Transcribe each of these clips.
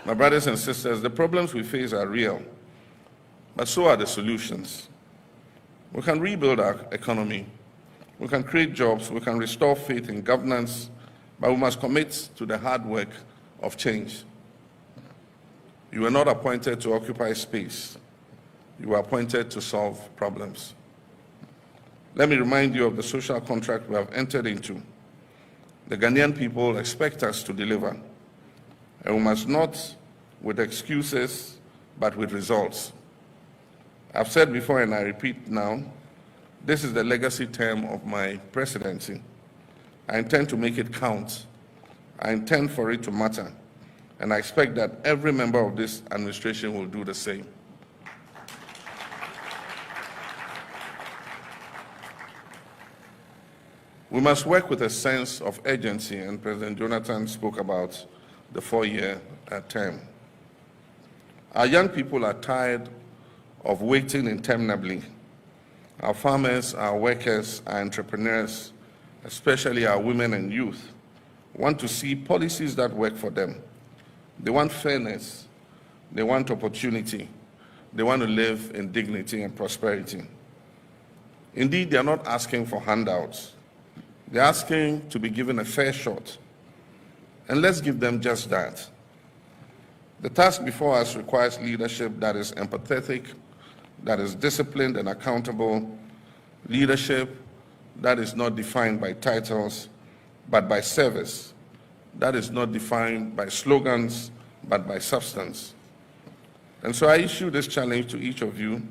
My brothers and sisters, the problems we face are real, but so are the solutions. We can rebuild our economy, we can create jobs, we can restore faith in governance, but we must commit to the hard work of change. You were not appointed to occupy space. You were appointed to solve problems. Let me remind you of the social contract we have entered into. The Ghanaian people expect us to deliver, and we must not with excuses, but with results. I've said before and I repeat now, this is the legacy term of my presidency. I intend to make it count. I intend for it to matter. And I expect that every member of this administration will do the same. We must work with a sense of urgency, and President Jonathan spoke about the 4-year term. Our young people are tired of waiting interminably. Our farmers, our workers, our entrepreneurs, especially our women and youth, want to see policies that work for them. They want fairness, they want opportunity, they want to live in dignity and prosperity. Indeed, they are not asking for handouts. They're asking to be given a fair shot. And let's give them just that. The task before us requires leadership that is empathetic, that is disciplined and accountable, leadership that is not defined by titles, but by service, that is not defined by slogans, but by substance. And so I issue this challenge to each of you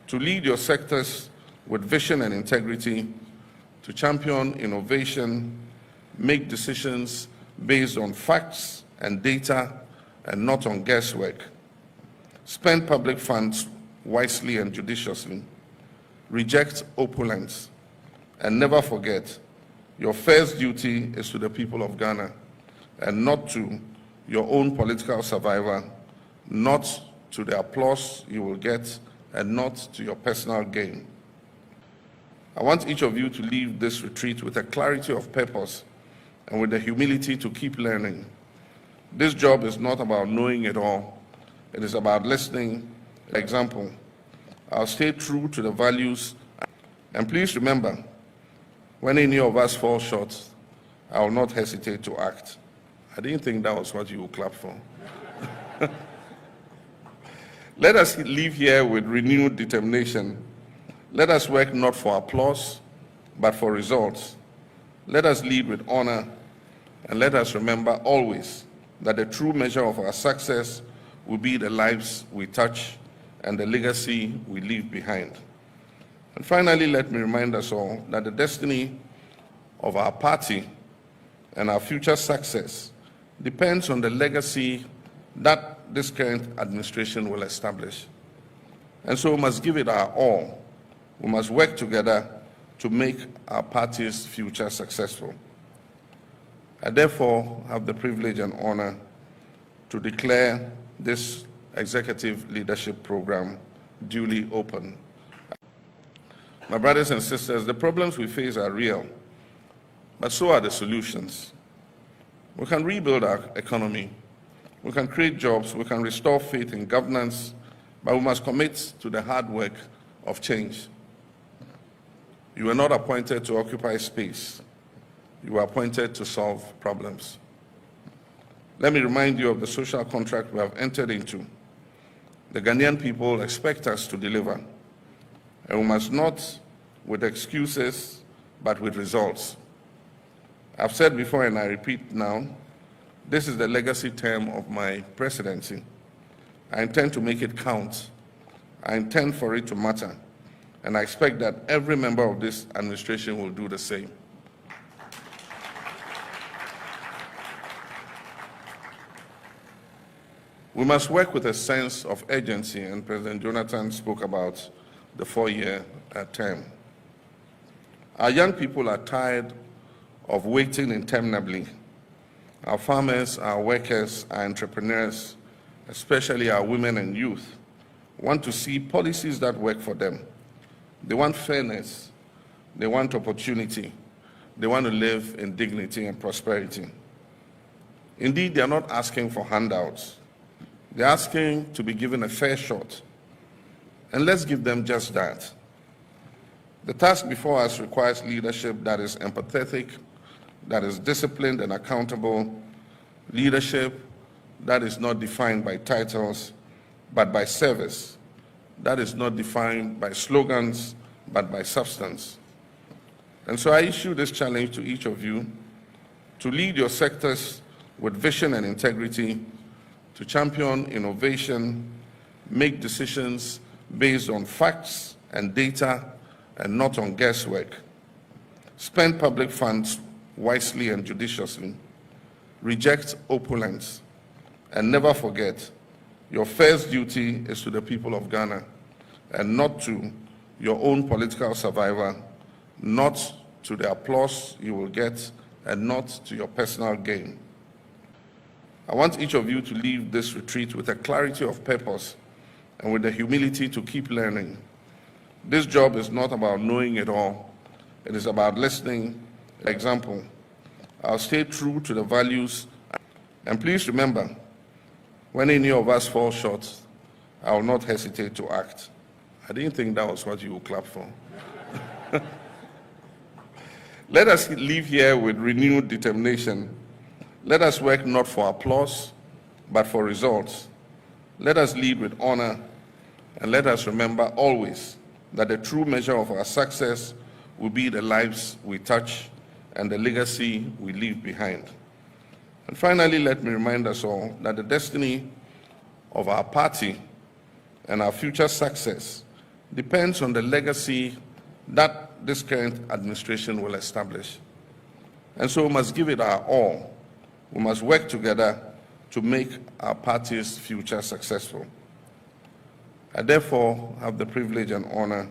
to lead your sectors with vision and integrity, to champion innovation, make decisions based on facts and data and not on guesswork. Spend public funds wisely and judiciously. Reject opulence. And never forget, your first duty is to the people of Ghana and not to your own political survival, not to the applause you will get, and not to your personal gain. I want each of you to leave this retreat with a clarity of purpose and with the humility to keep learning. This job is not about knowing it all. It is about listening. For example, I'll stay true to the values. And please remember, when any of us fall short, I will not hesitate to act. I didn't think that was what you would clap for. Let us leave here with renewed determination. Let us work not for applause, but for results. Let us lead with honor, and let us remember always that the true measure of our success will be the lives we touch and the legacy we leave behind. And finally, let me remind us all that the destiny of our party and our future success depends on the legacy that this current administration will establish. And so we must give it our all. We must work together to make our party's future successful. I therefore have the privilege and honor to declare this executive leadership program duly open. My brothers and sisters, the problems we face are real, but so are the solutions. We can rebuild our economy, we can create jobs, we can restore faith in governance, but we must commit to the hard work of change. You were not appointed to occupy space. You were appointed to solve problems. Let me remind you of the social contract we have entered into. The Ghanaian people expect us to deliver, and we must not with excuses, but with results. I've said before and I repeat now, this is the legacy term of my presidency. I intend to make it count. I intend for it to matter, and I expect that every member of this administration will do the same. We must work with a sense of urgency, and President Jonathan spoke about the 4-year term. Our young people are tired of waiting interminably. Our farmers, our workers, our entrepreneurs, especially our women and youth, want to see policies that work for them. They want fairness, they want opportunity, they want to live in dignity and prosperity. Indeed, they are not asking for handouts. They're asking to be given a fair shot, and let's give them just that. The task before us requires leadership that is empathetic, that is disciplined and accountable, leadership that is not defined by titles, but by service, that is not defined by slogans, but by substance. And so I issue this challenge to each of you to lead your sectors with vision and integrity, to champion innovation, make decisions based on facts and data and not on guesswork, spend public funds wisely and judiciously, reject opulence, and never forget your first duty is to the people of Ghana and not to your own political survival, not to the applause you will get, and not to your personal gain. I want each of you to leave this retreat with a clarity of purpose and with the humility to keep learning. This job is not about knowing it all. It is about listening. For example, I'll stay true to the values. And please remember, when any of us fall short, I will not hesitate to act. I didn't think that was what you would clap for. Let us leave here with renewed determination. Let us work not for applause, but for results. Let us lead with honor, and let us remember always that the true measure of our success will be the lives we touch and the legacy we leave behind. And finally, let me remind us all that the destiny of our party and our future success depends on the legacy that this current administration will establish. And so we must give it our all. We must work together to make our party's future successful. I therefore have the privilege and honor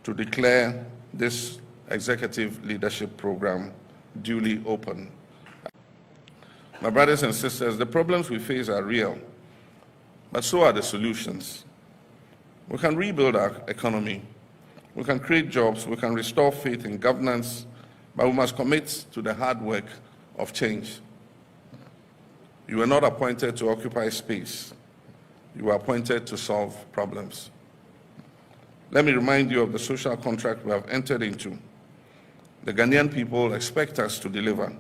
to declare this executive leadership program duly open. My brothers and sisters, the problems we face are real, but so are the solutions. We can rebuild our economy, we can create jobs, we can restore faith in governance, but we must commit to the hard work of change. You were not appointed to occupy space. You were appointed to solve problems. Let me remind you of the social contract we have entered into. The Ghanaian people expect us to deliver,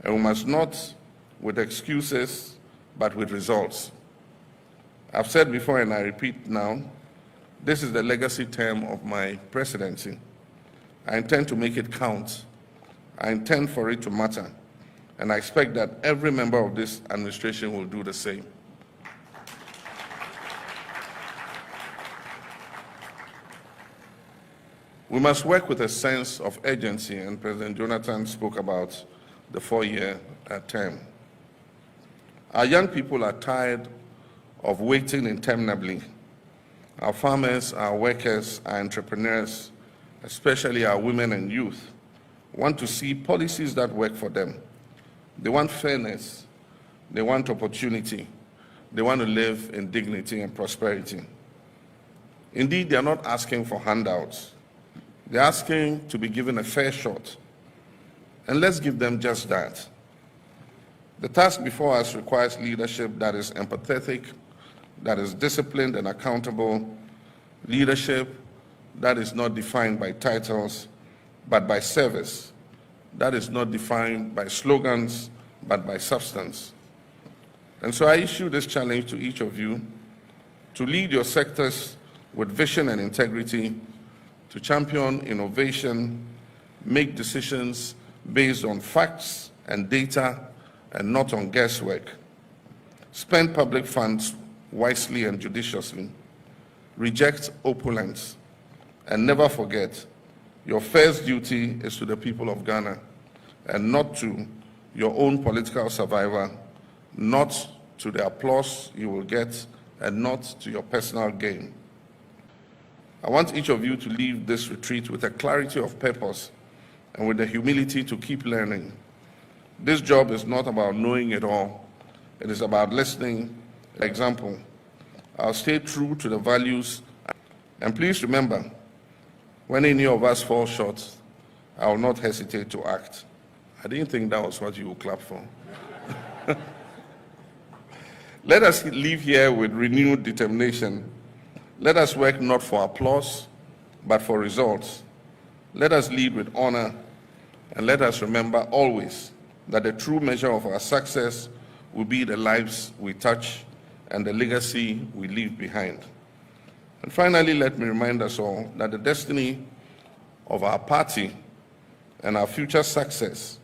and we must not with excuses, but with results. I've said before and I repeat now, this is the legacy term of my presidency. I intend to make it count. I intend for it to matter. And I expect that every member of this administration will do the same. We must work with a sense of urgency, and President Jonathan spoke about the 4-year term. Our young people are tired of waiting interminably. Our farmers, our workers, our entrepreneurs, especially our women and youth, want to see policies that work for them. They want fairness, they want opportunity, they want to live in dignity and prosperity. Indeed, they are not asking for handouts. They're asking to be given a fair shot. And let's give them just that. The task before us requires leadership that is empathetic, that is disciplined and accountable, leadership that is not defined by titles, but by service, that is not defined by slogans, but by substance. And so I issue this challenge to each of you to lead your sectors with vision and integrity, to champion innovation, make decisions based on facts and data and not on guesswork, spend public funds wisely and judiciously, reject opulence, and never forget your first duty is to the people of Ghana and not to your own political survival, not to the applause you will get, and not to your personal gain. I want each of you to leave this retreat with a clarity of purpose and with the humility to keep learning. This job is not about knowing it all. It is about listening. For example, I'll stay true to the values. And please remember, when any of us fall short, I will not hesitate to act. I didn't think that was what you would clap for. Let us leave here with renewed determination. Let us work not for applause, but for results. Let us lead with honor, and let us remember always that the true measure of our success will be the lives we touch and the legacy we leave behind. And finally, let me remind us all that the destiny of our party and our future success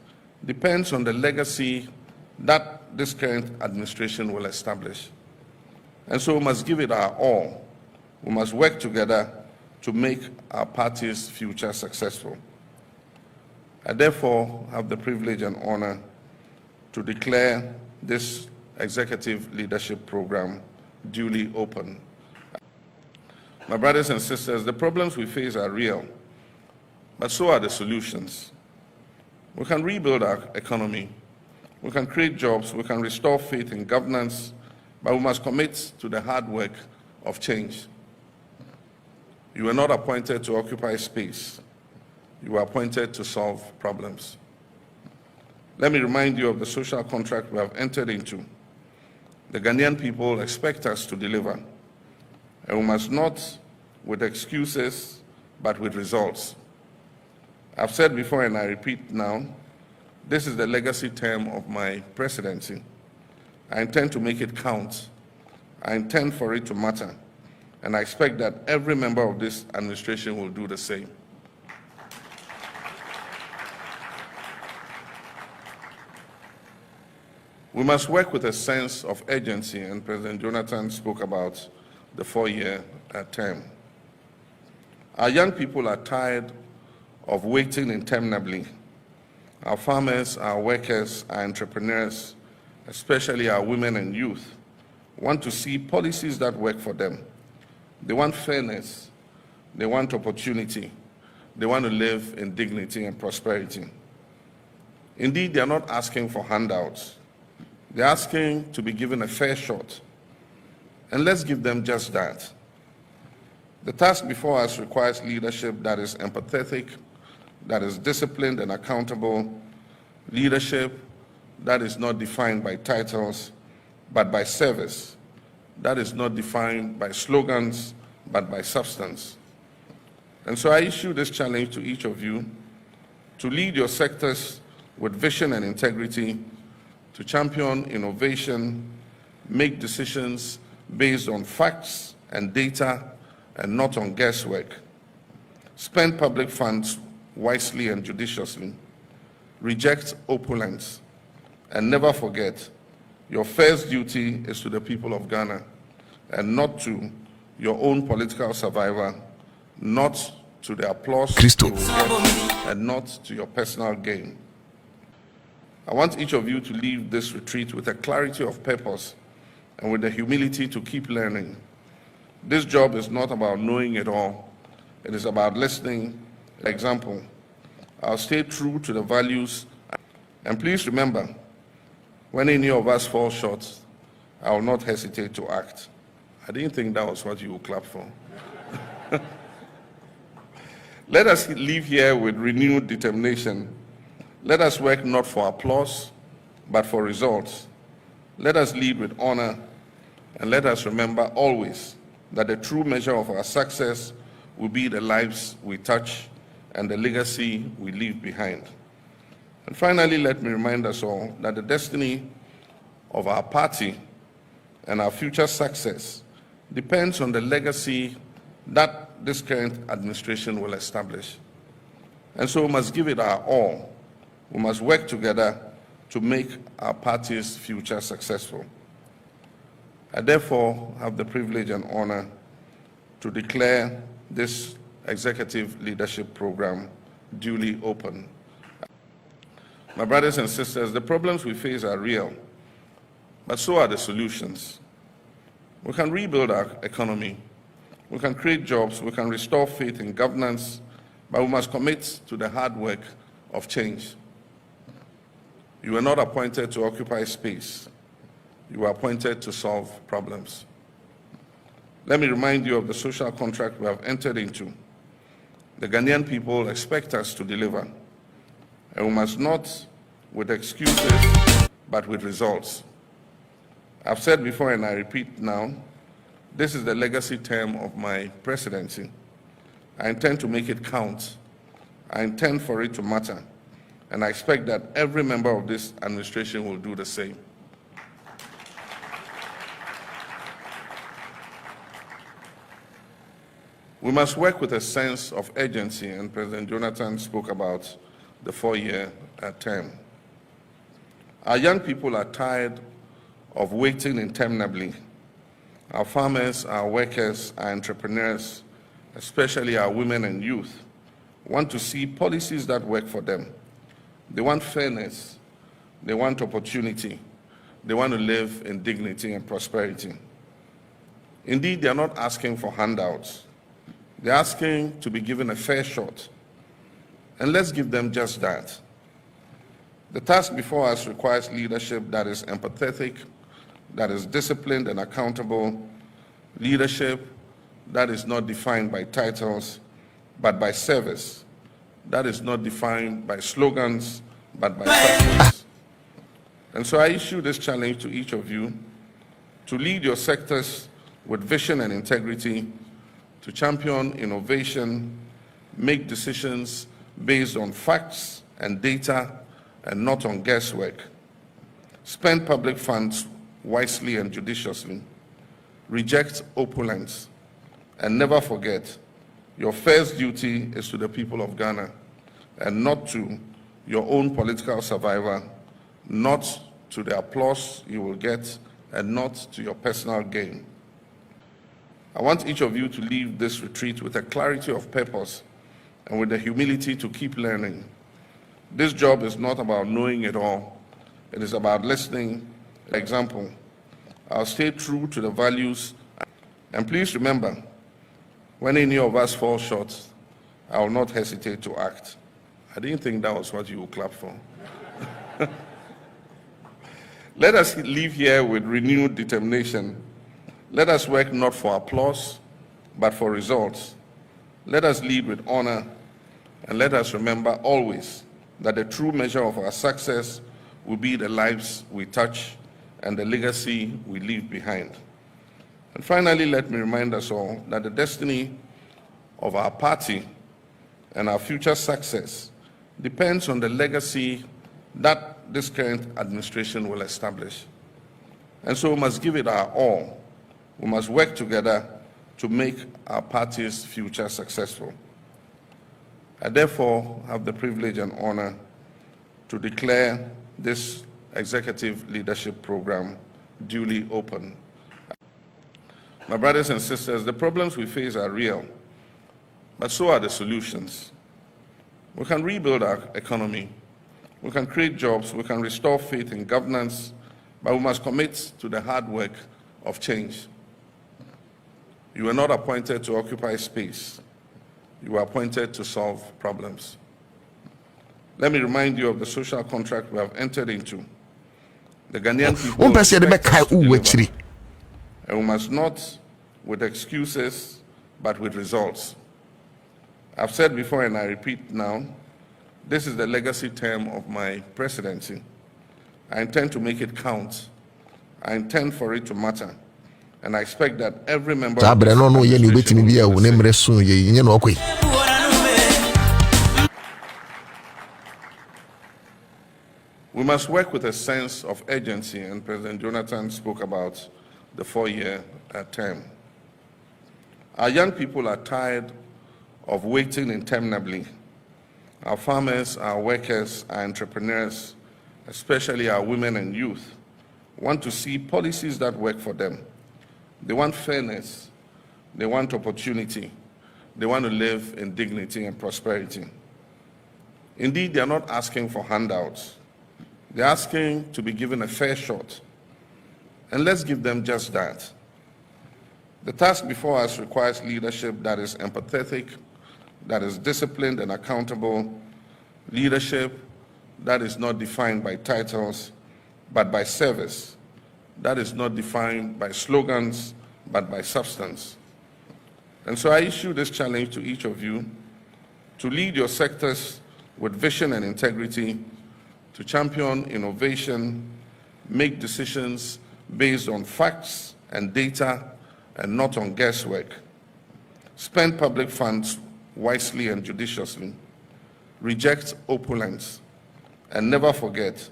depends on the legacy that this current administration will establish. And so we must give it our all. We must work together to make our party's future successful. I therefore have the privilege and honor to declare this executive leadership program duly open. My brothers and sisters, the problems we face are real, but so are the solutions. We can rebuild our economy, we can create jobs, we can restore faith in governance, but we must commit to the hard work of change. You were not appointed to occupy space. You were appointed to solve problems. Let me remind you of the social contract we have entered into. The Ghanaian people expect us to deliver, and we must not with excuses, but with results. I've said before and I repeat now, this is the legacy term of my presidency. I intend to make it count. I intend for it to matter. And I expect that every member of this administration will do the same. We must work with a sense of urgency, and President Jonathan spoke about the 4-year term. Our young people are tired of waiting interminably. Our farmers, our workers, our entrepreneurs, especially our women and youth, want to see policies that work for them. They want fairness, they want opportunity, they want to live in dignity and prosperity. Indeed, they are not asking for handouts. They're asking to be given a fair shot. And let's give them just that. The task before us requires leadership that is empathetic, that is disciplined and accountable, leadership that is not defined by titles, but by service, that is not defined by slogans, but by substance. And so I issue this challenge to each of you to lead your sectors with vision and integrity, to champion innovation, make decisions based on facts and data and not on guesswork. Spend public funds wisely and judiciously. Reject opulence. And never forget, your first duty is to the people of Ghana and not to your own political survival, not to the applause you will get, and not to your personal gain. I want each of you to leave this retreat with a clarity of purpose and with the humility to keep learning. This job is not about knowing it all. It is about listening. For example, I'll stay true to the values. And please remember, when any of us fall short, I will not hesitate to act. I didn't think that was what you would clap for. Let us leave here with renewed determination. Let us work not for applause, but for results. Let us lead with honor, and let us remember always that the true measure of our success will be the lives we touch and the legacy we leave behind. And finally, let me remind us all that the destiny of our party and our future success depends on the legacy that this current administration will establish. And so we must give it our all. We must work together to make our party's future successful. I therefore have the privilege and honor to declare this executive leadership program duly open. My brothers and sisters, the problems we face are real, but so are the solutions. We can rebuild our economy, we can create jobs, we can restore faith in governance, but we must commit to the hard work of change. You were not appointed to occupy space. You were appointed to solve problems. Let me remind you of the social contract we have entered into. The Ghanaian people expect us to deliver, and we must not with excuses, but with results. I've said before and I repeat now, this is the legacy term of my presidency. I intend to make it count. I intend for it to matter. And I expect that every member of this administration will do the same. We must work with a sense of urgency, and President Jonathan spoke about the 4-year term. Our young people are tired of waiting interminably. Our farmers, our workers, our entrepreneurs, especially our women and youth, want to see policies that work for them. They want fairness, they want opportunity, they want to live in dignity and prosperity. Indeed, they are not asking for handouts. They're asking to be given a fair shot. And let's give them just that. The task before us requires leadership that is empathetic, that is disciplined and accountable, leadership that is not defined by titles, but by service, that is not defined by slogans, but by substance. And so I issue this challenge to each of you to lead your sectors with vision and integrity, to champion innovation, make decisions based on facts and data and not on guesswork. Spend public funds wisely and judiciously. Reject opulence. And never forget, your first duty is to the people of Ghana and not to your own political survival, not to the applause you will get, and not to your personal gain. I want each of you to leave this retreat with a clarity of purpose and with the humility to keep learning. This job is not about knowing it all. It is about listening. For example, I'll stay true to the values. And please remember, when any of us fall short, I will not hesitate to act. I didn't think that was what you would clap for. Let us leave here with renewed determination. Let us work not for applause, but for results. Let us lead with honor, and let us remember always that the true measure of our success will be the lives we touch and the legacy we leave behind. And finally, let me remind us all that the destiny of our party and our future success depends on the legacy that this current administration will establish. And so we must give it our all. We must work together to make our party's future successful. I therefore have the privilege and honor to declare this executive leadership program duly open. My brothers and sisters, the problems we face are real, but so are the solutions. We can rebuild our economy, we can create jobs, we can restore faith in governance, but we must commit to the hard work of change. You were not appointed to occupy space. You were appointed to solve problems. Let me remind you of the social contract we have entered into. The Ghanaian people expect us to deliver. And we must not with excuses, but with results. I've said before and I repeat now, this is the legacy term of my presidency. I intend to make it count. I intend for it to matter. And I expect that every member of this administration will do the same. We must work with a sense of urgency, and President Jonathan spoke about the 4-year term. Our young people are tired of waiting interminably. Our farmers, our workers, our entrepreneurs, especially our women and youth, want to see policies that work for them. They want fairness, they want opportunity, they want to live in dignity and prosperity. Indeed, they are not asking for handouts. They're asking to be given a fair shot. And let's give them just that. The task before us requires leadership that is empathetic, that is disciplined and accountable, leadership that is not defined by titles, but by service, that is not defined by slogans, but by substance. And so I issue this challenge to each of you to lead your sectors with vision and integrity, to champion innovation, make decisions based on facts and data and not on guesswork. Spend public funds wisely and judiciously. Reject opulence. And never forget,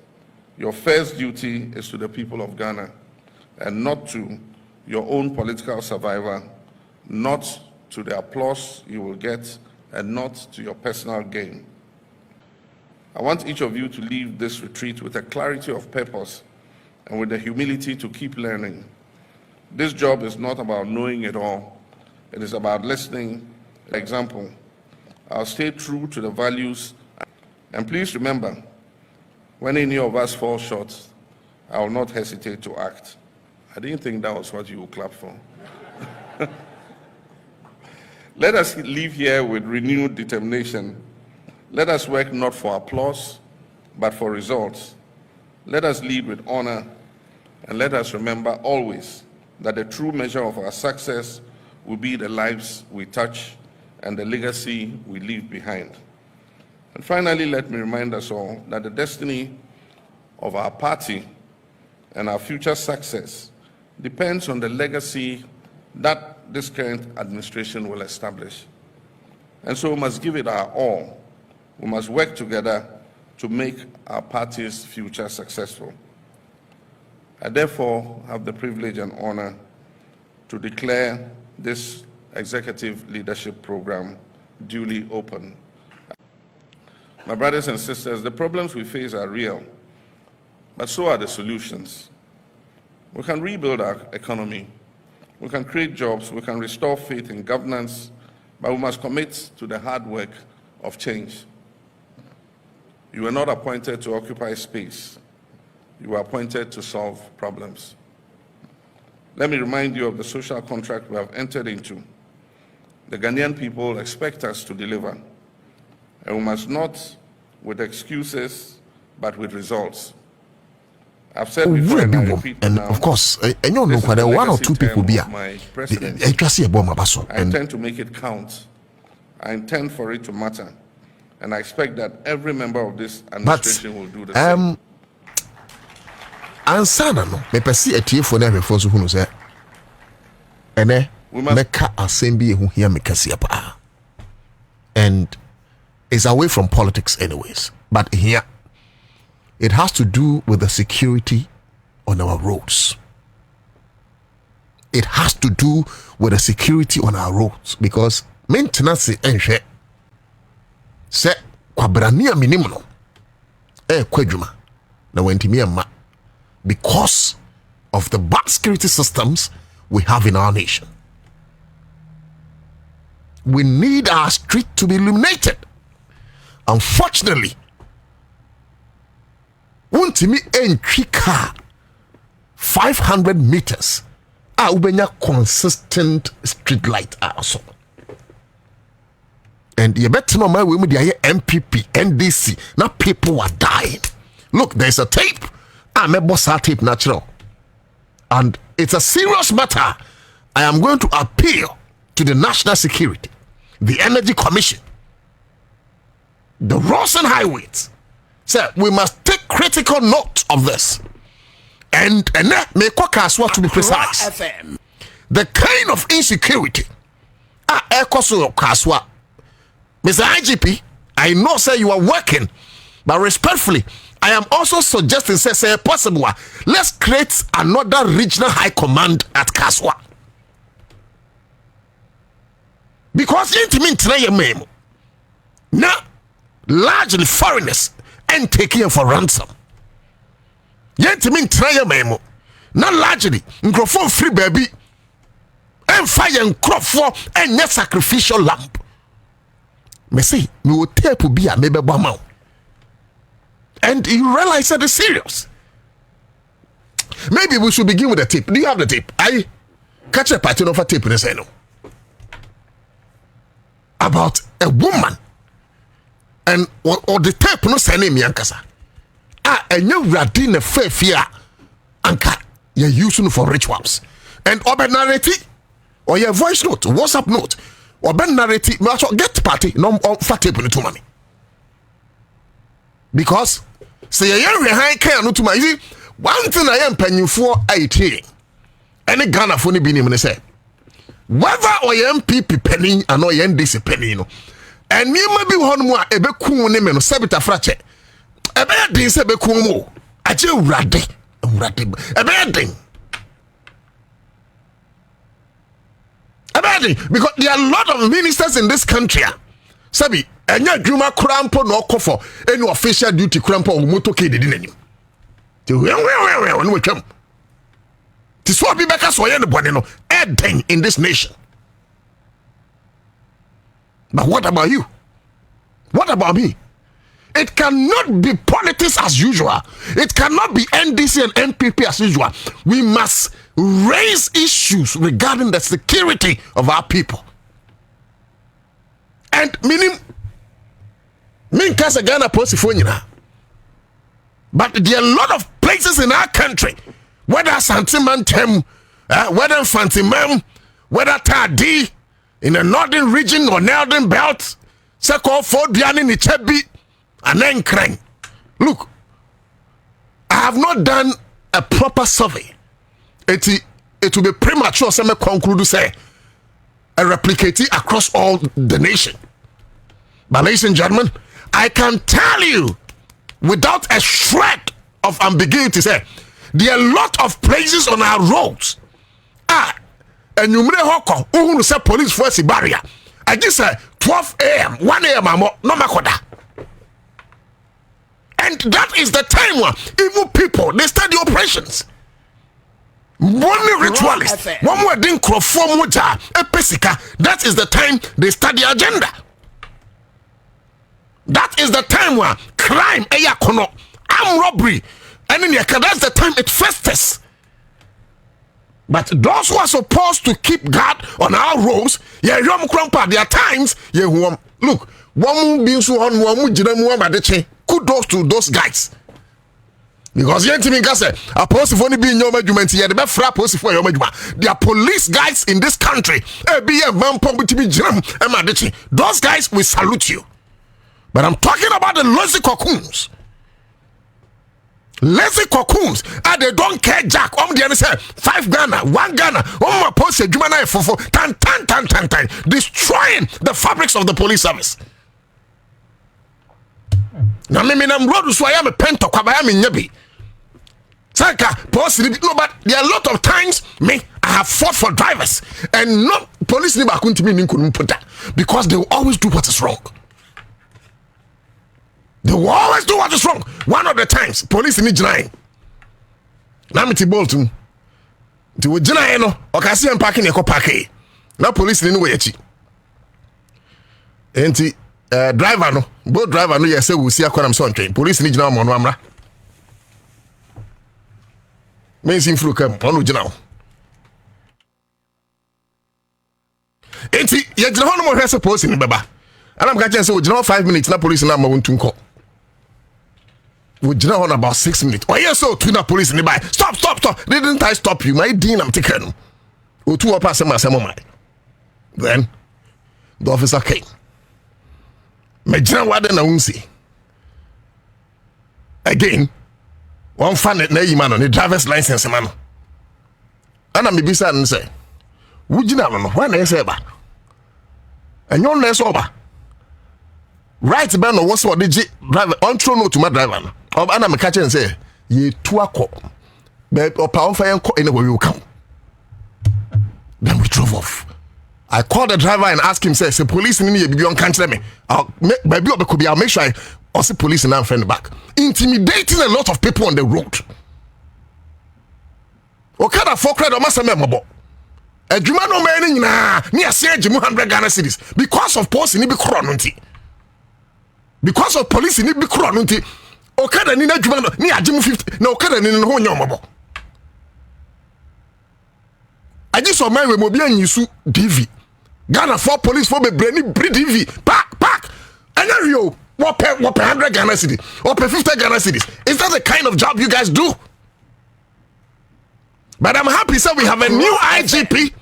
your first duty is to the people of Ghana and not to your own political survival, not to the applause you will get, and not to your personal gain. I want each of you to leave this retreat with a clarity of purpose and with the humility to keep learning. This job is not about knowing it all. It is about listening. For example, I'll stay true to the values. And please remember, when any of us fall short, I will not hesitate to act. I didn't think that was what you would clap for. Let us leave here with renewed determination. Let us work not for applause, but for results. Let us lead with honor, and let us remember always that the true measure of our success will be the lives we touch and the legacy we leave behind. And finally, let me remind us all that the destiny of our party and our future success depends on the legacy that this current administration will establish. And so we must give it our all. We must work together to make our party's future successful. I therefore have the privilege and honor to declare this executive leadership program duly open. My brothers and sisters, the problems we face are real, but so are the solutions. We can rebuild our economy, we can create jobs, we can restore faith in governance, but we must commit to the hard work of change. You were not appointed to occupy space. You were appointed to solve problems. Let me remind you of the social contract we have entered into. The Ghanaian people expect us to deliver, and we must not with excuses, but with results. I've said before, and I repeat now, and of course, I know there one or two people be I intend to make it count. I intend for it to matter. And I expect that every member of this administration will do the same. Ansah no, me pesi etiefo na hwefo so hunu se. Ene meka assembly hu hia mekasi apa. And it's away from politics anyways. But here it has to do with the security on our roads. It has to do with the security on our roads because maintenance enhwe se Kwabena minimum no kwadwuma na wantimi amma because of the bad security systems we have in our nation. We need our street to be illuminated. Unfortunately, wantimi entry car 500 meters ubenya consistent street light also. And you better know my way with the MPP, NDC. Now people are dying. Look, there's a tape. I'm a boss tape natural. And it's a serious matter. I am going to appeal to the National Security, the Energy Commission, the roads and highways. So we must take critical note of this. And make to be precise. AccraFM. The kind of insecurity Mr. IGP, I know say you are working, but respectfully, I am also suggesting say possible. Let's create another regional high command at Kaswa. Because you now largely foreigners and taking for ransom. Yet memo. Not largely microphone free baby and fire and crop for and net sacrificial lamp. Me say me will tape be a maybe bomb. And you realize that it's serious. Maybe we should begin with the tape. Do you have the tape? I catch a pattern of a tape in the seno about a woman and or the tape no say name yankasa. And you radin a fair fear anka you're using for rituals and open narrative or your voice note, WhatsApp note. Or ben narrative, get party no fat tape to money. Because say a young high care no to my one thing I am penny for 18. Any Ghana for ni bini say whether or MPP penny and or NDC penny no. And you may be one more ebe kun ne me no sebita frache. Ebe din se be kun mo. Aje urade ebe din. Because there are a lot of ministers in this country. Sabi, enya dwuma krampo no okofo any official duty krampo o moto ke dedi nanim. Ti we no twam. Ti so bi beka so ye ne bone no eden in this nation. But what about you? What about me? It cannot be politics as usual. It cannot be NDC and MPP as usual. We must raise issues regarding the security of our people. And meaning, kasa Ghana posifonina. But there are a lot of places in our country, whether Santimantem, whether Fantimem, whether Tadi, in the northern region or northern belt, Seko Fort Biani Nichebi, and then Krang. Look, I have not done a proper survey. It will be premature to conclude to say a replicate across all the nation. But ladies and gentlemen, I can tell you without a shred of ambiguity, say there are a lot of places on our roads. And you may hoko who say police force barrier. I just say 12 a.m., 1 a.m. no makoda. And that is the time when evil people they start the operations. One ritualist, one more thing muja, epesika. That is the time they start the agenda. That is the time when crime, armed robbery, and then that's the time it festers. But those who are supposed to keep guard on our roads, there are times, look, kudos to those guys. Because a post only being your measurement here, the best post for your measurement. There are police guys in this country. Those guys will salute you. But I'm talking about the lazy cocoons. Lazy cocoons. And they don't care jack. The other say 5 Ghana, 1 Ghana. My post a Jumana for tan. Destroying the fabrics of the police service. Now, I'm road so I am a pento, Kwabena in Yabi. Saka, no, but there are a lot of times, I have fought for drivers, and not police never couldn't mean because they will always do what is wrong. They will always do what is wrong. One of the times, police need denying. Now, I'm Bolton. They will deny no, or can see I'm parking a parking. Now, police didn't wait. And driver no, both driver no yes say we see akwa am so train. Police ni gina mo no amra. Men sin fru kam onu gina. Enti ye gina ho no mo hwese police ni baba. Ana mka chen say we gina 5 minutes na police na ma wontu nko. We gina ho about 6 minutes. Oh yes so twin police ni by. Stop. Didn't I stop you? My din am taken. O two up asem my. Then the officer came. Majina wade na unsi. Again, one fan na yimano the driver's license man. Ana me bisa n say, wujina no why na say ba? Enyo na so ba. Right ba no was what the driver on throw no to my driver no. Ana me catch and say, ye tu akọ. Be opa on fire anywhere we will come. Then we drove off. I called the driver and asked him, say police in here be on country me. I'll make sure I see police and I'm friend back. Intimidating a lot of people on the road. Okada for credit must remember. A Jumano man near say 100 Ghana cities because of police in Ibikorunti. Because of police in Ibikorunti. Okada ni na Jumano near Jim 50. No Okada ni no nyomobo. I just saw my mobile and you DV. Ghana for police for be brainy DV. Pack. And then you what 100 Ghana cities, or 50 Ghana cities. Is that the kind of job you guys do? But I'm happy that we have a new IGP.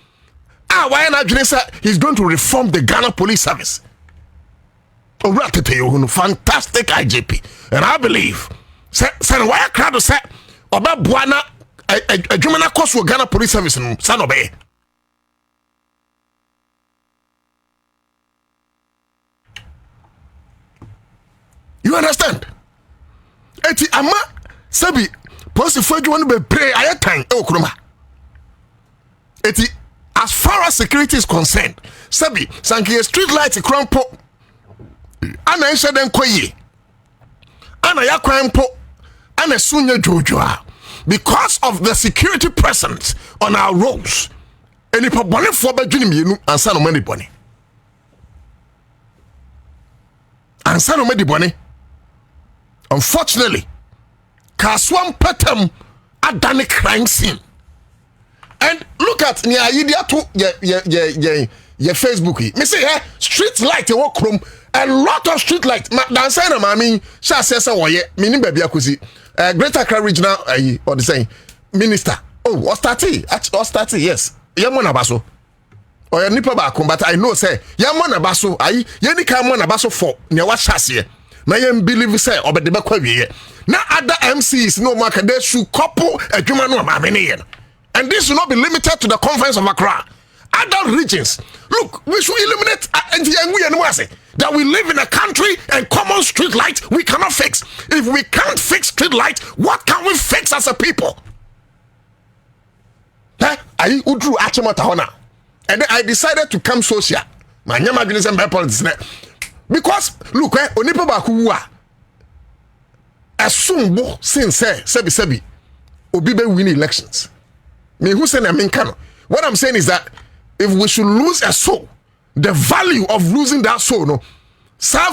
Why not he's going to reform the Ghana police service. Fantastic IGP. And I believe why crowd say oba buana adwuma na koso Ghana Police Service no san obey. You understand? Eti ama sabi police for adwuma no be pray ayetan e okroma. Eti as far as security is concerned, sabi sankie street light krampo ana ense den koyi ana yakwanpo ana sunya jojoa because of the security presence on our roads. Any bone for badwini mienu ansa no mani bone. Ansa no mani bone. Unfortunately, Kaswam Petem adani crime scene. And look at ni idea to ye Facebook. Me say street light e work room, a lot of street light. Dan say na mami sha say woye mini baby akusi. Greater Accra regional or the saying minister. Oh, Ostati, yes. Yamo na baso. Or nipa ba but I know say yamo na baso ayi ye ni ka mo na baso for ne wa chase. Na yem believe say obedebe kwa wiye. Na other MCs no market they should couple adwuma no ma me ne. And this will not be limited to the Conference of Accra. Other regions. Look, we should eliminate that we live in a country and common street light we cannot fix. If we can't fix street light, what can we fix as a people? And then I decided to come social. Because look, onipa baku assume since sebi obi be win elections. Me who say what I'm saying is that if we should lose a soul, the value of losing that soul, no,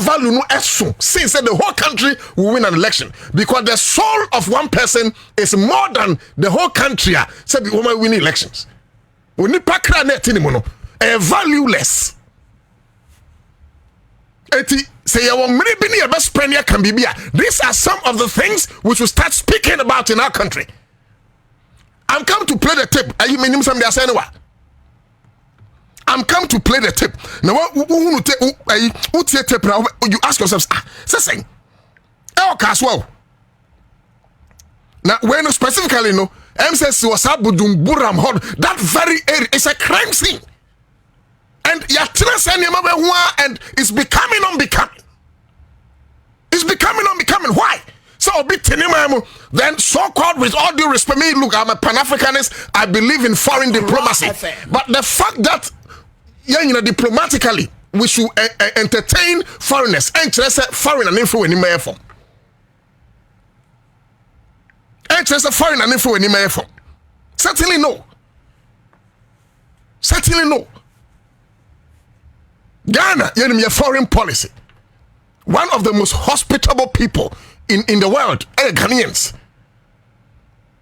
value no soul, since the whole country will win an election because the soul of one person is more than the whole country. Say we will win elections. We need pakra net anymore. Valueless. Say can be. These are some of the things which we start speaking about in our country. I'm come to play the tape. Are you meaning something else anyway? I'm come to play the tape. Now, who tape now? You ask yourselves, saying, well. Now, when specifically, no, MSS was Abudum Buram Hod, that very area is a crime scene. And and it's becoming unbecoming. It's becoming unbecoming. Why? So then so-called, with all due respect, me, look, I'm a Pan-Africanist, I believe in foreign diplomacy. But the fact that diplomatically we should entertain foreigners and foreign and influence in my form. Foreign and influence in my form. Certainly no. Certainly no. Ghana, a foreign policy. One of the most hospitable people in the world, Ghanaians.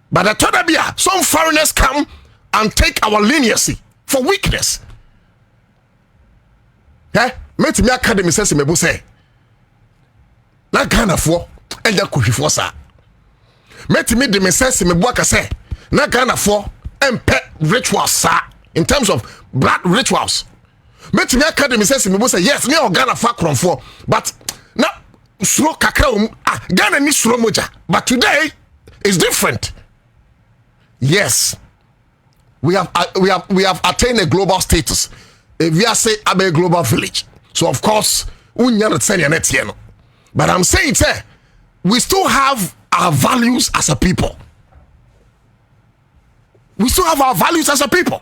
But at Todabia, some foreigners come and take our leniency for weakness. Met me academy says me say. Na Ghana for and ya for sa. Met me de me says me boaka say. Na Ghana for and pet rituals sa in terms of blood rituals. Met me academy says me say yes, me or Ghana for for but now slow kakra Ghana ni slow moja, but today is different. Yes, we have attained a global status. If we are say a global village, so of course but I'm saying we still have our values as a people. We still have our values as a people.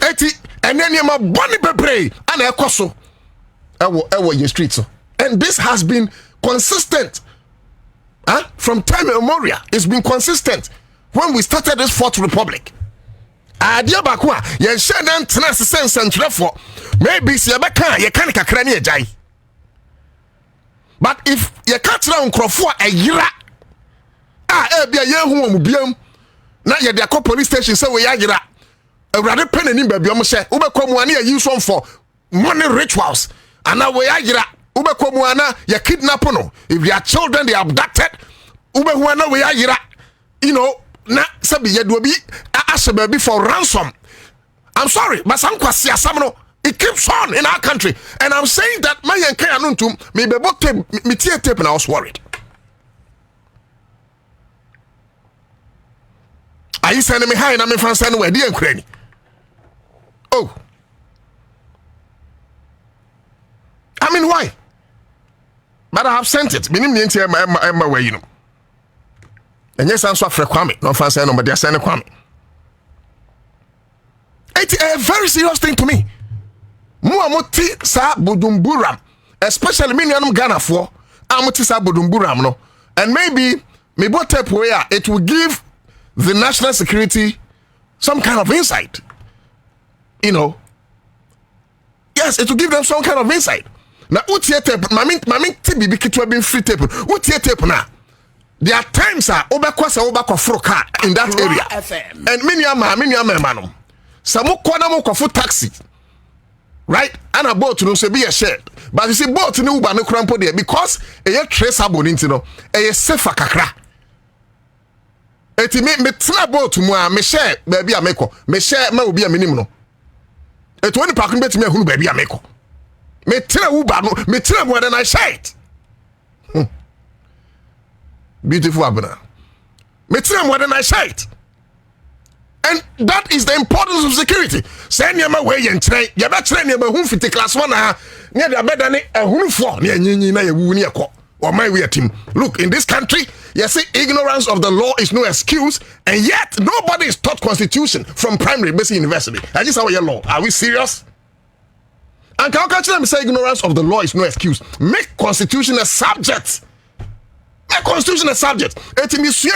And then you're bonny bebre and ekoso ewo your streets. And this has been consistent. From time immemorial. It's been consistent. When we started this Fourth Republic. Adia bakwa ye shedan tena sense for maybe se beka ye kan kakra ne ejai. But if ye katra nkrofo ayira bia ye hu omubiam na ye de akọ police station say we ayira awrade penani ba biom hye ubekwamu ana ye use on for money rituals ana we ayira ubekwamu ana ye kidnap no if their children they abducted ubehu ana we ayira na sabi ye do bi ashe baby for ransom. I'm sorry, but some kwasi asam no it keeps on in our country, and I'm saying that my yanka anuntum me be tape me tie tape and I was worried. Are you sending me high and I'm in France anywhere? Dear Ukraine. Oh. I mean, why? But I have sent it. Minim the entire my way, you know. And yes, I'm so afraid Kwame. No fancy no, but they're sending Kwame. It's a very serious thing to me. Muamuti sa budumburam, especially me nyanum Ghana for. Amuti sa budumburam no, and maybe where it will give the national security some kind of insight. You know. Yes, it will give them some kind of insight. Now, utie tape, mami tibi kitwa bin free tape. Utie tape na. There are times obekwa froka in that area. AccraFM. And many manom. Samu kwana mo kofu taxi. Right? And a boat no se be a shared. But you see boat no uba no crampo there because a traceable into no a safer kakra. Eti me tina boat mo me share baby ameko. Me share ma obi aminim no. Eti woni pakun betime hunu baby ameko. Me tina uba no me tina more than I share it. Beautiful Abuna. Me tina more than I share it. And that is the importance of security. Send your way and train. You better train your home for class 1. Near the better than a home for near you or my way team. Look, in this country, you see, ignorance of the law is no excuse, and yet nobody is taught constitution from primary basic university. I just our law. Are we serious? And can I them say ignorance of the law is no excuse? Make constitution a subject. A constitution a subject. It means you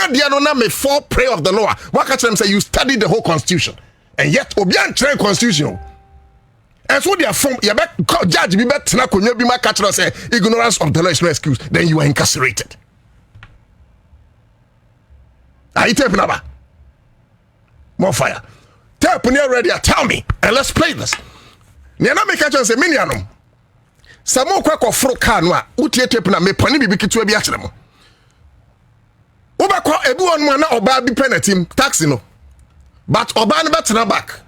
me for prayer of the law. What can them say you study the whole constitution, and yet obian train constitution. And so they are from you bet judge be better na konya bi ma catch say ignorance of the law is no excuse. Then you are incarcerated. Are you tapping about? More fire. Tap when you're ready. Tell me, and let's play this. Niana me catch say minianum. Samo kwa fro car no a utie tape na me pani bibi kitu bi a kire mo. Ubakwa ebi won na oba bi penalty taxi no. But oba no better back.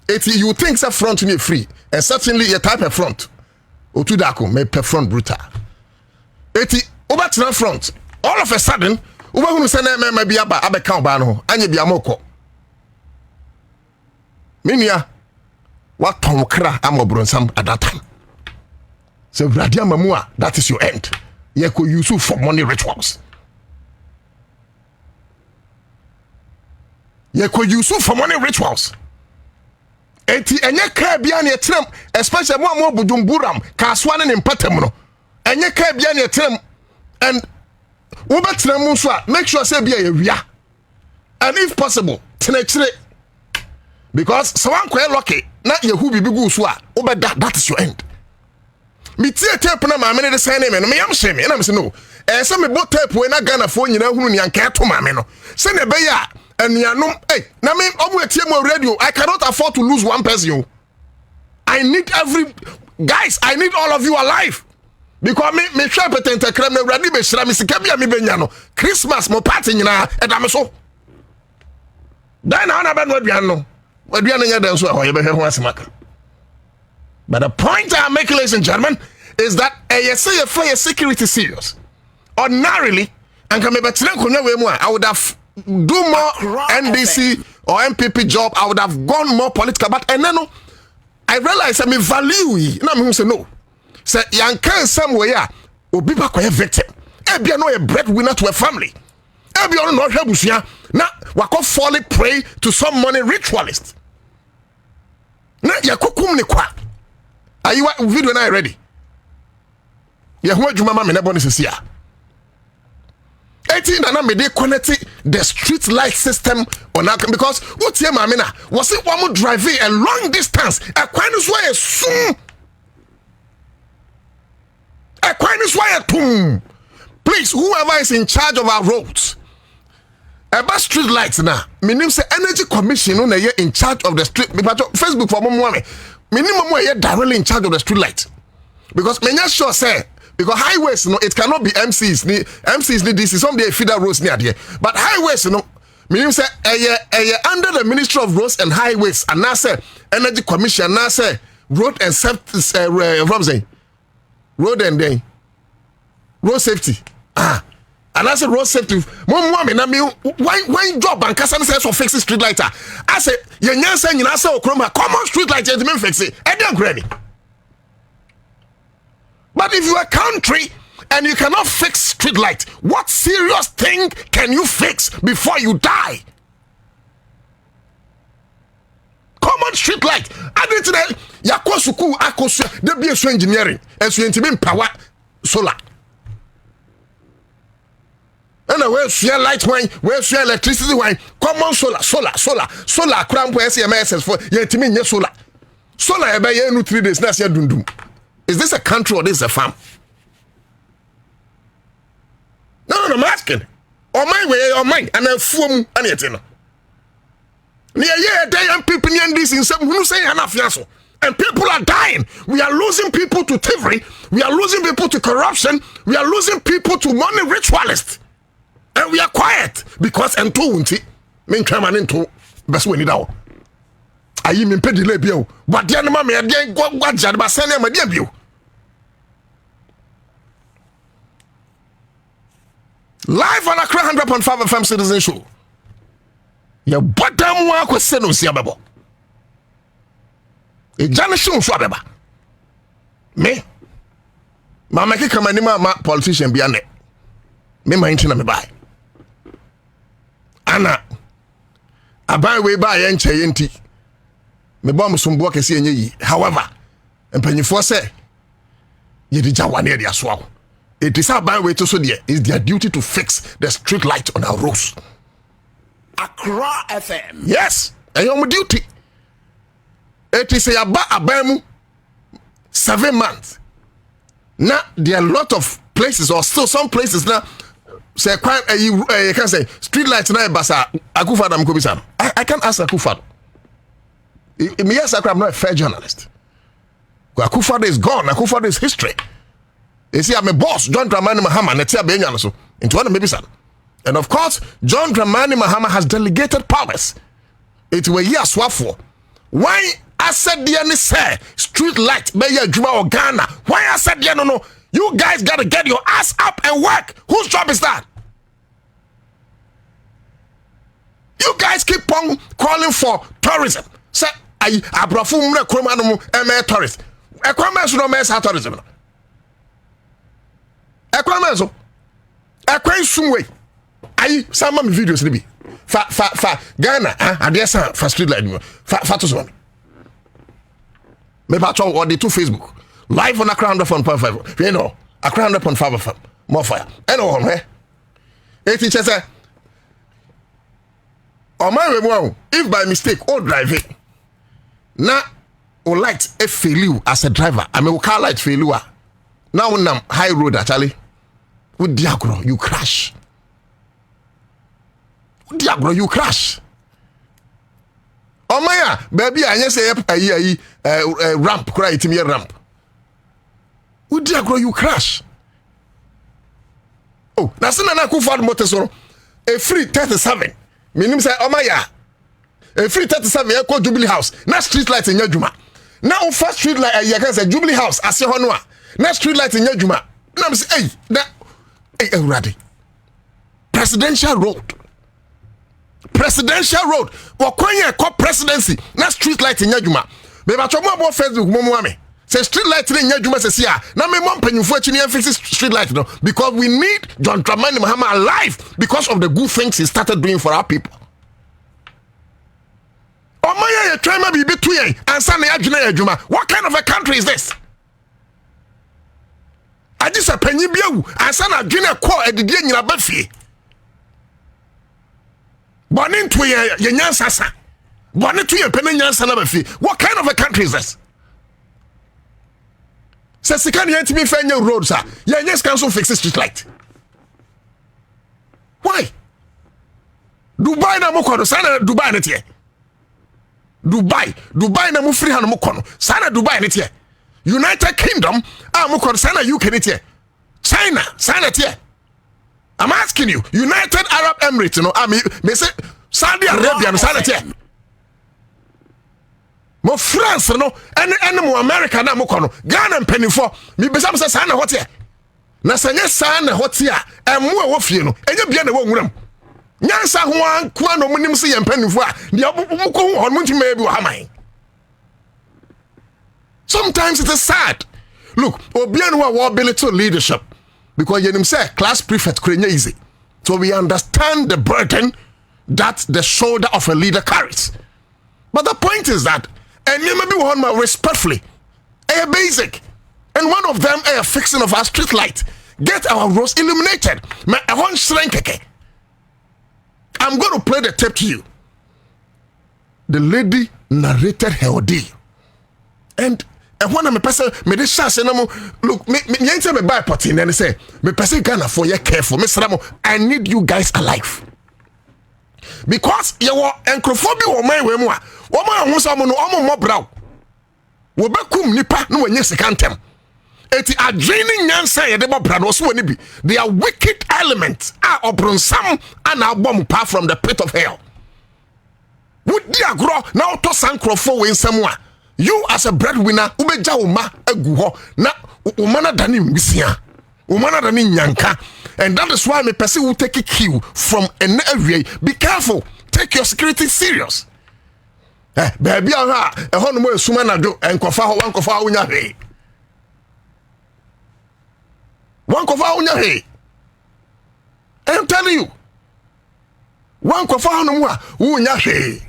You think that front me free, and certainly a type of front. Otudako me per front brutal. Over front. All of a sudden, uba who say na me be aba abeka oba no anye bia moko. Minia what ton kra amobronsam at that time. So Radia Mamua, that is your end. Ye could use for money rituals. Ye could use for money rituals. Eti enye ka bia na etrem, especially mo budumburam ka aswane ne mpatam no. Enye ka bia na etrem, and wo betrem mu so a make sure say bia ye wia. And if possible, tenechire, because someone quite lucky na yehu bibi gu so a wo be that is your end. Me tie tape na ma me ne say name no me am shame na me say no. Say me bot tape we na Ghana fo nyina hunu ni anka to ma me no. Say na be ya anuanom na me omo etie mo radio. I cannot afford to lose one person. I need I need all of you alive. Because me try pretend krem na radio be shira me sika bia me benya no. Christmas mo party nyina e da me so. Dan na be no aduan no. Aduan nya dan so a hoye be hwe ho asemaka. But the point I'm making, ladies and gentlemen, is that a security serious. Ordinarily, and I would have do more NDC or MPP job. I would have gone more political. But and then I realize I mean value. And I'm say no. Say young can somewhere obi ba kwa victim. Ebi no a breadwinner to a family. Ebi no no hwebusia. Na wako fall prey to some money ritualist. Na yakokum ne kwa. Are you video now ready? Yeah, who do mama me na bonus here? 18 na me dey connect the street light system on our, because what here mama na was it one more driving a long distance a quinus way soon a quinus way boom. Please, whoever is in charge of our roads about street lights now, me name say energy commission no na in charge of the street. Facebook for mama minimum way directly in charge of the street light, because me not sure say because highways it cannot be MCs ni this is some feeder roads near there, but highways minimum say under the Ministry of Roads and Highways and now say Energy Commission now say road and safety road and road safety And as a road safety, mom, and I mean, why job and Cassan says for fixing street lighter? I say, you're not saying you know, common street light, gentlemen, fix it. And then granny. But if you're a country and you cannot fix street light, what serious thing can you fix before you die? Common street light. I didn't say, Yakosuku, Akosu, there be a engineering, and so you power solar. And where share light wine, where share electricity wine, common solar, cramp where SMS for yetimin solar. Solar about 3 days, that's your dundum. Is this a country or this is a farm? No, I'm asking. Or my way, or mine, and a fool, and yet, you know. Near day and people in this in some who say enough, yaso. And people are dying. We are losing people to thievery. We are losing people to corruption. We are losing people to money ritualists. And we are quiet because and two unti men come into best when it out. I am in petty labio, but the animal may again go what Jad Bassania my debut. Live on Accra 100.5 FM Citizen Show. Your bottom work was sent on Siababo. A generation swabeba. Me, Mamma come and my politician be a net. Me my internet me buy. Anna, I buy way by NCNT. Me bomb some work as ye. However, and penny for say, ye did one area swallow. It is our by way to so dear is their duty to fix the street light on our roads. AccraFM. Yes, I am duty. It is a bamu 7 months. Now there are a lot of places or still some places now. Say quite you can say street lights now basa Akufado Mkobisam. I can't ask Akufado. Me yes, I'm not a fair journalist. Akufado is gone. Akufado is history. You see, I'm a boss, John Dramani Mahama, Netia Benyan so into one maybe son. And of course, John Dramani Mahama has delegated powers. It were year swap for. Why I said the any say street light be ya Juma or Ghana? Why I said the no? You guys gotta get your ass up and work. Whose job is that? You guys keep on calling for tourism. Say I abrafum na kromanu eme tourist. E kwama so no me sa tourism no. E kwama so. E kwan sumwe. Ayi some of videos ni bi. Fa Ghana adesa fa street light fa to so. Me ba cho or the to Facebook. Live on AccraFM.5. You know, AccraFM.5 FM. More fire. Anyone, eh? A teacher say, "Oh my way, if by mistake or drive it, now or light a failure as a driver. I mean, car light failure. Now on high road actually, with Diagro you crash. With Diagro you crash. Oh my, baby, I just say a ramp, cry to me a ramp. With Diagro you crash. Oh, that's another Akufado motor a free 37. Meaning say, oh my ya, a free 37 you call Jubilee House. Now street lights in your Juma. Now first street light you can say Jubilee House as your honor. Now street lights in your Juma. Now I'm say, hey, that ready. Presidential road. But when you call presidency, now street lights in your Juma. Maybe I talk more about Facebook, Momo. Say street light in your Juma says here. Now me mom penny for fix street light no because we need John Dramani Mahama alive because of the good things he started doing for our people. Oh my, you try maybe between Ansah na Juma. What kind of a country is this? I just a penny biu Ansah na Junior call at the day in Abafi. Born into your Ansah. Born into your penny Ansah na Abafi. What kind of a country is this? Says you can't yet me find your road, sir. Yeah, yes, council fix the street light. Why? Dubai na mukono, sana Dubai netie. Dubai na mu free hand mukono, sana Dubai netie. United Kingdom, mukono, sana UK netie. China, sana netie. I'm asking you, United Arab Emirates, you know, me say Saudi Arabia, sana netie. Mo France no ene mo America na mo kono Ghana penny for me be say sana what here na sanya sa na hotia emu a wo fie no enye bia na wo nwuram nyansa ho anko no munim se ye mpanifo a dia mko ho mo ntime bi wo haman. Sometimes it is sad. Look, obian who are belittle leadership because you say class prefect krenye easy. So we understand the burden that the shoulder of a leader carries. But the point is that and you may be one more respectfully a basic and one of them a fixing of our street light. Get our roads illuminated. I'm going to play the tape to you. The lady narrated her ordeal. And when I'm a person, me this chance look, me enter me buy potty and say, me person Ghana for you careful, Mr. Ramo, I need you guys alive. Because you are AccraFM or my wemwa, woman who some no more brow. Wobekum nipa no when yes cantem. Eti are draining Ansah yedeba brado so ni bi. They are wicked elements are obronsam and our bomb apart from the pit of hell. Would dia grow now to AccraFM in someone. You as a breadwinner, ubeja uma eguho na umana dani misia, umana dani nyanka, and that is why me person will take a cue from an area. Be careful, take your security serious. Baby, a hono mo sumana do and kofa wan kofa unya he. Wan kofa unya he. I'm telling you, wan kofa hono mo unya he.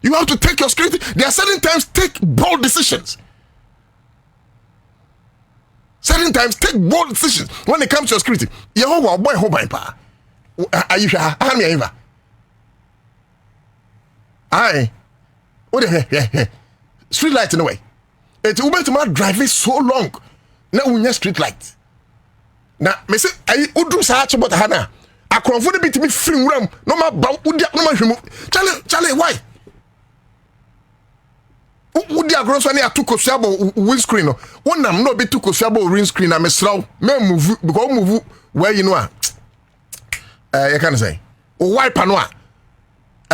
You have to take your security. There are certain times take bold decisions. Certain times take bold decisions when it comes to your security. Yehovah boy hoba pa. Are you sure? How many ever? Aye. What the street light in the way. It's Uber to my driving so long. Now we need street light. Now, me say, I would sa about Hana. AccraFM be to me free room. No ma ba udia no ma hwemu. Charlie, why? Udi agronso ni atuko siabo windscreen no. Wonam no be tuko siabo windscreen na me sraw. Me move because move where you know you can say. O wipe no a.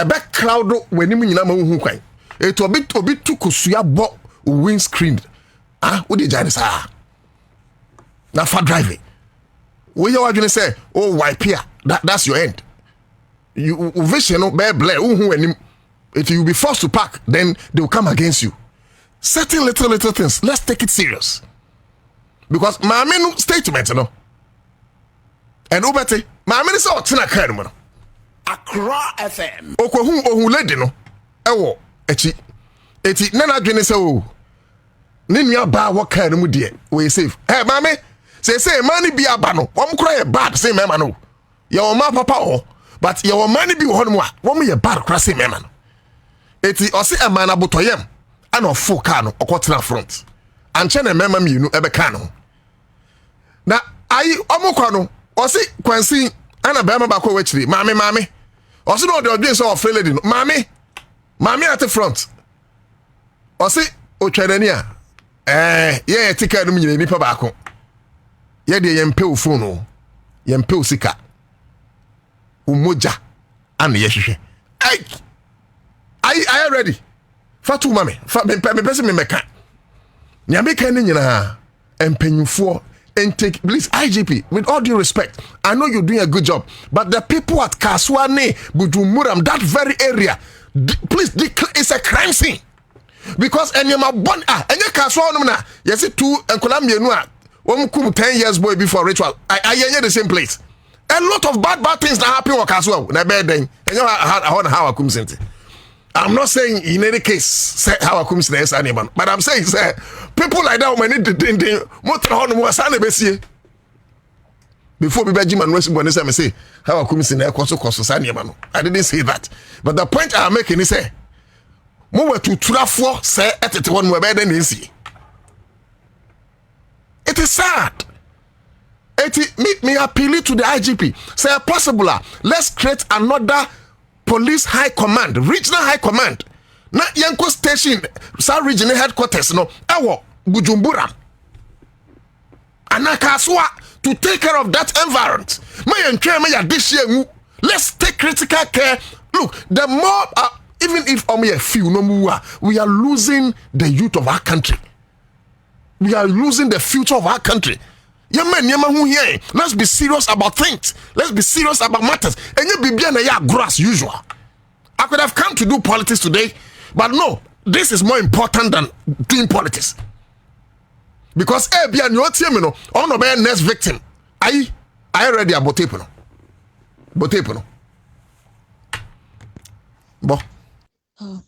E be cloud when him nyina ma hu kwan. It obi tuko siabo windscreen. Udi jare sa. Na for driving. We you are say, oh wipe here. That's your end. You vision no be blare hu anim. If you be forced to park, then they will come against you. Certain little things, let's take it serious. Because my main statement, you know. And Ubete, my main is all Tina Kerman. AccraFM. Ohu lady no. Ewo, eti nana dwene se o. Ne nua ba wo kan mu de. We safe. Hey, mama, say money be aba no. Wom kura ye bad say mema no. Ye o ma papa o. But ye o money be wo no a. Wom ye bad kura say mema no. Eti osi emana botoyem ana ofo car no okotena front anche na mema mienu ebe car no na ayi omukwa no osi kwansi ana bema ba kwa wechiri mame osi no de odwen so of lady no mame at the front osi otwerani a ye tika no nyina nipa ba ko ye de yempe ofo no yempe osika umoja ana ye hwehwe Are you ready? Fatu mame, me person me meka. Nya meka ni nyina empenyufo and take please IGP with all due respect. I know you're doing a good job, but the people at Kaswane, Bujumuram, that very area, please it's a crime scene. Because enyama bon enye Kaswa no na, you see two enkola mienu a won kum 10 years boy before ritual. I the same place. A lot of bad things that happen with Kaswa na bad then. Enyo how akum sente. I'm not saying in any case say how I come to this animal, but I'm saying say people like that when they motor on was besie before we be Jim and West when say how I come to the course animal. I didn't say that, but the point I'm making is say more to trafo say at it one where than easy. It is sad. Me appeal to the IGP. Say possible, let's create another police high command, regional high command. Na yanko station, sa regional headquarters no. Ewo Bujumbura. Anakaswa to take care of that environment. Let's take critical care. Look, the more even if only a few no more, we are losing the youth of our country. We are losing the future of our country. Let's be serious about things. Let's be serious about matters. And you be as usual. I could have come to do politics today, but no, this is more important than doing politics. Because be a new team, on the next victim. I ready about tape. But Oh,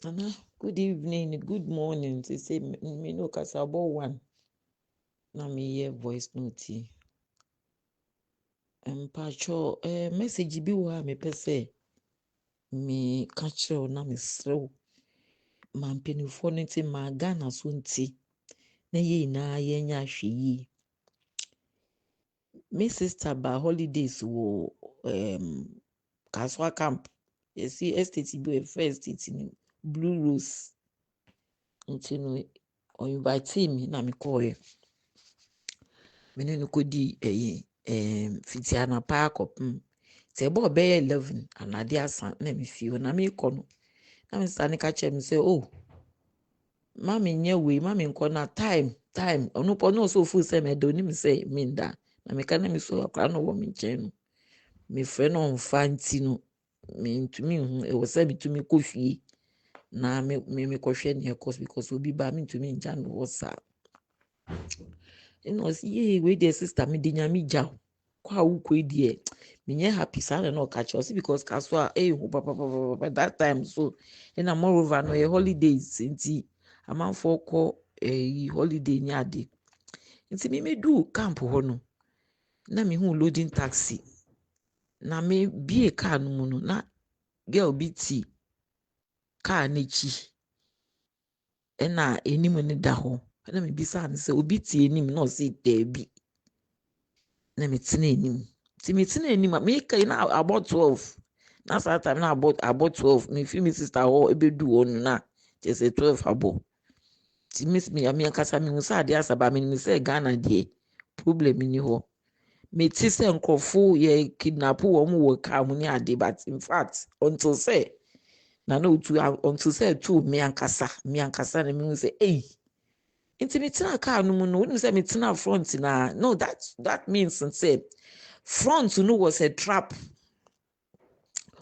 Nana, good evening, good morning. They say me no kasa about one. Na me hear voice note. Pacho, message bi wa me pese me catch na me slow. Man penifo no nti ma Ghana so nti na ye na ye nya hwe yi. Me sister ba holidays wo Kaswa camp. You see estate bi first estate ni Blue Rose. Nti no o invite me na me call ye. Mene no kodi fitia na pa akopem. Se bo be 11 anade asa na me fie na me kono. Na me sta ne ka chem say oh mami nye we mami nko na time onu po no so fu se me do ni me say me nda na me ka na me so akra no wo me nchen no me frɛ no mfa nti no me ntumi hu e wo se bitumi kɔ fie na me kɔhwɛ ne course because obi ba me ntumi nja no wo sa no see we dear sister me dinya mi jaw kwa ukwe die me nye happy sana no catch us because kaswa papa that time so and moreover no holidays nti amanfo kɔ holiday ni ade nti me do camp ho no na me hu loading taxi na me bie car no mu no na girl bi ti car na chi na enim ne da ho na me bisa ne sɛ obi ti enim na o say debi na me tena enim ti me tena enim me kai na about 12 na that time na about 12 me fi me sister ho ebedu ho no na just 12 abo ti miss me akasa me nsa ade asaba me say Ghana de problem ni ho me ti say nkrofo ye kidnap wo mu wo ka mu ni ade but in fact until say na no to until say to me ankasa na me say nti me tena car no mu no when say me tena front na no that means say front no was a trap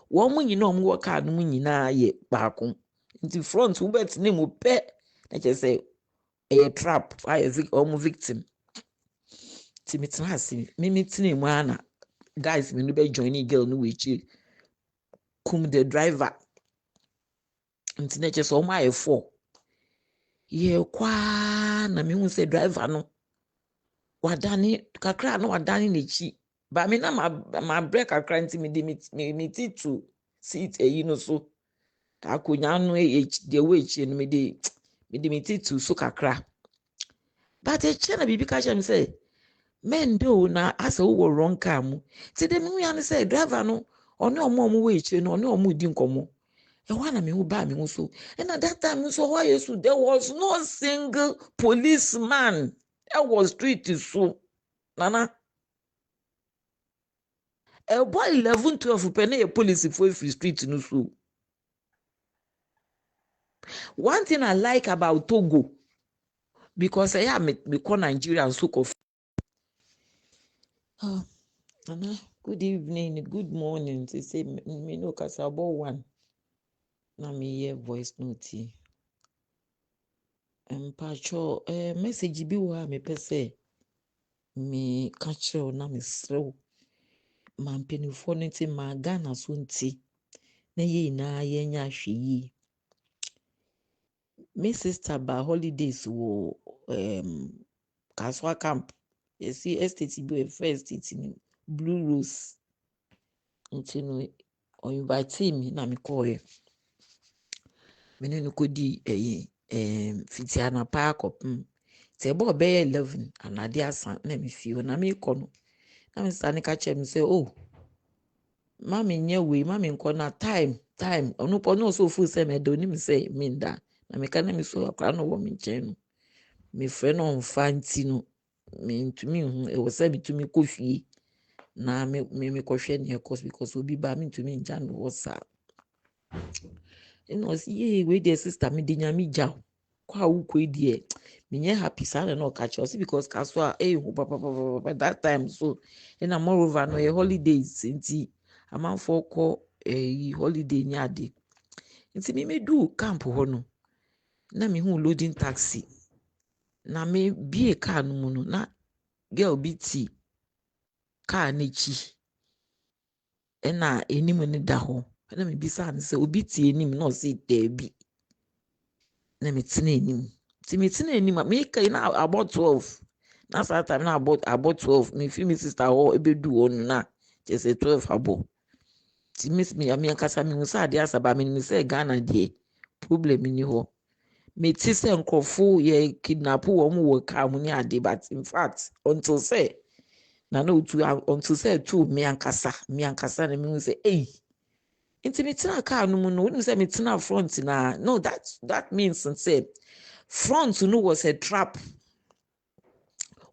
wo mu nyina o mu wo car no mu nyina ye baako nti front wo bet ne mu pe na je say a trap I victim ti me tena asi me tena mu ana guys me no be join girl no we chi kum the driver nti na je so o ma ye 4 ye kwa na me hu say driver no wadani kakra no wadani ne chi ba me na ma break kakra nti me ti to seat no so akonya no the way chi no me ti to so kakra but e che na bibi ka che me say men do na asa wo wrong car mu ti de me hu ya ne say driver no one omo we chi no one omo di nkomo e wa na me hu ba me hu so and at that time so why you there was no single policeman that was street so nana a boy 11 12 penny a police for free street no so one thing I like about Togo because I am me call Nigeria and so of nana good evening good morning they say me no kasa about one na me hear voice note pacho message bi wa me pese me catch na me slow man penifo no nti ma Ghana so nti na ye na ye nya hwe yi me sister ba holidays wo Kaswa camp you see estate bi first estate ni Blue Rose nti no o invite me na me call ye mene no kodi fitia na pa akopem se bo be 11 anade asa na me fie na me kono na me sta ne ka chem say oh mami nye we mami nko na time onu po no so fu se me do ni me say me nda na me ka na me so akra no wo me nchen no me frɛ no mfa nti no me ntumi hu e wo se bitumi kɔ fie na me kɔhwɛ ne course because obi ba me ntumi nja no wo sa no see we dear sister me dinya mi jaw kwa ukwe die menye happy sana no catch us because kaswa papa that time so and moreover no holidays nti amanfo ko holiday ni ade nti me do camp ho no na me hu loading taxi na me bie car no mu no na girl bi ti car na chi na enim ne da ho na me bisa ne se obi ti enim na o se debi na me tena enim ti me tena enim me kai na about 12 na that time na about 12 me fi me sister ho ebedu on na just 12 abo ti miss me am yankasa me hu sa ade asaba me say Ghana de problem ni ho me ti se nkofo ye kidnap wo mu wo ka mu ni ade but in fact until say na no tu until say tu me yankasa na me hu say nti me tena car no mu no when say me tena front na no that means say front no was a trap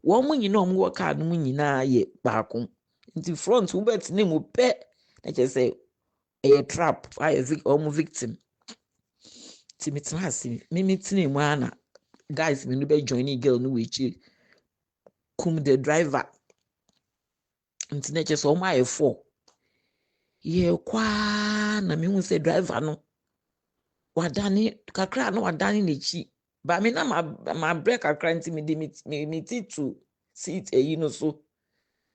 wo mu nyina mu wo car no mu nyina ye baako nti front wo bet ne mu pe na je say a trap I victim ti me tena ase me tena mu ana guys me no be join girl no we chi kum the driver nti na je so my 4 ye kwa na me hu say driver no wadani kakra no wadani ne chi ba me na ma break kakra nti me ti to seat no so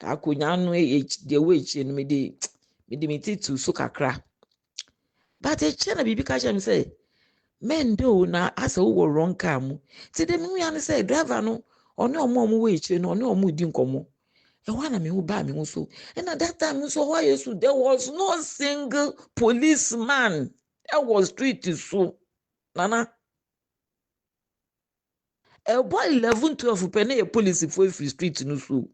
akonya no the way chi no me ti to so kakra but na bibi ka chem say men do na asa wo wrong car mu ti dem hu ya no say driver no one omo we chi no one omo di nkomo na me hu ba me hu so and at that time so why you there was no single policeman that was street so nana boy 11-12 penny a police for free street no so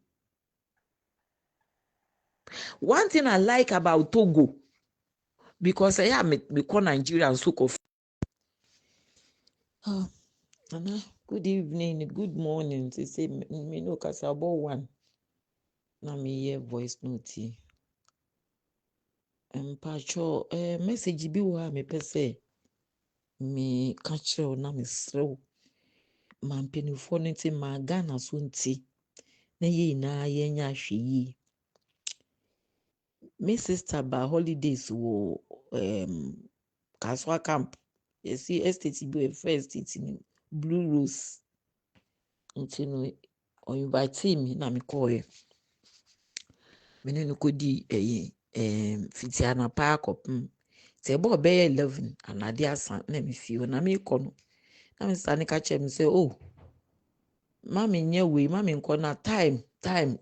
one thing I like about Togo because I am me call Nigeria so of nana good evening good morning they say me no cause about one na me hear voice note pacho message bi wa me pese me catch na me slow man penifo no nti ma Ghana so nti na ye na ye nya hwe yi me sister ba holidays wo Kaswa camp you see estate bi first it in Blue Rose nti no o invite me na me call ye me no kodi fitiana park up se bo be 11 anade asa na me fie na me kono na me sta ne ka chem say mami nye we mami nko na time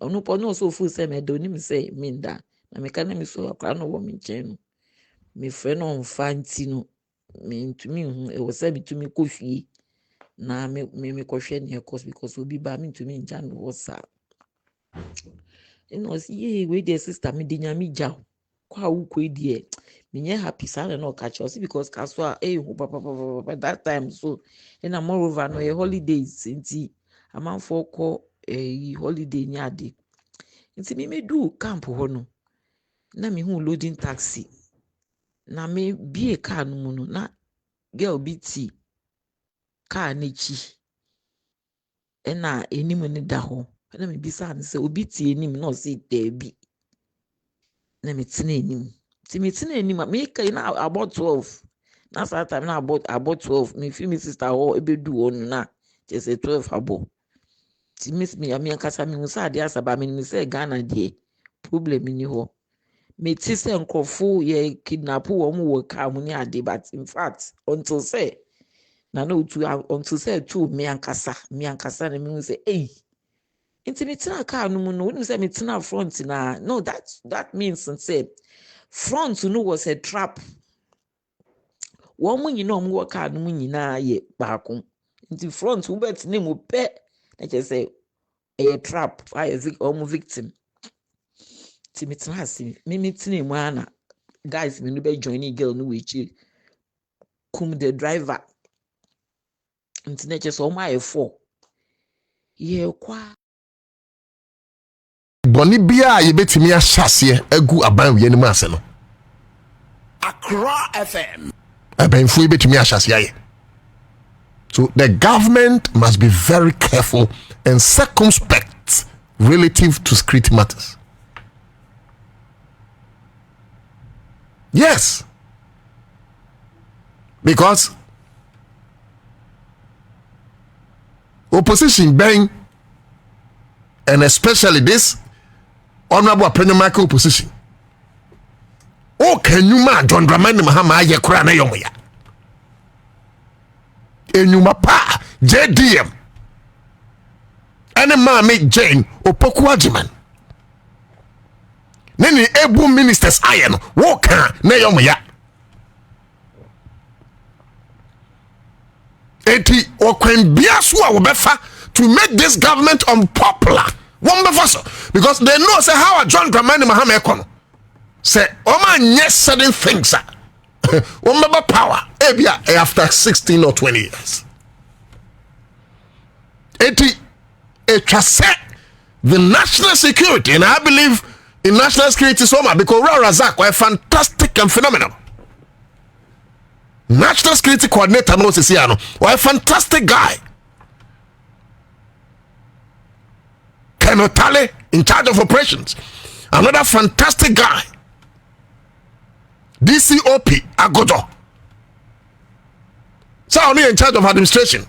onu po no so fu se me do ni me say me nda na me ka na me so akra no wo me nchen no me friend on fanti no me ntumi hu e wo se bitumi ko fie na me ko hwe ne course because obi ba me ntumi nja no wo sa no see we the sister me dinya mi ja kwa ukwe die menye happy sana no catch us because kaswa papa that time so and moreover no holidays nti amanfo ko holiday ni ade nti me do camp ho no na me hu loading taxi na me bie car no mu no na girl bi ti car na chi na enim ne da ho na me bisa ne se obi ti enim na o se debi na me tena enim ti me tena enim me kai na about 12 na that time na about 12 me fi me sister ho ebedu on na just 12 abo ti miss me am yankasa me hu sa ade asaba me say Ghana de problem ni ho me ti se nkofo ye kidnap wo mu wo ka mu ni ade but in fact until say na no tu until say tu me yankasa na me hu say nti me tena car no mu no when say me tena front na no that means say front no was a trap wo mu nyina mu wo car no mu nyina ye baako nti front wo bet ne mu pe na je say a trap I victim ti me tena ase me tena mu ana guys me no be join girl no we chi kum the driver nti na je so my 4 ye kwa bɔne bia ye betimi ahyase agu aban wie ne mu ase no AccraFM abanfo ye betimi ahyase aye So the government must be very careful and circumspect relative to security matters. Yes. Because opposition bang, and especially this honorable Premier opposition. Oh, can you man John Dramani Mahama ye kura na yomoya? Enyuma pa JDM. Ene ma make Jane opoku ajiman. Nene ebu ministers ayen wo kan na yomoya. Eti okwen biasu a wobefa to make this government unpopular. One befa, because they know say how John Dramani Mahama ekono. Say Oma yes certain things one power after 16 or 20 years. It set the national security, and I believe in national security so much because Razak were fantastic and phenomenal. National security coordinator no Sisiano were a fantastic guy. Kenotale in charge of operations, another fantastic guy. DCOP Agodo. So only in charge of administration,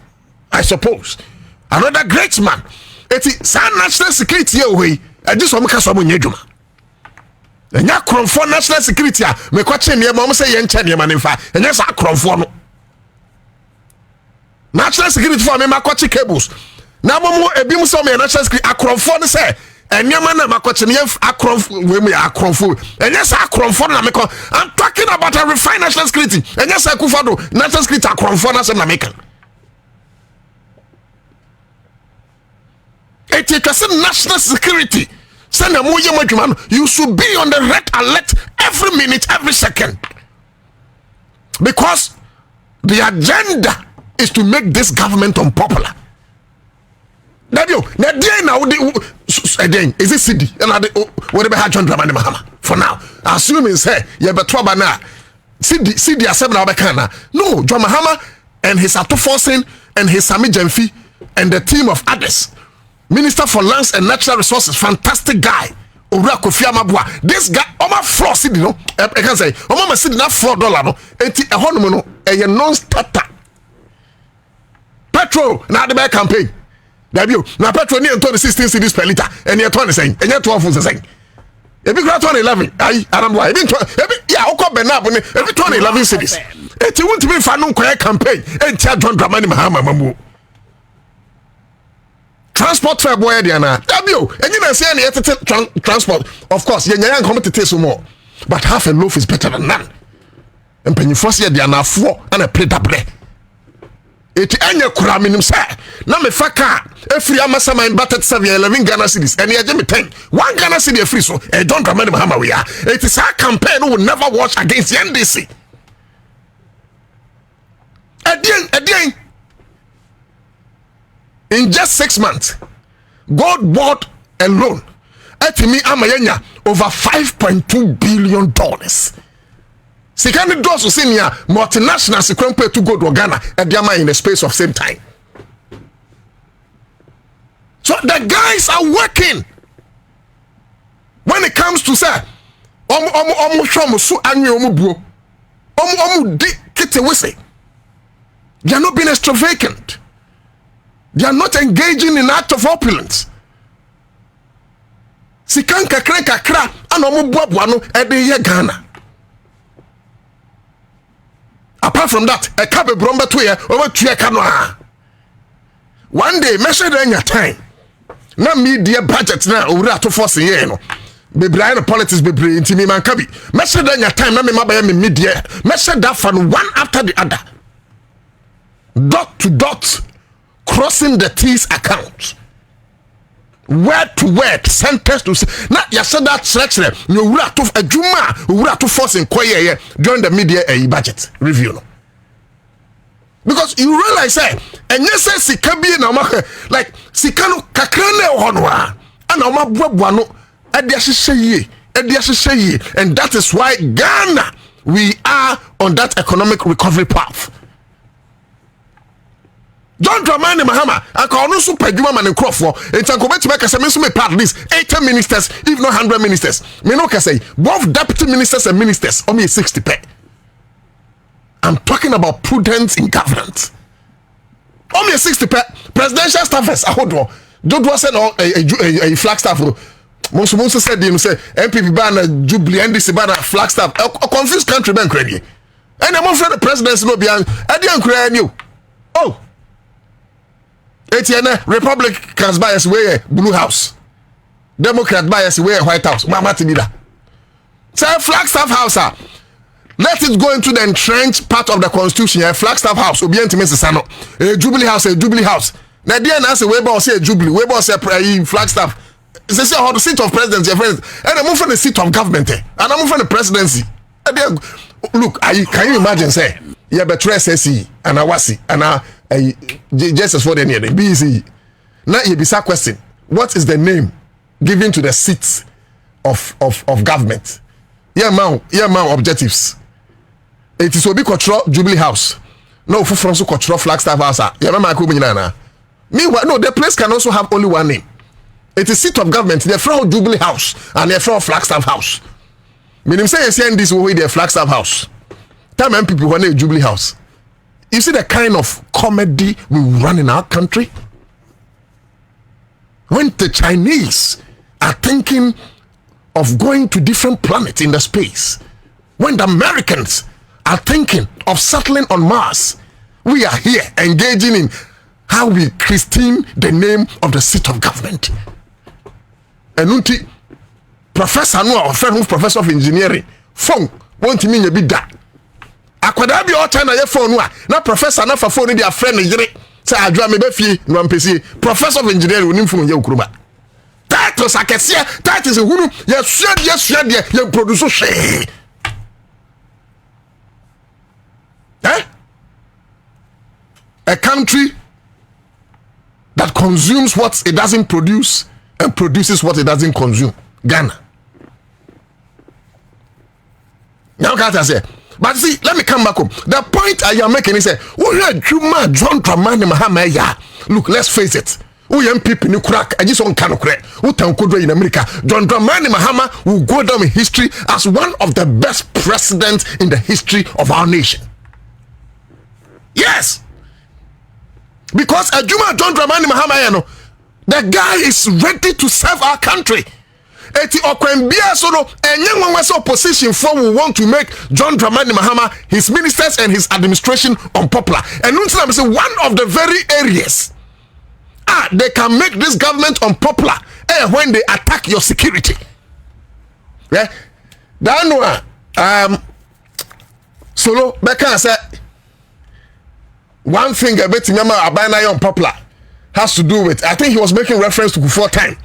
I suppose. Another great man. It's national security away. I just want to make some nyejuma. And ya for national security. Me question near mom say yenchen near man in fact. And yes, I for no. National security for me makochi cables. Now momo ebim so me national security akron say. And your man, I'm talking about a refined national security. And yes, I could follow national security. It is national security. Send a more man. You should be on the red alert every minute, every second, because the agenda is to make this government unpopular. Now, again, is it CD? And whatever had John Dramani Mahama for now. Assuming say you better now. CD accept now bekana. No, John Mahama and his Atoforcing and his Sami Jemfi and the team of others. Minister for Lands and Natural Resources, fantastic guy. This guy, Oma floor CD no. I can say Oma CD na $4 no. Enti ehono no a non-starter. Petrol na the back campaign. Debut now petrol near 16 cedis per liter and you're 20 saying and you're 12 saying if you got 2011 I don't know yeah Kwabena every 2011 cedis it won't be for no campaign and John Dramani Mahama mamu transport fare boy Diana debut and you know say any transport of course you ain't come to taste more but half a loaf is better than none and when you first year Diana 4 and a plate double it enye kura minim say na me faka efri amasa man batted 7-11 Ghana cedis and ye me 10 1 Ghana cedi free so e don't Dramani Mahama we are it is our campaign who will never watch against the NDC again in just 6 months gold board alone atimi amayenya over $5.2 billion. Sikani does senior multinational security to go to Ghana and Diama in the space of same time. So the guys are working. When it comes to say, they are not being extravagant. They are not engaging in act of opulence. Sikanka kra and omubuabuano ede Ghana. Apart from that, a cabe bromba to ye over canoa. One day, measure in your time. Na media budget na ura to force ye no. Be blind politics be bring into me man kabi. Measure in your time na me mabaya me media. Measure that from one after the other. Dot to dot, crossing the T's account. Word to word, sentence to now you said that section you will have to a juma will have to force in quiet during the media budget review no. Because you realize and you say sikabi na like sikano kakrane honwa and oma buabuano adiasheye and that is why Ghana we are on that economic recovery path. John Dramani Mahama, I can also pay you man and crop for. It's a comment to make a part of this 80 ministers, if not 100 ministers. Me no can say both deputy ministers and ministers only 60 pay. I'm talking about prudence in governance. Only 60 pay. Presidential staffers, I hold on. Don't was a flag staff. Most said you say MPP ban Jubilee NDC ban flag staff. A confused country man crazy. And I'm afraid the presidency no be I didn't create you. Oh. Etienne Republicans bias way Blue House. Democrat bias way White House. Mama Tibida. Say Flagstaff House. Let it go into the entrenched part of the constitution. Flagstaff House. Obient Mississano. A Jubilee House. A Jubilee House. Now there na say Weber say Jubilee. Weber say Flagstaff. Say how the seat of presidency. And I move from the seat of government. And I move from the presidency. Look, can you imagine say you have a SSE and Awasi and just for the near the BC. Now you be a question. What is the name given to the seats of government? Yeah, man, objectives. It is Obi control Jubilee House. No, for France control Flagstaff House. Yeah, man, meanwhile, no, the place can also have only one name. It is seat of government. They're from Jubilee House and they're from Flagstaff House. Meaning say you saying this way the Flagstaff House. Tell me people who are Jubilee House. You see the kind of comedy we run in our country? When the Chinese are thinking of going to different planets in the space, when the Americans are thinking of settling on Mars, we are here engaging in how we christen the name of the seat of government. And Professor no friend who's professor of engineering, phone won't mean you be that. Akwada bi o China ye phone na professor na fa phone dia friend yire say adwa me be fie no ampesi professor of engineering wonim phone ye okuruba that was akesia that is hunu ye sua dia ye produce hwe a country that consumes what it doesn't produce and produces what it doesn't consume. Ghana. Now Kata say, but see, let me come back home. The point I am making is that John Dramani Mahama ya. Look, let's face it. MPP ni crack. I just want to crack. In America, John Dramani Mahama will go down in history as one of the best presidents in the history of our nation. Yes, because John Dramani Mahama, the guy is ready to serve our country. Eti okwembia so no enye nwanwa opposition for we want to make John Dramani Mahama, his ministers and his administration unpopular. And I say one of the very areas they can make this government unpopular when they attack your security. Yeah, that no solo Becca said one thing about remember Abana unpopular has to do with, I think he was making reference to before time.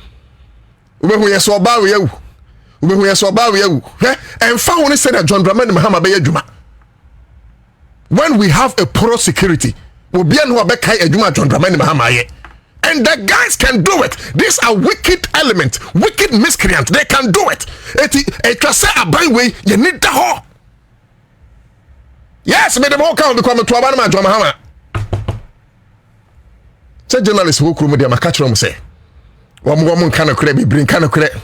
And found when said that John Dramani Mahama be adwuma. When we have a poor security, we'll be able to kai adwuma John Dramani Mahama ye. And the guys can do it. These are wicked elements, wicked miscreants. They can do it. It say a by way you need the whole. Yes, me the more count become to Abana John Mahama. Say journalists who come there catch them say. Woman kind of credit, bring kind of credit.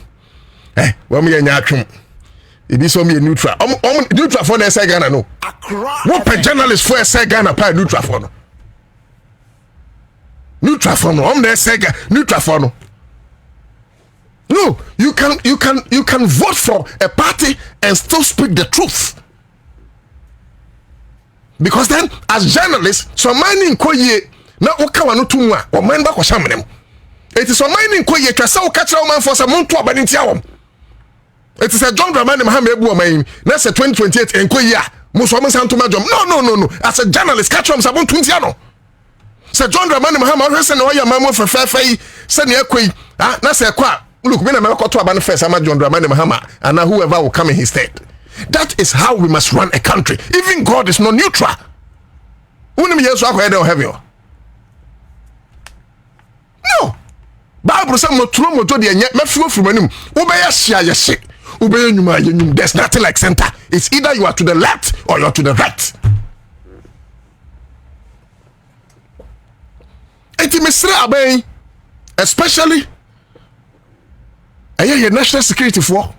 Woman, you're not true. It is only a neutral. Neutral for the Ghana, no. What a journalist for a Ghana, pay neutral for no. Neutral for no. I'm the Sega, neutral for no. No, you can vote for a party and still speak the truth. Because then, as journalists, so mining koye na okawa no tumwa, or man back or shaman. It is a mining koye to catch our man for some month to abanitiawam. It is a John Dramani Mahama Ebu Main. That's a 2028 and koya. Most women sound to my job. No. As a journalist, catch them some 20 ano. Sir John Dramani Mahama Resen or your mamma for fair send your quay. That's a qua. Look, when I'm to a first, I'm John Dramani Mahama, and now whoever will come in his stead. That is how we must run a country. Even God is not neutral. No. Bible says mo to the me fuo from anim. Ubaya share your shit. Ubaya nyuma. There's nothing like center. It's either you are to the left or you are to the right. Mr. Aben, especially your national security for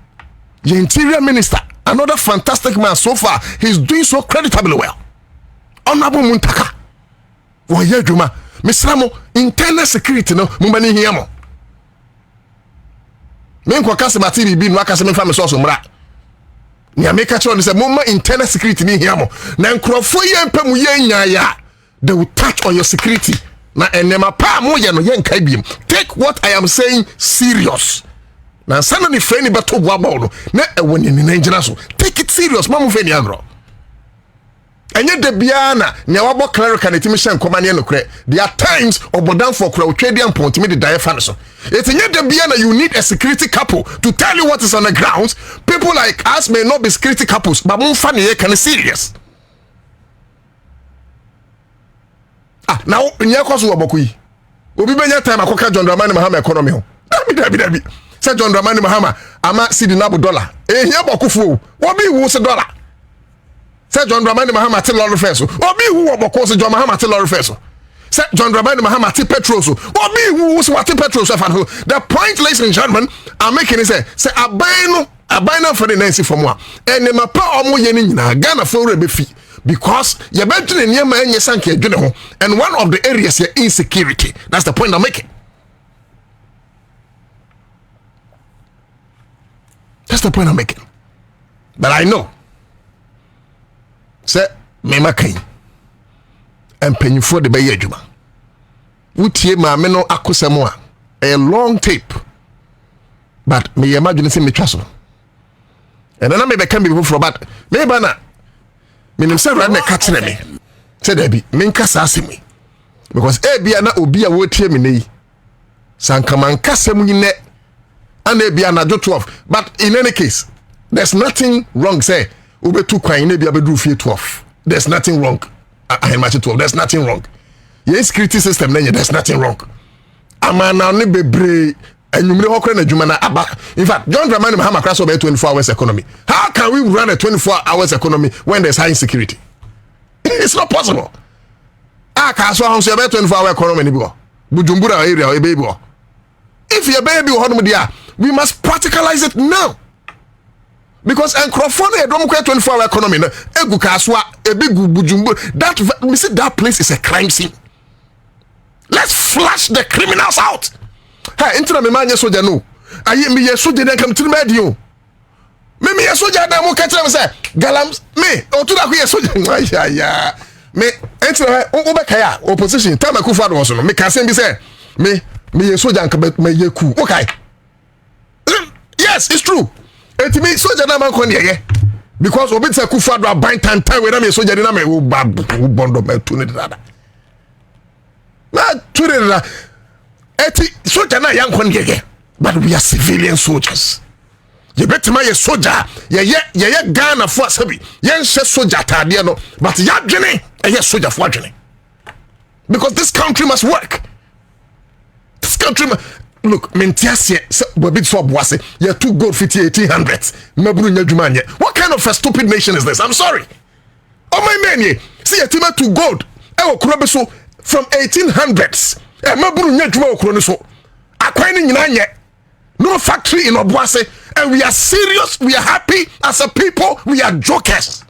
your interior minister, another fantastic man so far. He's doing so creditably well. Honorable Muntaka. Woye Juma, Mr. Mo, internal security no, mumani hiyamo. Men kwa kase matiri bi nwa kase menfa me so mra. Ni ameka che on say mumma internal security ni hiyamo. Na nkrofo ye mpam ye nyaaya. They will touch on your security. Na enema pa mo ye no ye nkai biem. Take what I am saying serious. Na sana ni freni beto boaba no. Na ewoni ni Nigeria so. Take it serious, mamu fe ni agro. Enye de bia na nya wabo clerical netimi hye nkoma ne no kre. There are times obodan for kra otwedi ampont me de die fa so. It's enye de bia na you need a security couple to tell you what is on the ground. People like us may not be security couples, but mo fa ne ye kan serious. Now nya kwaso oboku yi. Obi benya time akoka John Dramani Mahama economy ho. Dabi. Say John Dramani Mahama ama cedi na $. Ehia bokufu. Obi wu se $. Say John Dramani Mahama te lorry fare so. Obi wu oboko se John Mahama te lorry fare so. Say John Dramani Mahama te petrol so. Obi wu se what petrol so. The point, ladies and gentlemen, I'm making is say abino for the Nancy for moi. And my pa omo ye ni nyina Ghana for rebefi. Because you're better than your man, and one of the areas here insecurity. That's the point I'm making. That's the point I'm making. But I know, say, Mema Kain, and penny for the Bayajuma. Utie ma meno akusamoa, a long tape. But me imagine it's in the trust. And then I may become people for about maybe not. Menim say right na catch me say there be menka asemi because bia na obi a wotie me nei sankaman kasem nyine ana bia na 12 but in any case there's nothing wrong say obetu kwan na bia bedru fie 12 there's nothing wrong I match 12 there's nothing wrong your security system there's nothing wrong amana ne bebre enyumre hokre na dwuma na aba in fact John Dramani Mahama crash over 24 hours economy. How can we run a 24 hours economy when there's high insecurity? It's not possible. Ka so hanso be 24 hour economy ni bo Bujumbura area e be bo. If your baby hodom dia, we must practicalize it now. Because AccraFM e dom kwa 24 hour economy na egu ka so e be Bujumbura that me say that place is a crime scene. Let's flush the criminals out. Hey, intina me manye soja no. Aye me ye soja den kam tiri medio. Me ye soja na mo katere me say galams me o to da ko ye soja. Ya. Me intina o be kaya opposition time akufa do so no. Me ka sem bi say me ye soja nka me ye ku. Okay. Yes, it's true. Enti me soja na man ko ne ye. Because obi say kufa do bind time we na me soja na me wo bondo me tu ne dada. Na tu ne dada. Soldier na yankon yeye, but we are civilian soldiers. You better my soldier, ye Ghana for sabi, yen she soldier tade no, but ya dwene ye soldier for dwene. Because this country must work. This country look, mentiasie Bobie so boase, ye too gold 1800s. Maburu nyadwuma nye. What kind of a stupid nation is this? I'm sorry. Oh my man ye, see ye tima too gold. E wo kuro be so from 1800s. Maburu nyadwuma okro ni so akwan ni nyina nye no factory in Obuase, and we are serious, we are happy as a people, we are jokers,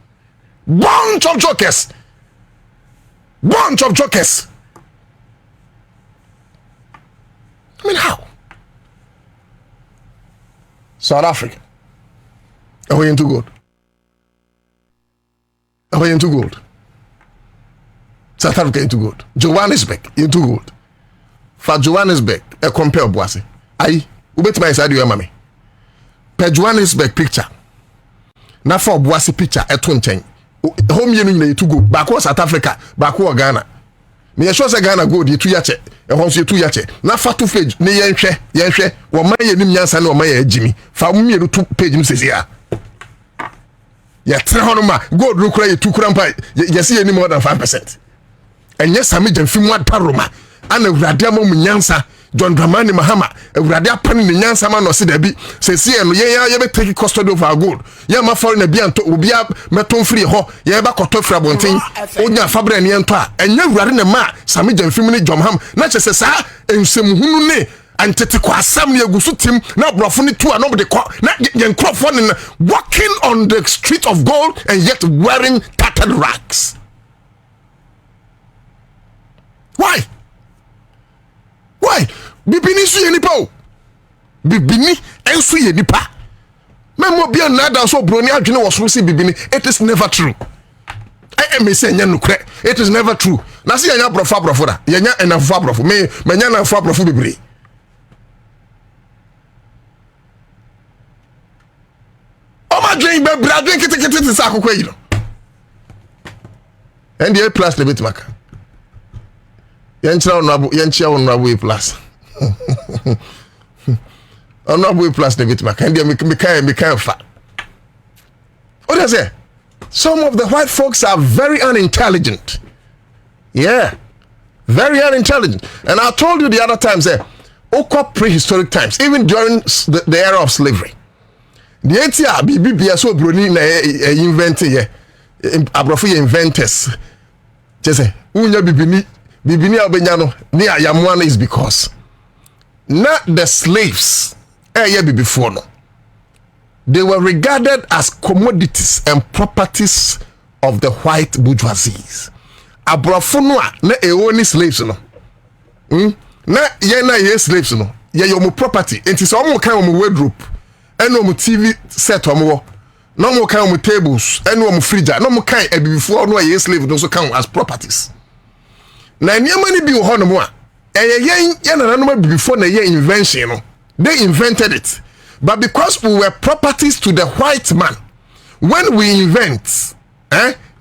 bunch of jokers. I mean, how? South Africa, are we into gold? South Africa into gold. Johannesburg into gold. For Johannesburg, a compare Boise. I ubet my side you mami. Per Johannesburg picture. Na for Boise picture at 20. Home you to go back South Africa, back Ghana. Me sure say Ghana gold you 2 yache. E hon so 2 yache. Na fa 2 page ne yenhwe wo man ye nim nyansa na wo man ye agimi. Fa mu 2 page nim sesi ya. Ya tre hono ma gold ru kura ye 2 kura mpa ye se ye ni more than 5%. And yes, I'm just film what paroma. And a radium nyansa John Dramani Mahama Urade apani ne nyansa ma no se da bi sesi e no ye be take custody of our gold ye ma foreign bi anto obi a meton free ho ye ba koto free abonten onya fabre ne ento a enya Urade ne ma Sami Jamfim ne Jomham na chese sa ensemhunu ne antete kwa asam ne agusu tim na brofo ne tu a no de kwa na yen crofo ne walking on the street of gold and yet wearing tattered rags. Why? Bibini su ye nipa o. Bibini ensu ye nipa. Memo bia na da so broni adwene wo so si bibini. It is never true. Me say nya nukre. It is never true. Na se nya brofo da. Ye nya enafo brofo. Me nya na afo brofo bibiri. O ma dwen be bra dwen kete sa akokwa yi no. NDA plus le bitmaka. Yenchia onrabu plus. Onrabu plus the bit back. And me kind of fat. What does it? Some of the white folks are very unintelligent. Yeah. Very unintelligent. And I told you the other times Oko prehistoric times, even during the era of slavery. The ATR BBB so bruni na invented abrofo inventors. Just say unya bibini obenyano ni ayamwana is because not the slaves before no, they were regarded as commodities and properties of the white bourgeoisie. Abrofo no na oni slaves no na ye na ye slaves no ye your property enti so omo kan omo wardrobe eno omo TV set omo no omo kan omo tables eno omo fridge no omo kan before no ye slave no so kan as properties. Na niema ni bi ho no mo a yen na before na ye invention no, they invented it, but because we were properties to the white man, when we invent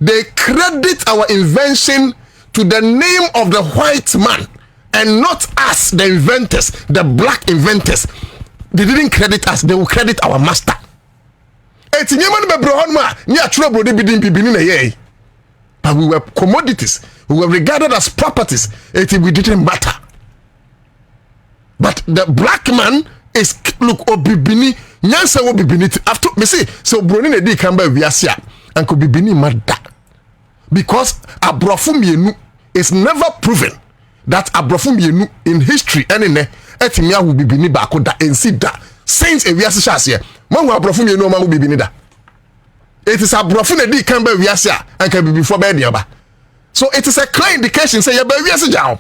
they credit our invention to the name of the white man and not us, the inventors, the black inventors. They didn't credit us, they will credit our master. Eti niema ni be bro ho no a ni aturo bro de bidin na ye, but we were commodities. We were regarded as properties. We didn't matter. But the black man is look obibini. Nyansa obibini. After me say so broni na di kamba wiasia and ko bibini mada. Because abrofo mienu is never proven that abrofo mienu in history anene etimi awu bibini ba ko da ensi da. Since e wiase hyase mo abrofo mienu ma wo bibini da. It is abrofo na di kamba wiasia and ka bibifo ba dia ba. So it is a clear indication say yeba wiase jaw.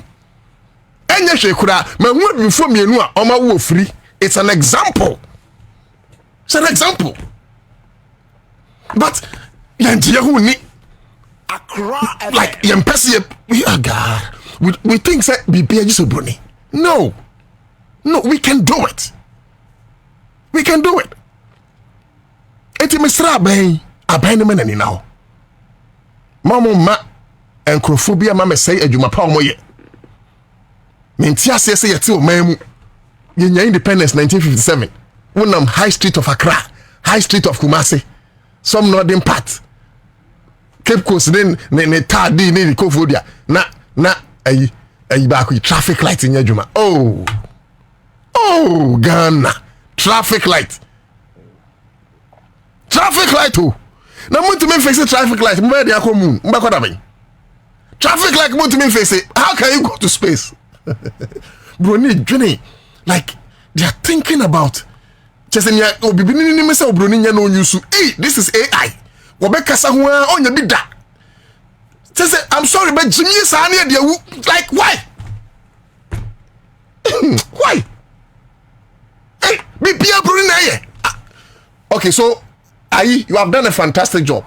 Enye hwekura ma hu bifo mienu a oma wo free. It's an example. It's an example. But yantie hu ni AccraFM like yempese we are God. We think say bibia just broni. No, we can do it. We can do it. Eti misra aban ne manani now. Ma AccraFobia mama say adwuma pa omoye. Mentia say yeti o mamu. Yenya independence 1957. Wonam High Street of Accra, High Street of Kumasi, some northern part. Cape Coast then ne tadi ni Kofodia. Na ayi ba ko traffic light in adwuma. Oh Ghana. Traffic light. Traffic light oh. Na muntu me face traffic light. Mbe dey akomu. Mba kwada ben. Traffic light muntu me face. How can you go to space? Bro, like they are thinking about just in your obibini ni mesa obro ni nya no use. Hey, this is AI. Wobekasa ho a onya bi da. Say I'm sorry but Jimmy sa na dey like why? Why? Hey, be Pierre Brunei. Okay, so you have done a fantastic job.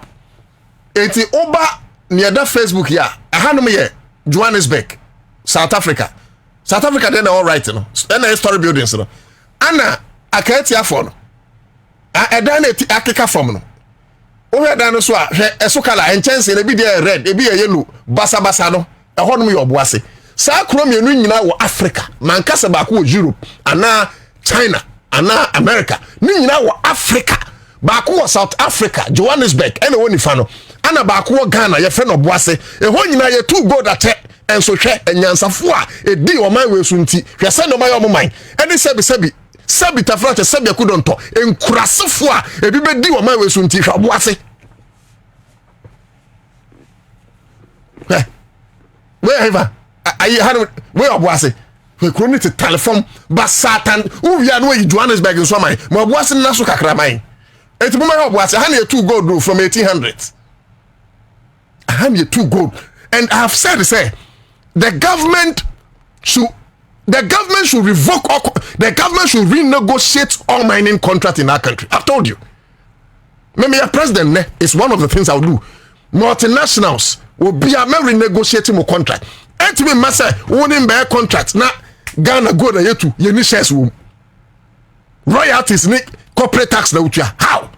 Eti oba near that Facebook here. Ahanom here, Johannesburg, South Africa. South Africa then all right, you know. Then story buildings, you know. Anna akatia for no. Edan akeka from no. O he dan so a eso kala enchance na bi dey red, e bi yellow, basa no. Ehonum yo boase. Sa krom yenu nyina wo Africa. Mankasa ba ko Europe, ana China, ana America. Ni nyina wo Africa. Ba ko South Africa, Johannesburg, ene woni fa no. ana ba ko Ghana ye fe no boase e ho nyina ye too gold ate enso hwe enyansafo a edi o man we so nti hwe se no man yo man eni sebi tafrache sebi akudonto enkurasefo a ebi be di o man we so nti hwe boase where ever ayi hanu we oboase we kroni te telephone ba satan uwia no yi Johannesburg nso man ma oboase na so kakra man enti bo man oboase hanu ye too gold from 1800s hanu ye too gold. And I have said, the government should revoke all, the government should renegotiate all mining contracts in our country. I've told you. Maybe your president is one of the things I'll do. Multinationals will be a renegotiating more contract. And to me, massa owning by contracts. Now, Ghana go to you to your shares room. Royalties, corporate tax now. How?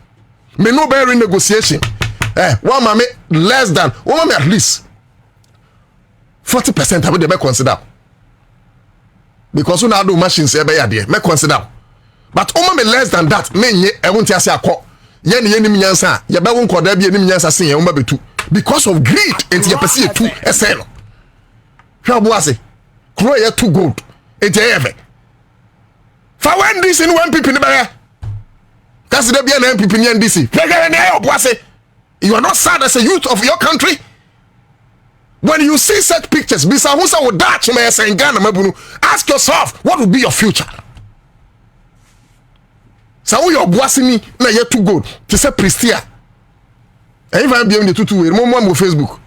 Me no bear renegotiation. One mame less than one at least 40% have they may consider. Because we now do machines may consider. But me less than that, I won't say a call. Yansa, Yaba won't call there be any Yansa saying two. Because of greed, and you perceive two SN. How was it? Croy too good. It's ever. For when this in one people in the bar, because there be an MP in DC. You are not sad as a youth of your country. When you see such pictures, ask yourself, what will be your future? So you are bossing na you too good to say Pristia. And if I'm being the two remember on Facebook.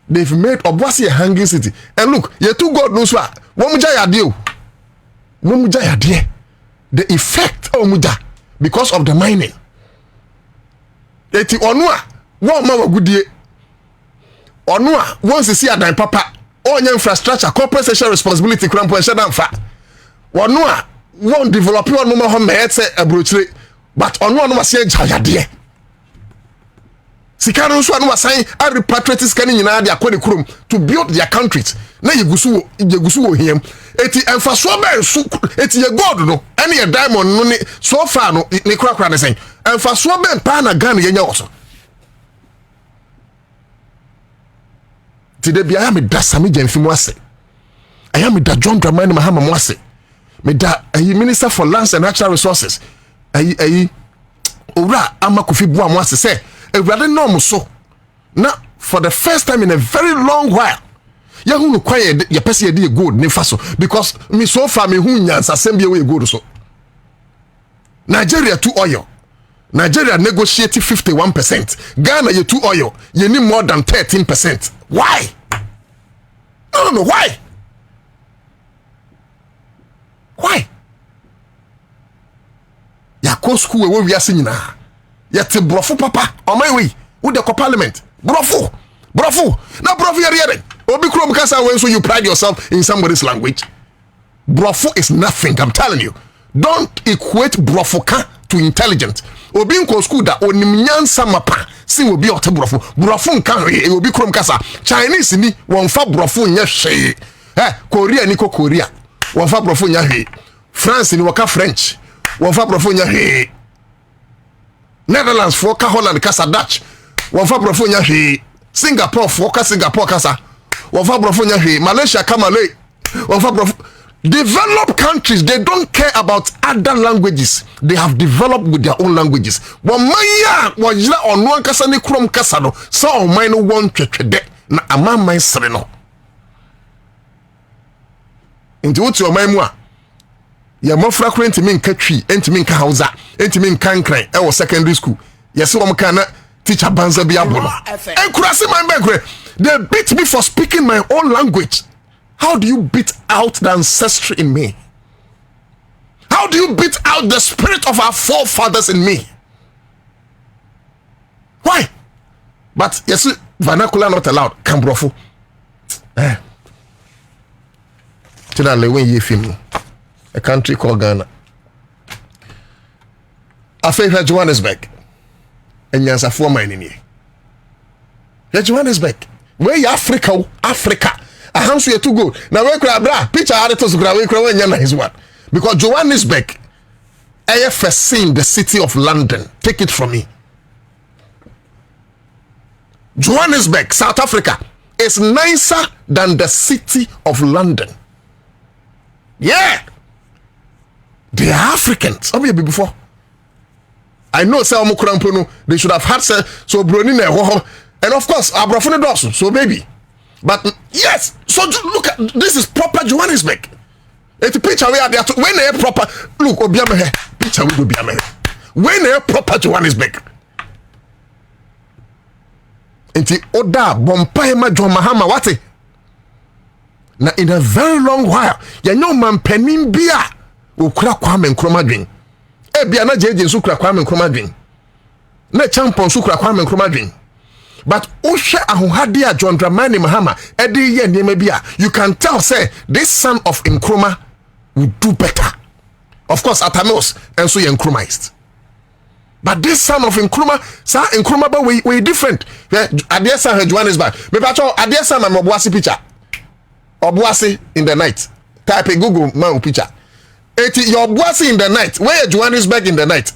They've made Obuasi a hanging city. And look, you're too good knows what. One mujaya deal. The effect of muja because of the mining. Eti onua one man good ye onua once see adan papa on infrastructure corporate social responsibility crampo and shadan fa onua one develop one no home me say abrochire but onua no say jayade sikano so anu asan a repatriate scan nyina de akode krom to build their countries na yegusu wo hiem eti emfaso be so eti ye gold no ene ye diamond no ni so far no ni krakra ne sen emfaso be pa na Ghana ye nya woso tide bia me da sami jamfimu ase aya me da John Dramani Mahama mo ase me da minister for lands and natural resources owura amakofi bua mo ase say ewrade no mo so na for the first time in a very long while yahunu kwaye ye pese ye de gold ne faso because me so far me hu nyansa sembia we gold so Nigeria too oil. Nigeria negotiated 51%. Ghana you too oil. You need more than 13%. Why? No. Why? Why? Ya ko school we we asin na. Ya te brofo papa. On my way. With the parliament. Brofo. Na brofo yere. Obi krom kasa when so you pride yourself in somebody's language. Brofo is nothing, I'm telling you. Don't equate brofoka to intelligent. Obi nko school da onim nyansa mapa si obi ote brofo. Brofo nka obi krom kasa. Chinese ni wonfa brofo nya hwe. Korea ni ko Korea. Wonfa brofo nya hwe. France ni waka French. Wonfa brofo nya hwe. Netherlands for ka Holland kasa Dutch. Wonfa brofo nya hwe. Singapore for ka Singapore kasa. Wonfa brofo nya hwe. Malaysia ka Malay. Wonfa brofo. Developed countries, they don't care about other languages. They have developed with their own languages. Wamaya wajila onwan kasa ni krom kasa no. So omai no won twetwede na amamai sere no. Nti wotu omai mu a ya mofra kro ntimi nka twi, ntimi nka hausa, ntimi nka nkran e wo secondary school. Yesi wo mka na teacher banza bi abono. Enkurase my begre. They beat me for speaking my own language. How do you beat out the ancestry in me? How do you beat out the spirit of our forefathers in me? Why? But yes, vernacular not allowed. Cambrofo. Today, when you film a country called Ghana, I favor Johannesburg, and yes, a former in here. Johannesburg, where you Africa? A house you too good. Now we cry bra picture artists cry we cry when his one. Because Johannesburg first seen the city of London. Take it from me. Johannesburg, South Africa is nicer than the city of London. Yeah. They are Africans. How many before? I know say they should have had so Bruni and of course Abrafone Dawson, so maybe. But yes, so look at this is proper Johannesburg. It's a picture where they are when they are proper look Obiame here. Picture with Obiame. When they are proper Johannesburg. Enti oda bompai ma John Mahama wate. Na in a very long while, ya no man penin bia okura Kwame Nkrumah dwen. E bia na jeje nso kura Kwame Nkrumah dwen. Na champion nso kura Kwame Nkrumah dwen. But ohwe ahohade a John Dramani Mahama e de ye niam bia, you can tell say this son of Nkrumah will do better. Of course Atamos and so Nkrumahist. But this son of Nkrumah, sir, Nkrumah but we different. Adiesa Johannesburg. Me pacho Adiesa ma Obuasi picture. Obuasi in the night. Type in Google man picture. Your Obuasi in the night. Where Johannesburg in the night?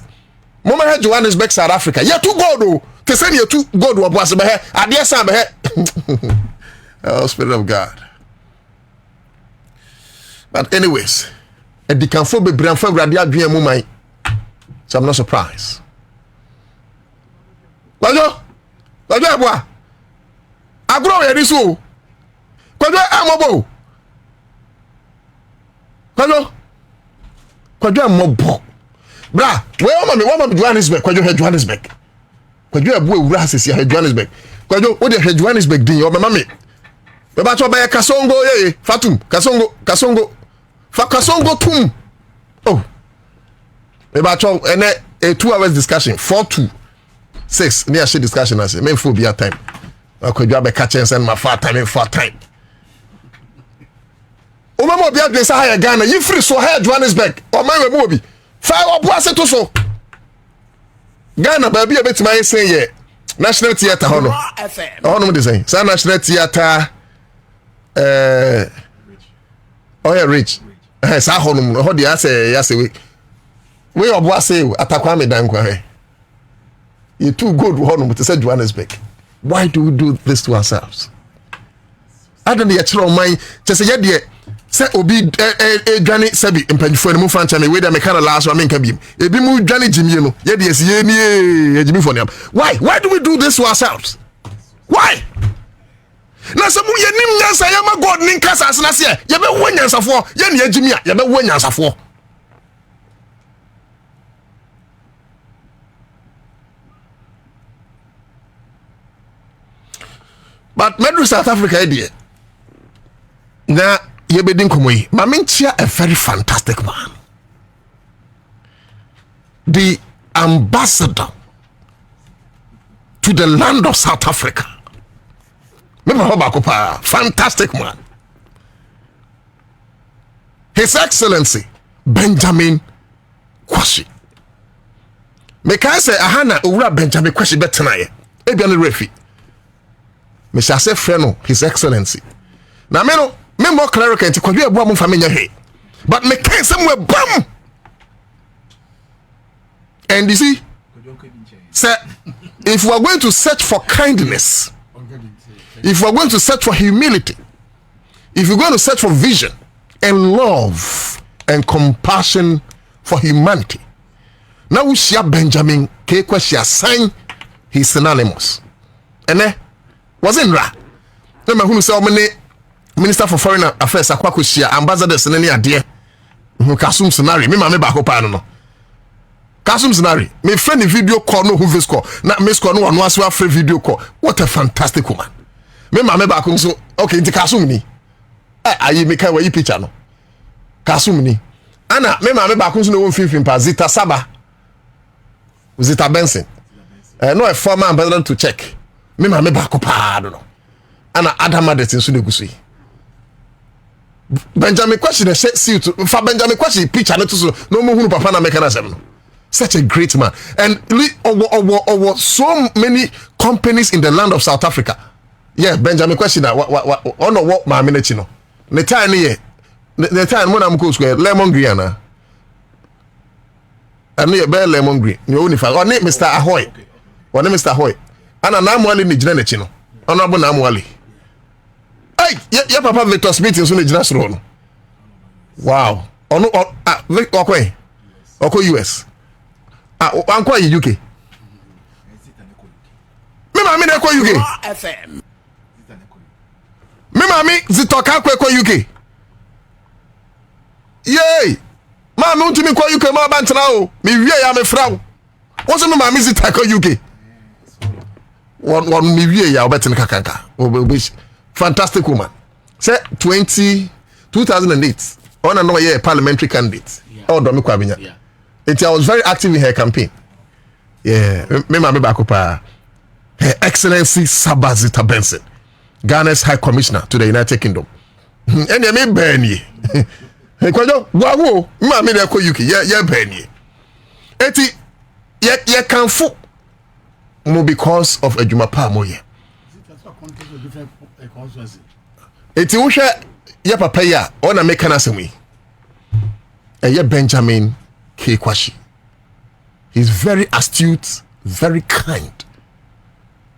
Mama had Johannesburg, South Africa. Yeah, two gold though. They send you two gold Obuasi be here. Adiesa be here. Oh, Spirit of God. But anyways, and the canfo be branfo gradia dwen mu man. So I'm not surprised. Kwajo abua. Agro ye diso. Kwajo amobo. Kwajo amobo. Bra, we mama Johannesburg, kwajo he Johannesburg. Kwajo abu ewura asesi he Johannesburg. Kwajo wo de he Johannesburg din o mama me. We ba to ba Kasongo ye Fatum, Kasongo. Fa Kasongo tum. Oh. We ba to ene a 2 hours discussion, 4-6 near share discussion as me for be time. Akwadwa be catch and send my far time. O mama obi adwesa ha Ghana, you free so ha Johannesburg. O man we Bobie. Fa obuase to so. Ghana ba bia betima ye say ye National Theatre hono. Hono dey say. Sa National Theatre oh yeah rich. Sa hono ho dey say we obuase atakwa me dan kwa he. You too good hono to say Johannesburg. Why do we do this to ourselves? I don't know your mind just say ye say obi dwane sabi mpanjifo ne mu fancha me we dey me kana last one menka biem ebi mu dwane jimie no ye dey sie ni ejimi for them. Why do we do this to ourselves? Why? Na se mu ye nim nyansa ye ma God nin kasa asena se ye be wo nyansafo ye ne ejimi a ye be wo nyansafo. But Medru South Africa idea. Na yebedin komoyi. Maminchia a very fantastic man. The ambassador to the land of South Africa. Fantastic man. His Excellency Benjamin Kwashi. Meka say ahana owura Benjamin Kwashi betenaye. Ebiane refi. Me shall say friend His Excellency. Na me no me more clerical nti kwadwe abu am famenya he. But me can somewhere bam. And you see, sir, if we are going to search for kindness, if we are going to search for humility, if we're going to search for vision and love and compassion for humanity, now we share Benjamin K. Kwashi sign his synonymous. And wasn't ra. Remember who say Minister for Foreign Affairs akwako share ambassadors ne ade. Kasum scenario. Me ma me ba ko pa no. Kasum scenario. Me friend video call no who voice call. Na miss call no one was free video call. What a fantastic woman. Me ma me ba ko so okay nti Kasum ni. Ayi me kai we picture no. Kasum ni. Ana me ma me ba ko so no won fifin pa Zita Saba. Zita Benson. No a former ambassador to check. Me ma me ba ko pa no. Ana Adama de tin so de gusu. Benjamin Kwashi the see to for Benjamin Kwashi picture no to so no mo hunu papa na make na sem no. Such a great man. And over so many companies in the land of South Africa. Yeah, Benjamin Kwashi na ono what ma me no. Ne time ye. Ne time when am go square lemon green na. And ye be lemon green. You only fa. Oni Mr. Ahoy. Oni Mr. Ahoy. ana na amwali ni gina n'echi no ono abo na amwali hey ya papa Victor Smith nso na gina soro no wow ono okwe oko US anko yi UK me ma mi na ko UK AccraFM me ma mi zitoka ko UK yey ma mi untimi ko UK ma ba ntra o mi wie ya me fra o wọ́n sọ mi maa mi si tako UK wọ́n mi wie ya ọbẹ̀ tẹ̀ ní kakanka ọbẹ̀ fantastic woman ṣe 2008 ọ̀nà náà yẹ parliamentary candidate ọ̀dọ̀ mi Kwabena I was very active in her campaign mi maa mi baako paa Her Excellency Sabazita Benson Ghana's High Commissioner to the United Kingdom ẹni ẹ mi bẹ́ẹ̀ ni ìkọjọ́ gbàgbọ́ mi maa mi dẹ́ kó UK yẹ bẹ́ẹ̀ ni eti. Ye can fo mo because of adwuma pa mo ye eti wo hwe ye papa ya ona make na asemi ye Benjamin K. Kwashi. He's very astute, very kind.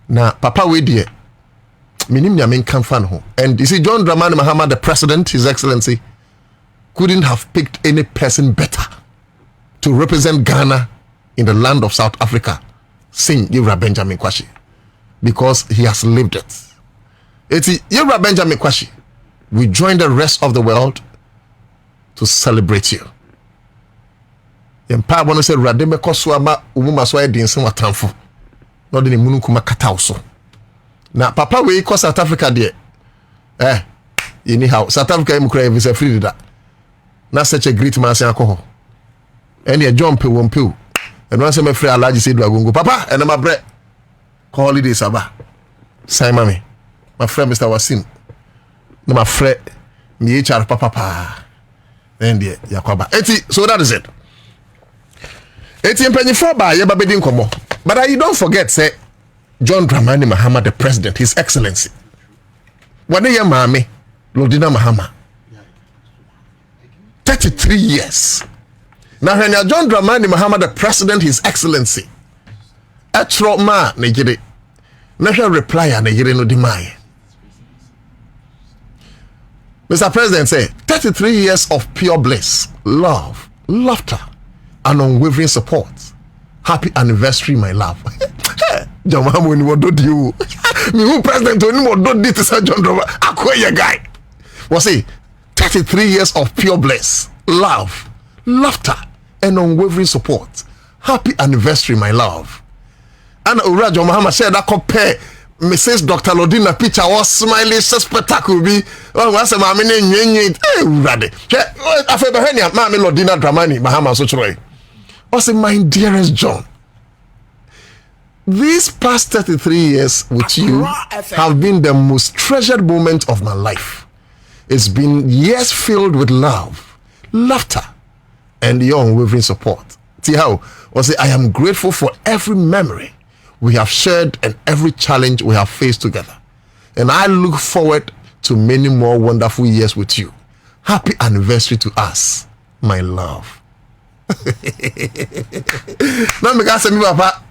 Na papa we die minim nya men kan fan ho. And you see John Dramani Mahama, the president, His Excellency, couldn't have picked any person better to represent Ghana in the land of South Africa, sing Yewra Benjamin Kwashi, because he has lived it. It's Yewra Benjamin Kwashi. We join the rest of the world to celebrate you. Yempa bono se rademe koso ama umuma so edin sen watamfo. No de ne munu kuma kata so. Na papa we ko South Africa de anyhow South Africa im kra visa free da. Na such a great man say akoho. Ene e jump wompe. And once I'm free, Alaji said, "Wagungu, Papa, and I'm a bread. Call holidays, Abba. Say, mommy, my friend, Mr. Wasim. No, my friend, me HR, Papa. And yeah, Yakwaba. So that is it. 1824 by Yababedin Komo. But you don't forget, say, John Dramani Mahama, the president, His Excellency. When you mommy, Lodina Mahama. 33 years. Now, when John Dramani Mahama, the president, His Excellency, Etro ma Nigeri, national reply Nigeri no dimai. Mr. President say 33 years of pure bliss, love, laughter, and unwavering support. Happy anniversary, my love. John Mahama, when you do you, me who president when you do this to John Dramani, Akoya guy. Was say 33 years of pure bliss, love, laughter, and unwavering support. Happy anniversary, my love. And Urajo Mahama said that compare Mrs. Dr. Lodina picture was smiling spectacle be was a mammy Urade. I feel behind Mammy Lodina Dramani Mahama so troy. Was my dearest John. These past 33 years with you have been the most treasured moment of my life. It's been years filled with love, laughter, and your unwavering support. See how? Was I am grateful for every memory we have shared and every challenge we have faced together. And I look forward to many more wonderful years with you. Happy anniversary to us, my love. Now me say me papa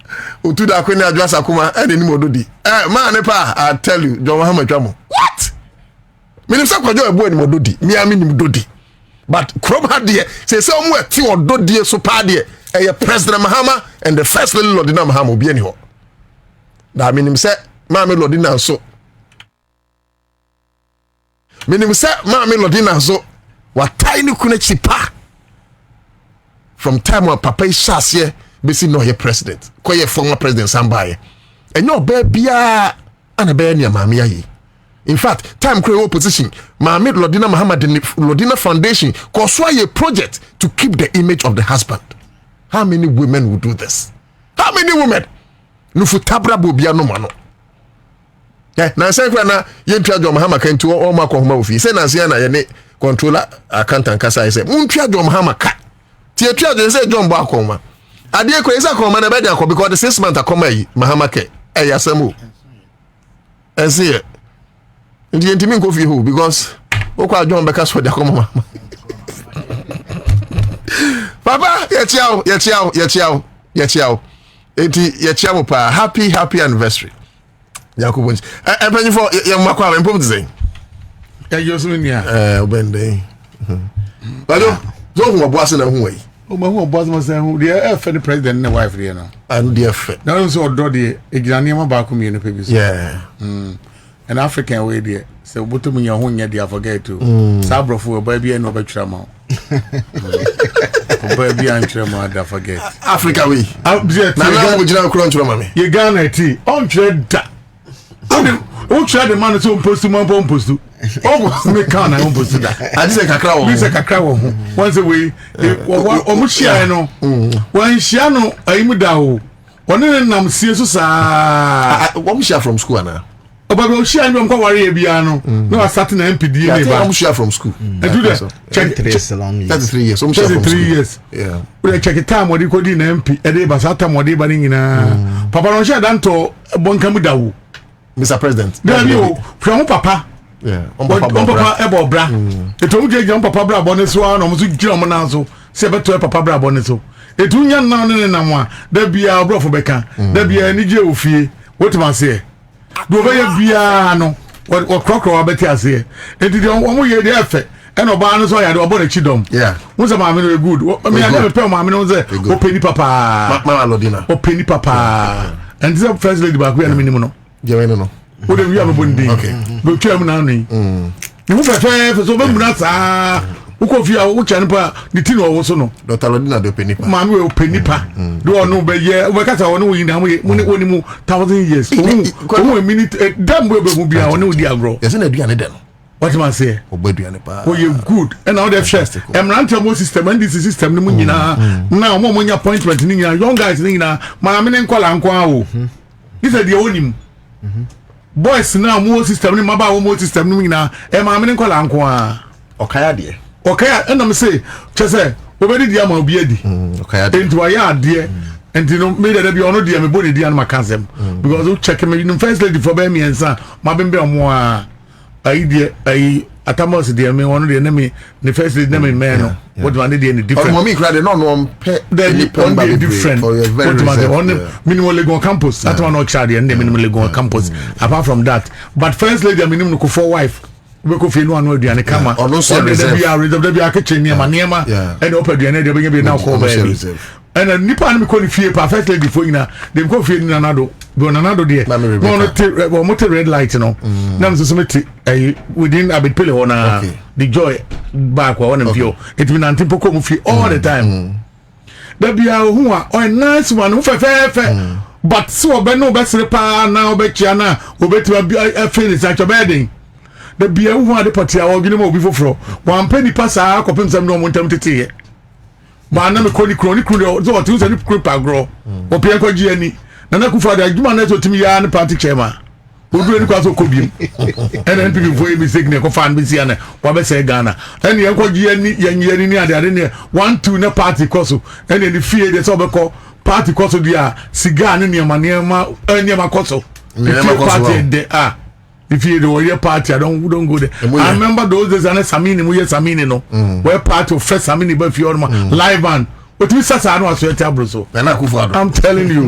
otu da kwani adwasa kuma e ni mododi. Man pa I tell you John Mahama twamo. What? Me nim say kwajo ebu ni mododi. Me am ni mododi. But Kroma de say omo ati ododi so pa de President Mahama and the first lady Lodina Mahama obi ani ho. Da me nim say Mama Lodina so. Me nim say Mama Lodina so what tiny kunechi pa. From time when Papa is here, basi no ye president. Ko ye former president Sambaye. And your baby and a baby mami ayi. In fact, time create opposition. Mami Lodina Mahama Lodina Foundation cause a project to keep the image of the husband. How many women will do this? How many women? Nufutabra bobia no mano. Na say na ye ntwa John Mahama kan tu o ma ko homa ofi. Say na say na ye ne controller accountant kasa say muntwa John Mahama ka. Tie twa John say John bo akoma. Ade ko isa akoma na be dey akoma because the 6 months akoma yi Mahama ke. Yasemu. Ense ndi ntimi nko fi ho because okwa John be ka so dey akoma. Papa, ye chiao. Eti ye chiao pa. Happy anniversary. Yakubunch. And penny for young Macquarie and Pomsing. Obende. But don't want boss in a way. Oh, my boss must say who the for the president and the wife, you know. And dear fit. Now, so Doddy, Exaniama Bakum in the previous. Yeah. An African way, dear. So, what to me, your home, yet, I forget to. Sabro for a baby and no betramo. Baby and tremor, I forget. Africa, we. Now, would you know, crunch, mammy? You Ghana tea. On trade that. Who tried the man to post to my home post to? Almost make can I post to that. I just like a crowd. This like a crowd. Once a way, almost Shiano. When Shiano, I'm down. One of them sees us. One share from school now. About Shiano, I'm going to piano. No, I sat in MPD. I'm share from school. I do that. Check 33 years. 33 years. Yeah. We check a time what you call in MP. A day, but Satam, what they banning in a Papa Rocha Danto, Boncamudaw. Mr. President. There you from Papa. Yeah. Papa Ebo Bra. The Tomuja John Papa Bra Boneso, and almost Germanazo, Sabato Papa Bra Boneso. A 2 young now and now, there be our bro for Becca. There be a Niger fee. What am I say? Do be piano. What Crocker or Betty say? It did one year the effect. And Obama so I had about a chidom. Yeah. What's a mammy good? I mean, I never tell mammy on there. Oh, penny papa. Mama Lodina. Oh, penny papa. And this first lady back where minimum. No. What have you ever been? Okay. Go tell me now. You move a fair for so many minutes. Who could you which and the tin also no? Dr. Lodina de penny. Mammy will penny pa. Do I know by year? Because I want to win now when it only 1,000 years. One minute, damn will be our new dear grow. Isn't it? Then. What am I say? Oh, you good. And now they've shared. I'm running more system and this system. Now, more money appointment in young guys. My men call Uncle. This is the only. Boys now more system in my more system now. And my men call Uncle. Okay, dear. Okay, and I'm say, just say, we did the amount beardy. Okay, into a yard, dear. And you know, made that be honored, dear, my body, dear, my cousin. Because you check me in first lady for me and son, my baby more. I Atamos, dear, me one of the enemy, the first name man. What one did any different? Mommy cried, no, then you different. What minimal Lego campus, that one not child and the minimal Lego campus. Apart from that, but first lady, I mean, for wife. We could feel one word and a camera. Or no, sir, we are rid of the kitchen near Maniama and open the end. They be now called and a Nippon call fear perfect lady for you. They go feel in another day. Motor red light, you know. Now, so within a bit pillow on the joy back one of you. It's been antipoco fee all the time. There be a who are a nice one who fair. But so, but no best repair now, Betchiana, who bet to be a finish at your bedding. The beer who had the party, I will give them before 1 penny pass. I could put some no one time to tea. But I'm not calling chronic or two and crip grow or Pianco Gianni. And I could find a human to me and party chairman who do any cause of Kobe. And then people for me sick, never find me, Siana, Wabba say Ghana. And the Uncle Gianni, Yanni, 1-2 in a party coso, and then the fear that's over called party coso, dear cigar in your maniama, and your macoso. Party there. If you do your party, I don't go there. I remember those days and Samini, we Samini no. We're part of first Samini but for live band. But we sat on was your tabroso. I'm telling you,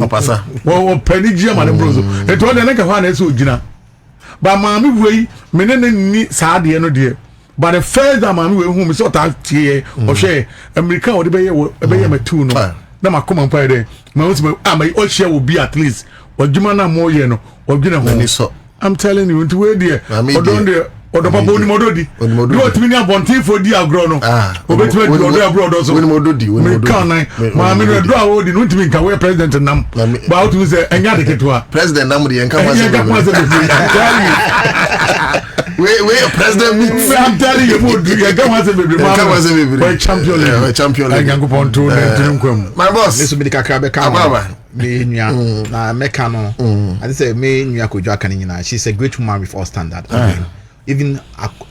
well, penny Jim and Broso. It was the neck of one as Ujina. But mammy way, Menen sad the end dear. But the first time mammy whom we saw that here or share America or the bay a two no. Now I come and pay there. My all share will be at least or Jumana more yeno or Gina so. I'm telling you, into where dear, or don't there, or the Baboni Mododi. What mean about tea for dear grown? Obey your abroad also. When Mododi, when Mododi, Mammy, draw all the Nutmin can wear president and Nam. But to say, and Yadika to her. President Namudi and come. Wait, President, I'm telling you, come as a champion, I can go on to my boss. This will be the Kakabeka. Na Mekano, I say, me, Yakuja Kanina. She's a great woman with all standard. I mean, even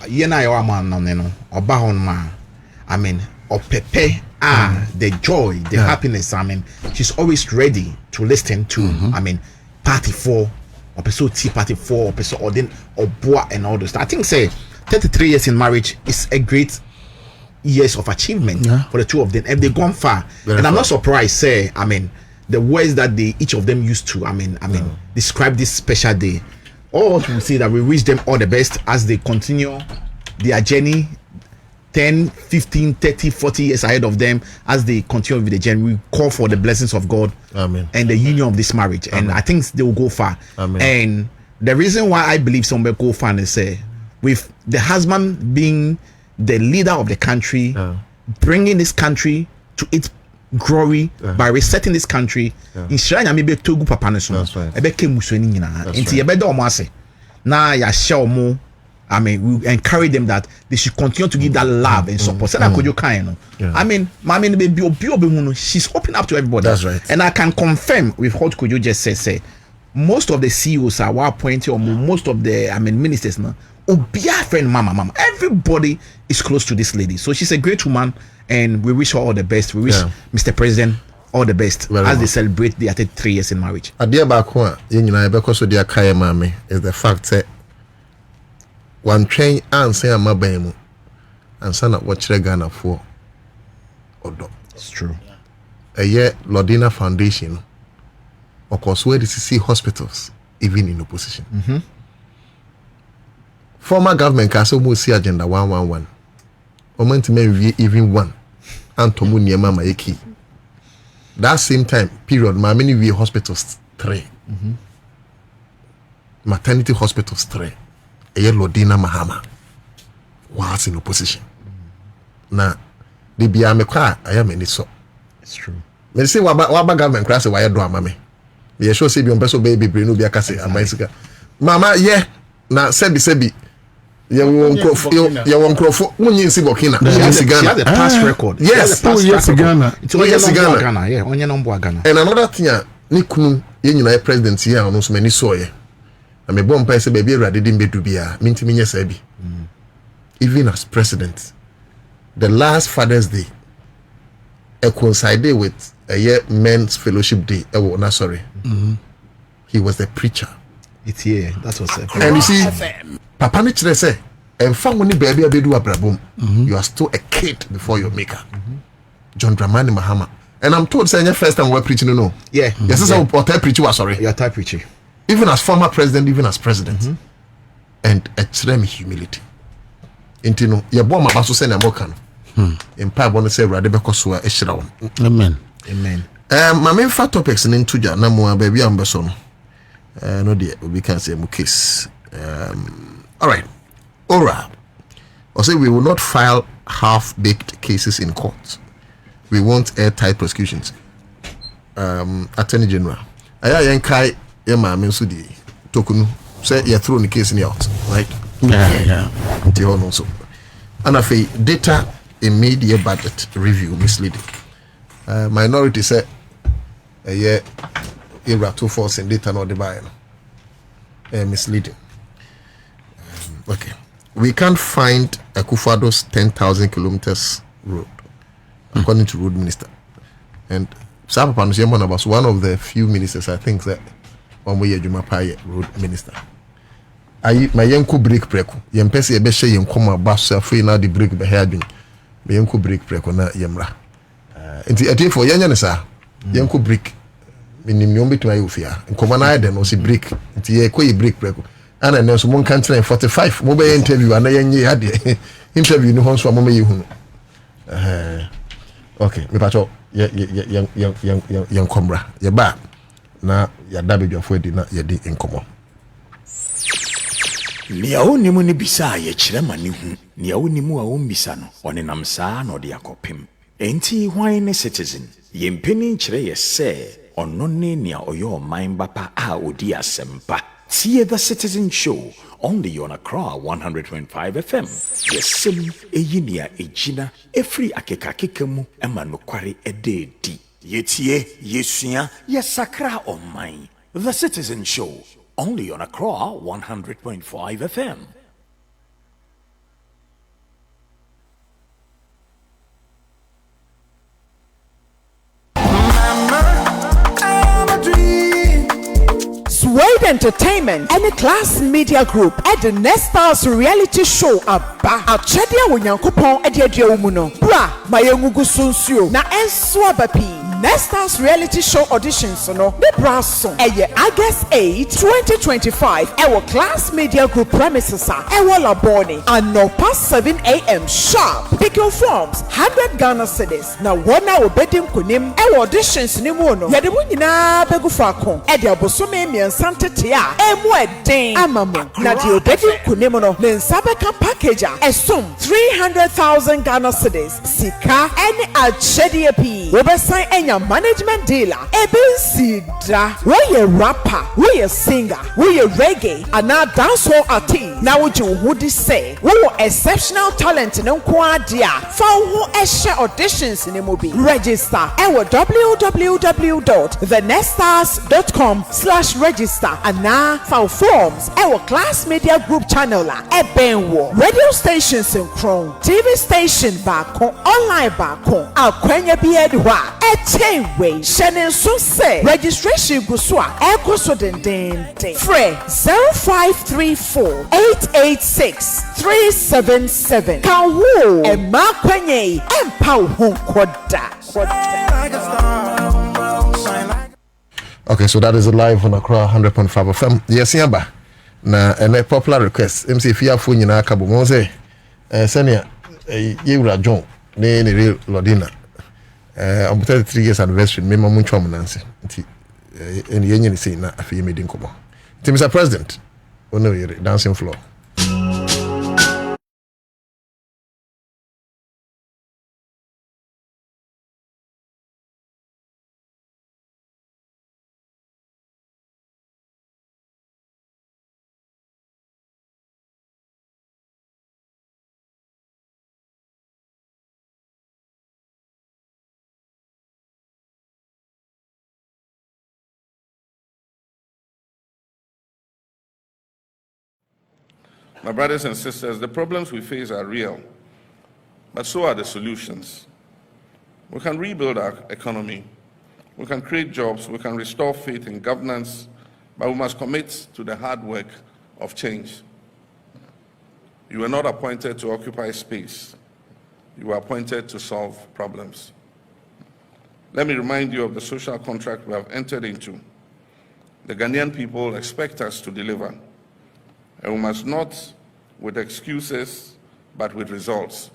Yena man, or Bahon man. I mean, or Pepe, the joy, the happiness. I mean, she's always ready to listen to, I mean, party 4, episode T, party 4, episode or then or Boa and all those. I think, say, 33 years in marriage is a great years of achievement for the two of them. And they've gone far. And I'm not surprised, say, I mean, the words that each of them used to, I mean, describe this special day. all we say that we wish them all the best as they continue their journey 10, 15, 30, 40 years ahead of them as they continue with the journey. We call for the blessings of God. Amen. And the union of this marriage. Amen. And I think they will go far. Amen. And the reason why I believe some will go far is with the husband being the leader of the country, bringing this country to its glory by resetting this country. In Shrine, maybe Togu Papa Neso. That's right. Now, ya share more. I mean, we encourage them that they should continue to give that love and support. I mean, she's open up to everybody. That's right. And I can confirm with what Kojo just said, say most of the CEOs are appointed, or most of the ministers now. Obia friend, mama, everybody is close to this lady. So she's a great woman, and we wish her all the best. We wish Mr. President all the best as they celebrate their 3 years in marriage. Adia Bakwa, because of their Kaya Mami, is the fact that one train Ansah Mabemu and son of what Ghana for Odo. It's true. A year Lodina Foundation, of course, where did you see hospitals even in opposition? Former government can also see agenda 111. Moment may even one. Antomu Niema Maeki. That same time period, my many we hospitals 3. Maternity hospitals 3. A Lodina Mahama was in opposition. Now, the Biamekwa, I am in it so. It's true. When say Waba government class, why do Mammy? We sure say be on person baby, Brino Biacase, and Mexico. Mama, yeah, now Sebi. You won't crop. When you see Burkina, she has a past record. Yes, 2 years Ghana. It's only Ghana. Yeah, only number Ghana. And another thing, Nikunu, you president here, on so many soil. I'm a bomb person, baby, rather didn't be to be a minty sebi. Even as president, the last Father's Day, coincided with a year men's fellowship day. Sorry, he was the preacher. It's here. That's what's happening. And you see, Papa Nichre say, and family baby abedu abrabum, you are still a kid before your maker. John Dramani Mahama. And I'm told saying your first time we're preaching, no. Yeah. Yes, this is what type preacher was sorry. Your type preacher. Even as former president, even as president. And extreme humility. Intino, your bomb about to send a mokan. In Pab want to say Radebekosua Eshrawn. Amen. Amen. My main fat topics in Tuja, Namua, baby, Amberson. No, dear, we can say Mukis. All right. Ora. Or say we will not file half-baked cases in court. We want airtight prosecutions. Attorney General. Aya yankai yema mensudi tokunu say you throw the case in out, right? Yeah. Until also. And if data in media budget review misleading. Minority say a year era 2 force in data not the buy misleading. Okay. We can't find Akufado's 10,000 kilometers road, according to road minister. And Sapapan Yamana was one of the few ministers I think that Omoye Jumapaye road minister. My yanko break preko. Yempesi ebeshe yenkoma basu afi na the break be heading. My yanko break preko na yemra. Nti ati for yanya ne sa. Yanko break. Minim yombe to ayofia. Nkoma na ade no si break. Nti ye ko ye break preko. Ana ne so mon kan 45 mo be interview ana yenye ade. Interview no honso mo me yehunu. Okay, me pacho yankomra. Ye ba na ya dabedwafo edi na ye di enkomo. Nia onimu ni bisa ye chirema ni hu. Nia onimu a umbisa no. One namsa no di akopim. Enti hwane citizen. Ye mpeni nchire ye se. Onone nia oyo maimbapa a odi asempa. See the Citizen Show. Only on Accra 100.5 FM. Yesim eyinia ejina. Efri akeka kekemu. Ema nokware ededi. Yetie, yesuya, yesakra omai. The Citizen Show. Only on Accra 100.5 FM. Swade Entertainment and the Class Media Group at the Next Stars reality show Aba Achedia Wunyankopon Ediadia Umuno Bra Mayengugu Sunsio Na Enswa Bapi Next Stars reality show auditions no the brasso August 8 2025 our Class Media Group premises our laboni and no past 7 a.m. sharp. Pick your forms 100 Ghana cedis. Now 1 hour bedim kunim our auditions ni mo no yade mo nyina begu fa kon e de abosome miensante te a emu eden amamo na de obedim kunim no ne nsabeka package a esum 300,000 Ghana cedis sika any achedie pi obesan enya management dealer eben sida we ye rapper we ye singer we ye reggae and now dancehall artist now would you who this say we exceptional talent no kwa dia for who ehye auditions ni mo bi register www.thenextstars.com/register and now for forms our Class Media Group channel ebenwo radio stations in Chrome TV station back online back akwanya bi edwa echewe shenen so say registration go so eko so den free 0534-886-377 kan wo e ma kwanye empa ho koda. Okay, so that is live on Accra 100.5 FM. Yes, Yamba. Na a popular request. MC if you have phone na kabo mo say senior Yewura John ne real Lodina. On 33 years anniversary me mamu ntwa munanse. Nti en yenye ni say na afi me din komo. Nti Mr. President, ono yere dancing floor. My brothers and sisters, the problems we face are real, but so are the solutions. We can rebuild our economy, we can create jobs, we can restore faith in governance, but we must commit to the hard work of change. You were not appointed to occupy space. You were appointed to solve problems. Let me remind you of the social contract we have entered into. The Ghanaian people expect us to deliver. And we must not with excuses, but with results.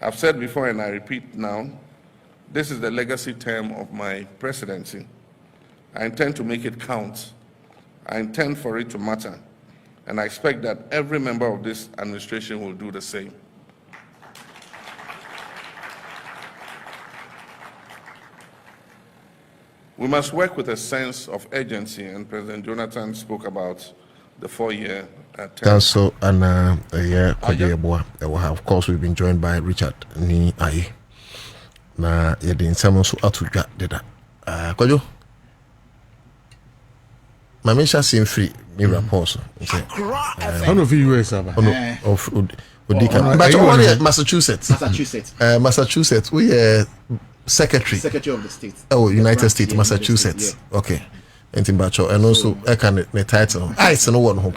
I've said before and I repeat now, this is the legacy term of my presidency. I intend to make it count. I intend for it to matter. And I expect that every member of this administration will do the same. We must work with a sense of urgency, and President Jonathan spoke about the 4-year term. Also, and of course, we've been joined by Richard Ni Aye. Na yedin someone so atudwa deda. Kojo. Mamisha seem free me rapport. One of you US of Odika. But one Massachusetts. Massachusetts. We Secretary of the state. Oh, United States, Massachusetts. Yeah. Okay. And also I can the title. It's no one who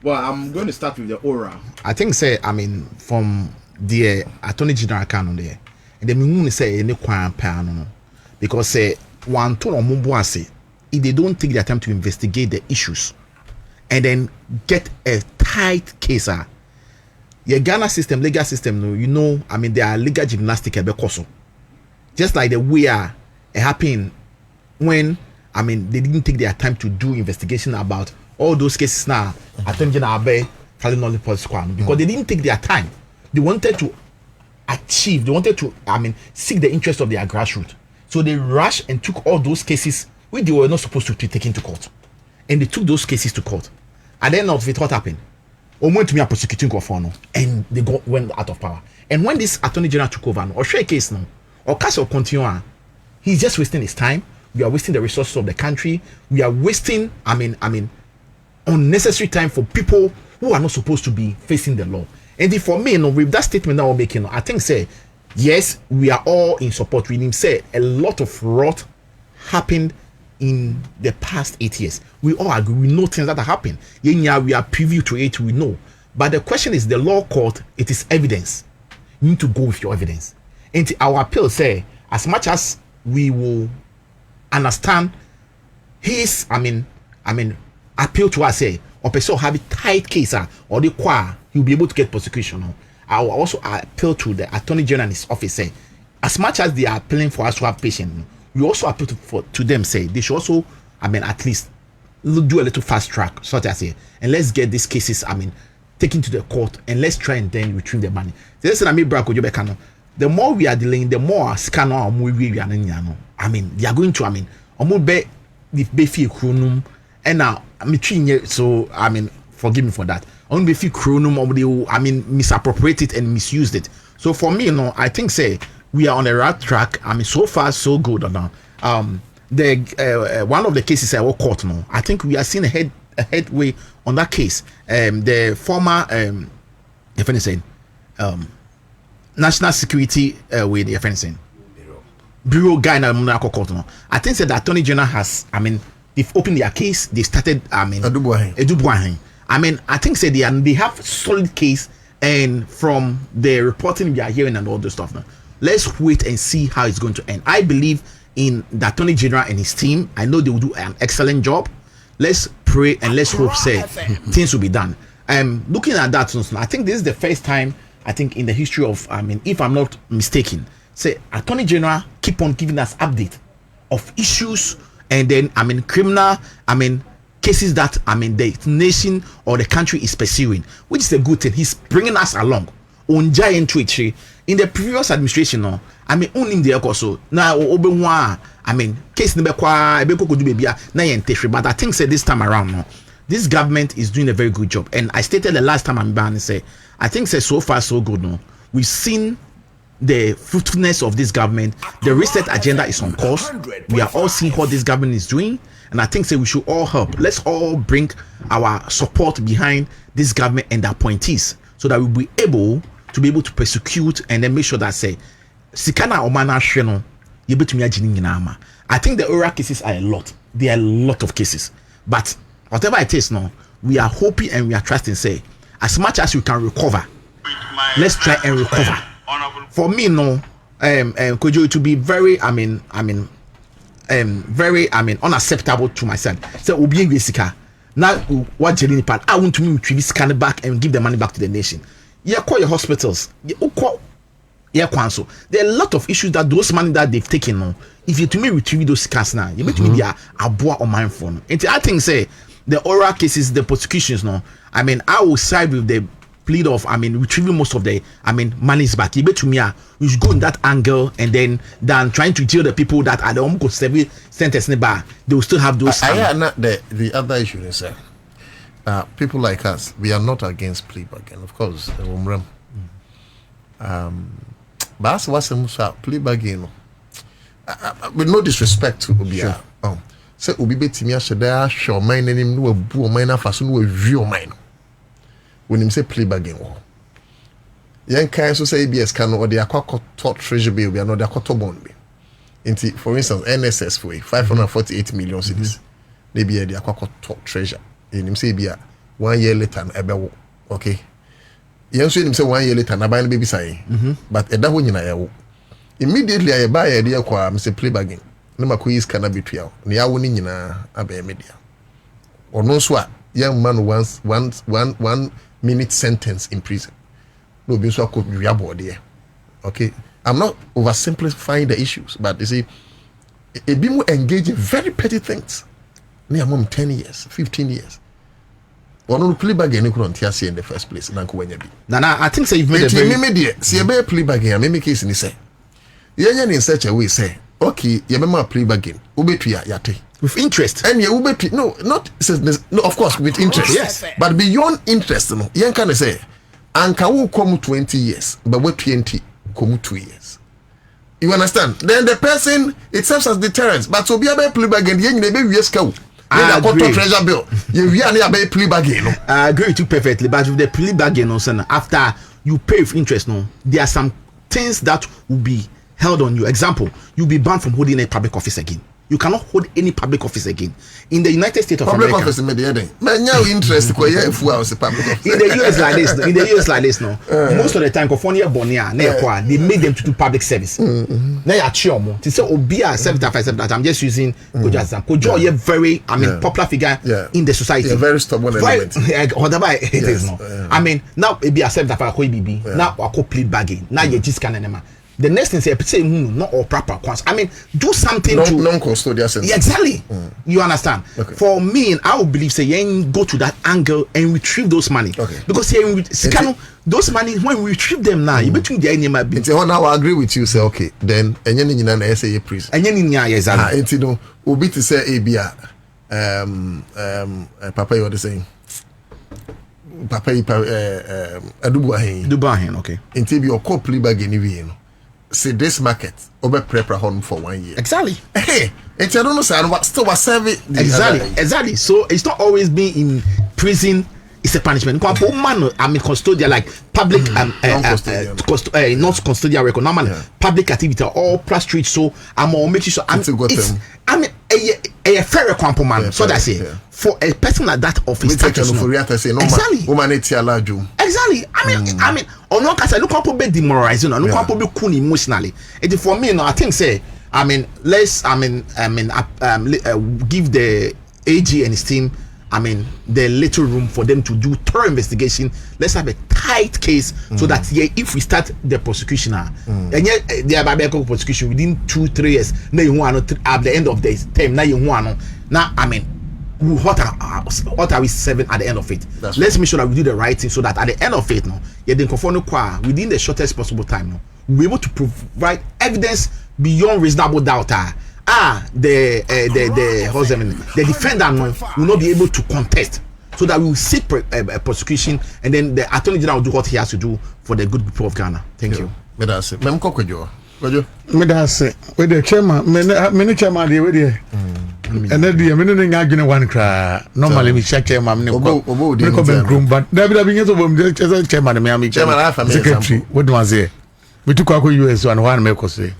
Well, I'm going to start with the aura. I think from the Attorney General canon there. And then we want say any crime pan because one to Mumbuase, if they don't take the time to investigate the issues and then get a tight case. Your Ghana system, legal system, there are legal gymnastics at Bekoso. Just like the way it happened when, they didn't take their time to do investigation about all those cases now. Attorney General Abe filing on the police squad because they didn't take their time. They wanted to seek the interest of their grassroots. So they rushed and took all those cases which they were not supposed to take into court. And they took those cases to court. At the end of it, what happened? Went to me a prosecuting governor and they went out of power. And when this Attorney General took over, or share a case now, or case will continue, he's just wasting his time. We are wasting the resources of the country. We are wasting, unnecessary time for people who are not supposed to be facing the law. And for me, with that statement that we're making, I think yes, we are all in support with him. A lot of rot happened in the past 8 years. We all agree. We know things that have happened. We are privy to it. We know. But the question is, the law court, it is evidence. You need to go with your evidence. And our appeal say, as much as we will understand his, appeal to us say, or person have a tight case or the qua, he'll be able to get prosecution. I will also appeal to the Attorney General and his office say, as much as they are appealing for us to have patience, we also appeal to them say they should also, at least do a little fast track, sort of say, and let's get these cases, taken to the court and let's try and then retrieve the money. The more we are delaying, the more scanner or more we are they are going to, be kronum and now so forgive me for that. Only be kronum misappropriate it and misused it. So for me, I think say we are on the right track. So far so good now. The one of the cases I will court now. I think we are seeing a headway on that case. The former if anything, national security with the offending bureau guy na Monaco court now. I think that the Attorney General has they've opened their case, they started Edubuahin. I think say they have solid case, and from the reporting we are hearing and all this stuff now, let's wait and see how it's going to end. I believe in the Attorney General and his team. I know they will do an excellent job. Let's pray and let's hope say things will be done. Looking at that, I think this is the first time I think in the history of if I'm not mistaken, say Attorney General keep on giving us update of issues, and then criminal cases that the nation or the country is pursuing, which is a good thing. He's bringing us along on giant twitch. In the previous administration, only the also now case number but I think say this time around this government is doing a very good job. And I stated the last time and say I think say so far so good we've seen the fruitfulness of this government. The reset agenda is on course. We are all seeing what this government is doing, and I think say we should all help. Let's all bring our support behind this government and the appointees so that we'll be able to prosecute and then make sure that say Sikana Omana Sheno you. I think the oral cases are a lot. There are a lot of cases. But whatever it is now, we are hoping and we are trusting say as much as we can recover, let's try and recover. For me, could you to be very very unacceptable to myself. So Obi Sika. Now what Jelini part I want to retrieve scan back and give the money back to the nation. Call your hospitals. There are a lot of issues that those money that they've taken now. If you to me retrieve those scans now, you bet me they are aboa on my phone. And I think say the oral cases, the prosecutions now. I will side with the plead of retrieving most of the money's back. You bet to me we should go in that angle and then trying to jail the people that are the almost severe sentence bar. They will still have those. The other issue is people like us, we are not against plea bargain, of course. But as was a plea bargain, with no disrespect to Obia. So Obi betimi asheda show mine nim no abu mine afaso no avio mine. When him say plea bargain wo. Yen kan so say ABS can or the akwakoto treasury bill be no the akwato bond be. Inti for instance NSS for 548 million cedis. They be the akwakoto treasure. Him say bia 1 year later na ebe okay. Yen so him say 1 year later na buy baby say. But eda ho nyina ye. Immediately I buy a dear kwa say plea bargain. No makoyis kana betwea. Na ya wo ni nyina aba media. Ono so a young man wants one minute sentence in prison. No, be so could be there. Okay, I'm not oversimplifying the issues, but you see, it be more engaged in very petty things. Near mom 10 years, 15 years. One on plea bargain you couldn't hear in the first place. Nana, I think so. You've made a very see a bear plea bargain. I make case in say. Yen in such a way say, okay, you remember plea bargain. Ubetuya yate. With interest. And you will be no, of course, with interest. Yes. But beyond interest, no, you can say, Anka will come 20 years, but what 20 come 2 years. You understand? Then the person, it serves as deterrence. But so be a plea bargain, you may be yes cow. I agree. Treasure bill. You are plea bargain. I agree with you perfectly. But with the plea bargain, after you pay with interest, there are some things that will be held on you. Example, you'll be banned from holding a public office again. you cannot hold any public office again. In the United States of public America, office man, now interest public office. in the US like this, no. Most of the time, California Bonia, they made them to do public service. Now you chiomo. To say Obia 75, I'm just using Kojo as example. Kojo, you're very, popular figure in the society. Yeah, very stubborn element. Whatever it is, no. I mean, now it be a 75 BB. Now I complete bagging. Now you just can't anymore. The next thing say not all proper ones. I mean, do something to non-custodial sense. Yeah, exactly. You understand? Okay. For me, I would believe say you go to that angle and retrieve those money. Okay. Because those money when we retrieve them now, you between the enemy be. Now I agree with you. Say okay, then enye na say prison. Enye exactly. Enti no obi to say ebia papa you are saying. Papa adubu ahen. Okay. Enti bi okopli bag anyway no. See this market over prepare home for 1 year. Exactly. Hey, and I don't know, sir, what still was serving. Exactly. So it's not always being in prison. It's a punishment. I mean, custodial like public not custodial record. Normal public activity or plus street. So I'm all making sure. I mean, a fair man. So that's it. For a person like that office, exactly. Exactly. I mean, or no, because I look up a bit demoralizing. I look up a bit cool emotionally. It for me, no, I think say. I mean, let's. Give the AG and his team. I mean, the little room for them to do thorough investigation. Let's have a tight case so that if we start the prosecution, and yet the Babylon prosecution within 2-3 years, now you want at the end of the term, now you want now. I mean, what are we serving at the end of it? Let's make sure that we do the right thing so that at the end of it, no, within the shortest possible time, no, we're able to provide evidence beyond reasonable doubt. The defendant will not be able to contest, so that we will seek prosecution, and then the attorney general will do what he has to do for the good people of Ghana. Thank you. Medase. With the chairman, many chairman dey with there. And then the minute I get one cry. Normally we check chairman. But there chairman secretary. What was it? We took our US one make us say.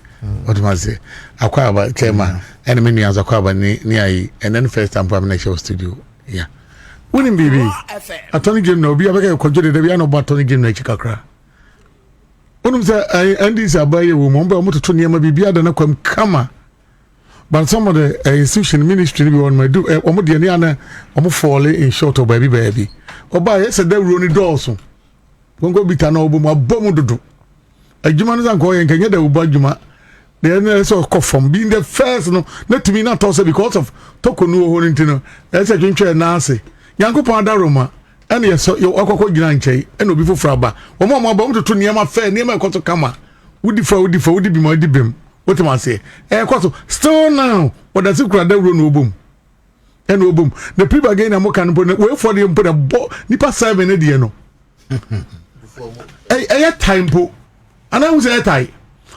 What was it? Acquire chairman and many as acquire near and then first time prime minister studio. Yeah. Wouldn't be attorney general be a conjured the piano but attorney general Chikakra. One of the Andy's a by a woman, but I'm to turn near be better than a come. But some of the institution ministry on my do Omodiana falling in short of baby. Or by yes, a devil running Dawson. Won't go be an album of Bomudu. A Juman and going can get the Ubajuma. They so cough from being the first, no, not to be not also because of Tokunu Horintino. That's a drink chair Nancy. Yanko Panda Roma, and yes, so your Oko Granche, and no before Fraba. Or Mamma Bom to near my fair, near my Coto Kama. Would be my dibim. What am I say? Still now, what does it cry? There no boom. And no boom. The people again are more can put wait for them put a nipa 7 ediano. A time po. And I was a tie.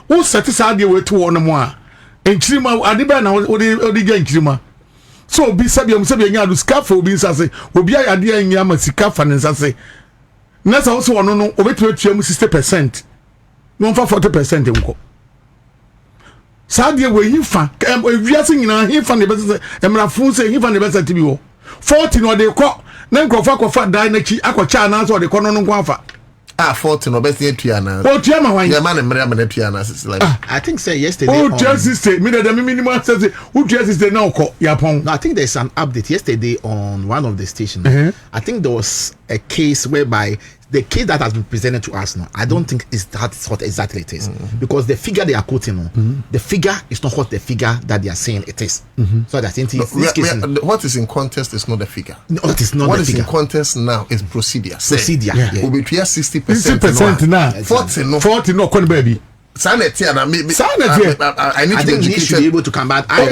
Who satisfied you with 2 on more? And Chima, Adiba, or the gang Chima. So be Sabium Sabian to scaffold be Sassy, will be idea in Yamasika and Sassy. That's also one no over to 60%. No for 40% in Sadia where you fan, we are singing he fan the best, and my phone say he fan the best at TV. 14 or they call, then go for Dinachi, Aquachana, or the Conon Guafa. 14 or best yet Tiana. Oh, Tiama, your man and Maria Tiana. I think say yesterday. Oh, just say, me the minimum says, who just the now call Yapon. No, I think there's an update yesterday on one of the stations. I think there was a case whereby the case that has been presented to us now, I don't think that's what exactly it is. Because the figure they are quoting, the figure is not what the figure that they are saying it is. So that what is in contest is not the figure. No, it is not what the is figure. In contest now is procedure. Yeah. We be 60%. 60% now. 40 no, baby. I need to he should be able to come back. I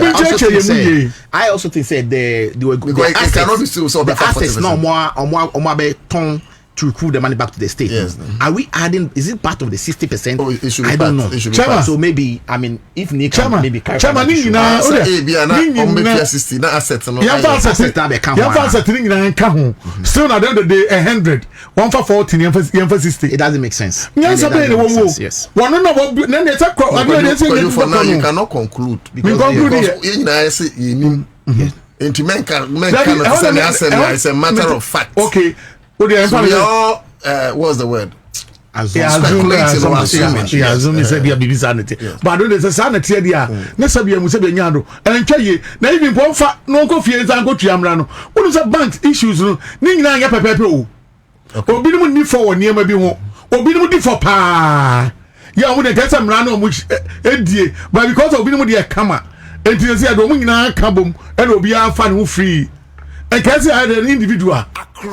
also think say the it cannot be still so the assets no more to recruit the money back to the state. Yes. Are we adding? Is it part of the 60%? Oh, it should be I don't know. part. It should be part. So maybe I mean, if Nick maybe Chairman, ni na on 60 na asset no. Yeah, asset ho. Still na the day 100. 1 for 14, 1 for 60. It doesn't make sense. Yes. One no then it's for now you cannot conclude because you na say you into men can it's a matter of fact. Okay. So we all what's the word? Assuming said there be sanity. But don't say sanity there. Na sabia mu sabia nyado. Entwaye na even ponfa no go fie nsan go tuamra no. Wonu say bank issues no ni nyina anya pepepe o. Obi no ni for won niam bi ho. Obi no di for pa. Ya mu de kasa mra no mu edie. But because obi no dey kama. Enti say do mu nyina ka bom e na obi afa ne ho free. And can say an individual.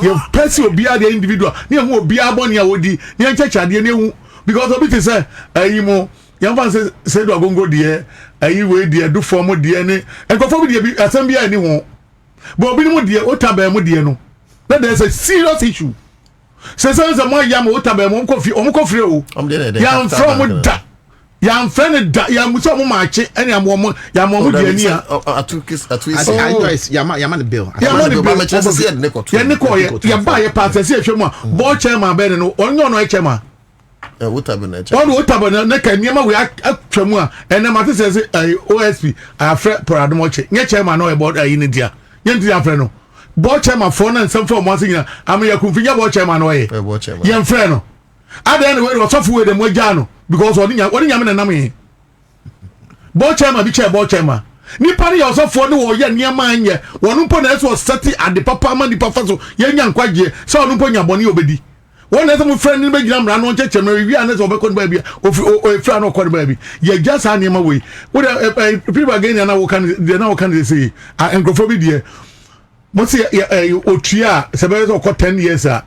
You person will be the individual. You will be a bonny awodi. You church at the because of it say you mo young man said do go there you way there do form DNA and go for the assembly anyone. But be no there otabe mo there no. That there's a serious issue. Say a more yam otabe mo kofi o. Yam from that. Yam friend da yam so mo mache ene am mo yam mo de ani a atu yam the bill ba me chese se de nekoto ye neko ye ba ye pass se ehwemu a bo chairman be no onyo no chairman wotabena na ka niam we atwamu a ene mate se OSP afre poradomoche nye chairman no e board ayi ne dia nye ndi afre no bo chairman for na nsem for mo asenya am ya kumfinya bo chairman no ye ye frɛ no ada ne we osofu we de mo gya no because oni nyame na nam yi bo chairman bi chair bo chairman ni pare ya osofo ne wo ye niam anye wonu mpo na eso seti ade papa ma ni papa so ye nya nkwaje se onu mpo nya boni obedi wonu eso mo friend ni be gina mra no cheche no wi ane so be ko ba bia o fra no ko ba bi ye just an niam we wo people again na wo kan say enkrofo bi de mo se otua se be so ko 10 years a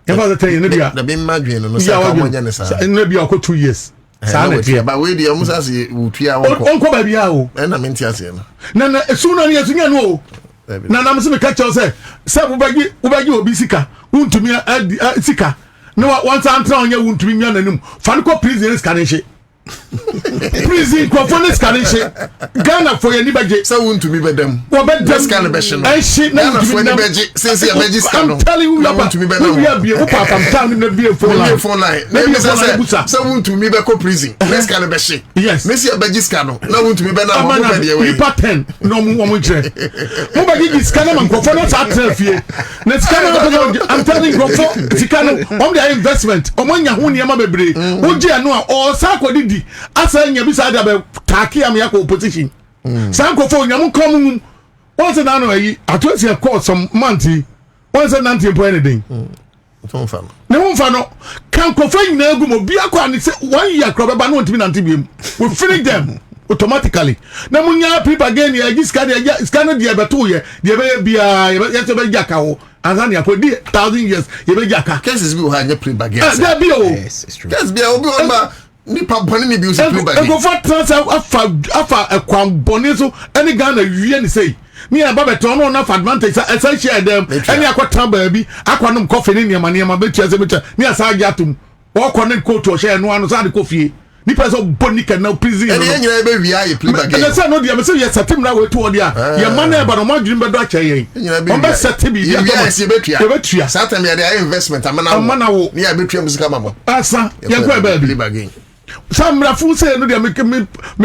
ever the 10 years na be madwen no se ka mo nya ne sa na bia ko 2 years sa na tie ba we dey musa se otua wonko ba bia o na me ntia se no na esu no ne esu nya no o na me se me ka chaw se ubagi obi sika untumi sika no one time try on untumi nya nanum fa no ko prison scan she prison ko for scan she Ghana for your baje se untumi bedam wo bedam scan be she no and she na for any baje since your baje scan no I'm telling you untumi bedam we are be wo pa am telling na be phone line na me se untumi be ko prison scan be she yes me se baje scan no na untumi be na mo be dey we pattern no mo kire mo baje scan man ko for no sa trafie na scan I'm telling you for scan on the investment o mo nya ho niam bebre wo je no a o sa ko didi asa nya bi sa da be taki am ya ko opposition sanko fo nyam kom once na no yi atosi call some month once na ntim po anything ne won fa no kan ko fa nyina gu mo bia kwa ni say 1 year kro beba no ntimi na ntibiem we finish them automatically na munya people again ya scan dia beto ye dia be bia ye to be jaka wo anza ne akodi 1000 years ye be jaka cases bi wo ha nya play again yes it's true cases bi obi on ma nipa boni ni bi o play back go for transfer afa ekwan boni so any Ghana wie ni say me and Bobie turn on enough advantage esa share them any akwata ba bi akwanum coffee ni niam betua se betua me asa agiatum wo connect coat o share no anu sa de coffee nipa so boni kan na prison no any nyina be wia ye play back and say no dia me say ye setim na we to o dia ye man e ba no madwin be do acha ye on be setim bi ye betua sa time ye dey investment amana wo ne ya betua musika mabo asa ye ko be play back again samra fu say no dia me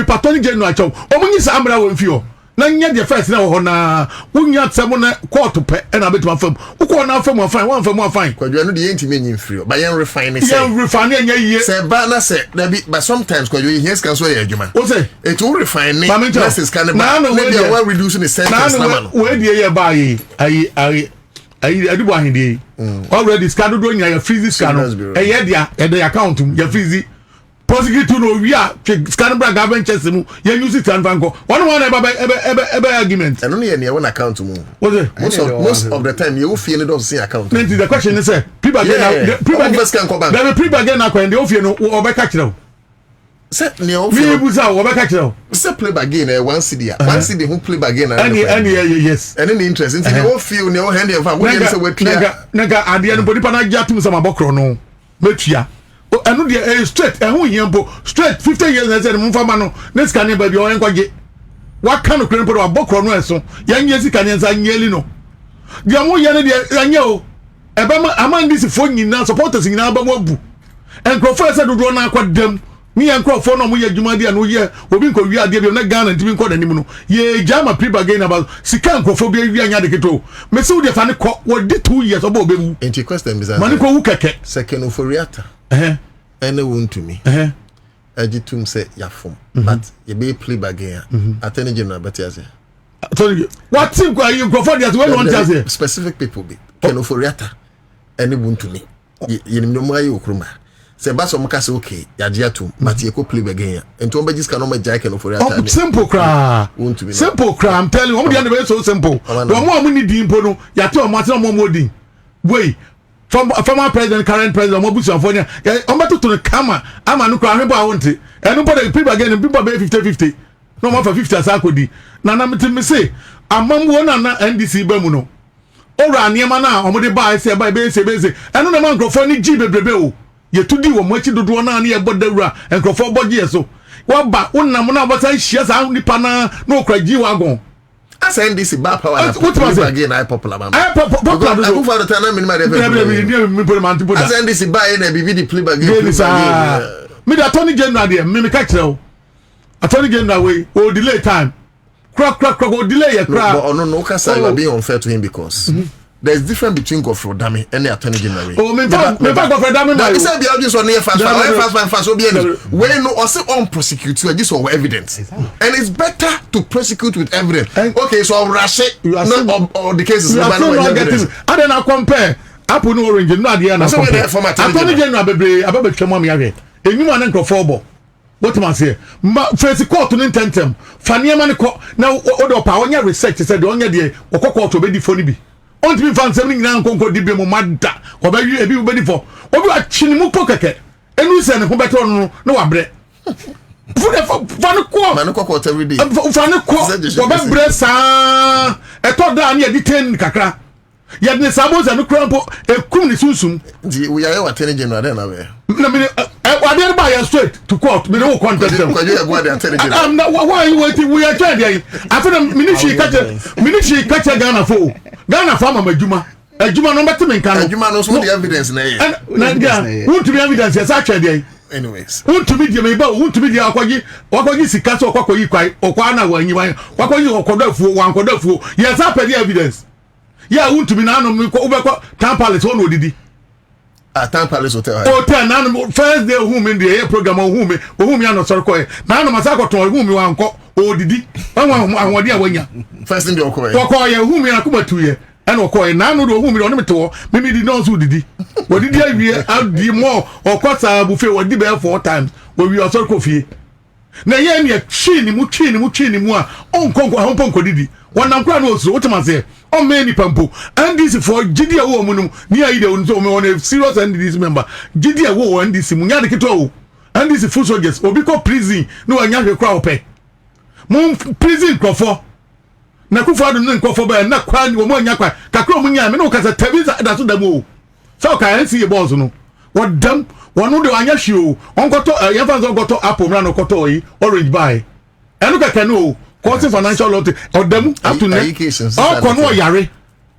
patoni je no acha o munyi samra wo mfio na nya the first na ho na wunya tsemo na court pe na betuma fam uko na fam afan wan fam afan kwadua no de ntimi nyi mfiri ba yen refine say yen refine nya yie say ba na say na bi but sometimes kwadua here can so ya adwuma o say it will refine this can ba na we are reducing the sentence na man we dey here ba yi ayi adibo ahinde already scan do nya ya freeze scan e ye dia e dey account ya freeze prosecutor no we are scan bra government chest mu ya use it and vanko one ebe argument and only near one account mu most of the time you feel don't see account the question is say people again na people again na kwa the ofie no obeka kire Say neo me buza wo be ka kire say play back again one CD who play back again and yes and any interest into no feel no hand e fa we say we clear naga ade no body pa na gya tum sama bokro no metua enu de straight ehun yempo straight 50 years na say mfa ma no ne sika ne ba bi o enkwaje waka no kren po bokro no eso yanye sika ne nsa nyeli no de mo ye ne de yanye o ebe ma among this fo nyina supporters nyina ba mo bu enkrofo say dodo na akwadam me enkrofo no mo ye adwuma de no ye obi nko wi ade bi na Ghana ntimi nko danim no ye jama pre again about sika enkrofo bi wi anya de keto me se wo de fa ne ko wo de 2 years obo obewu enti question bizarre mani ko wu keke second oforiata ene won to me agitum say yafom but ye be play back again attorney general better say so what think you go for that when want to say specific people be kenoforiata ene won to me ye nim no mai okruma say ba so mka say okay yaje atum but ye ko play back again enti on be just can on jai kenoforiata simple cra simple cra I'm telling you on dey be so simple do mo ni din po no ya te o ma te mo din wey from former president current president mo busu afonya on beto to the camera ama no kra hebo awonte enu po the people again people be 50-50 no more for 50 asakodi na me say amamwo na NDC ba mu no ora niema na omode ba ese ba be ese enu na man krofo ni ji bebrebe o ye tudi wo mo achi dodo na ye bodawura enkrofo boje yeso wa ba wonnam na bosan hia sa nipa na okra ji wagon as NDC ba power na again I popular man I popular do go for the time minimum as NDC ba na bibi di play again me the attorney general there me ka kire o attorney general we o delay time crack o delay ya crack but no ka say you are being unfair to him because there's difference between Godfrey Dami and the attorney general. Oh, me Godfrey Dami. Now, this be this one here fast. So be when no also on prosecute you this or evidence, and it's better to prosecute with evidence. Okay, so I'll rush it. Or the cases. And then I compare. Apple no orange no idea na compare. Attorney general bebre ababa twam am yare. Enyuma na nkrofo what man say? First court no intentem. Faniema ne ko na odo pa onya research say de onya de okoko to be di phone bi. On to be fan 7 grand conco dibe mo mada ko ba wi ebi be di for obi a chini mu pokeke enu se ne ko beto no na wa bre fan ko man ko every day fan ko ba bre sa eto da na e di 10 kakra ya de sabo se no krampo ekum ni sunsum di we are attorney general na we na me ade ba ya straight to court me no contact them ko you go the attorney general I'm not why you waiting we are trying there after ministry catch Ghana for Ghana farmer majuma adwuma no beto men kan adwuma no so the evidence na here na won't be evidence yes actually there anyways won't be the me ba won't be the akwaji sika so akwakoyi kwai okwa na wanyi wan akwakoyi okodafuo wankodafuo yes apɛ the evidence yeah won't be na no me ko ubekɔ town palace won odidi town palace hotel na no first day who me the program who me an sorry ko na no masako to who me wankɔ odidi anwade awanya first thing dey okoye who me akoma 2 year and okoye na no do who me on me to me di no so didi odidi awie adi mo okosa buffet wodi be 4 times we osoro ko fie na ye ne twi ni mu a onkonko ahonponko didi wonam kra no osoro wotima se on me ni pampo and this for gidi a wo mu no ni ayi de won so me on a serious and this member gidi a wo and this mu nya de keto o and this full soldiers obi ko prison no anya hwe kra opɛ mon prison krofo na kufa do ne krofo ba na kwa ni wo mo anya kwa kakra mo nya me no kasa tabiza da so dam o so ka yan si boss no wodam wono de anya hwe o onkoto yan fa so goto apple mra no koto yi orange buy enu kaka no cause financial lot odam up to now all kono yare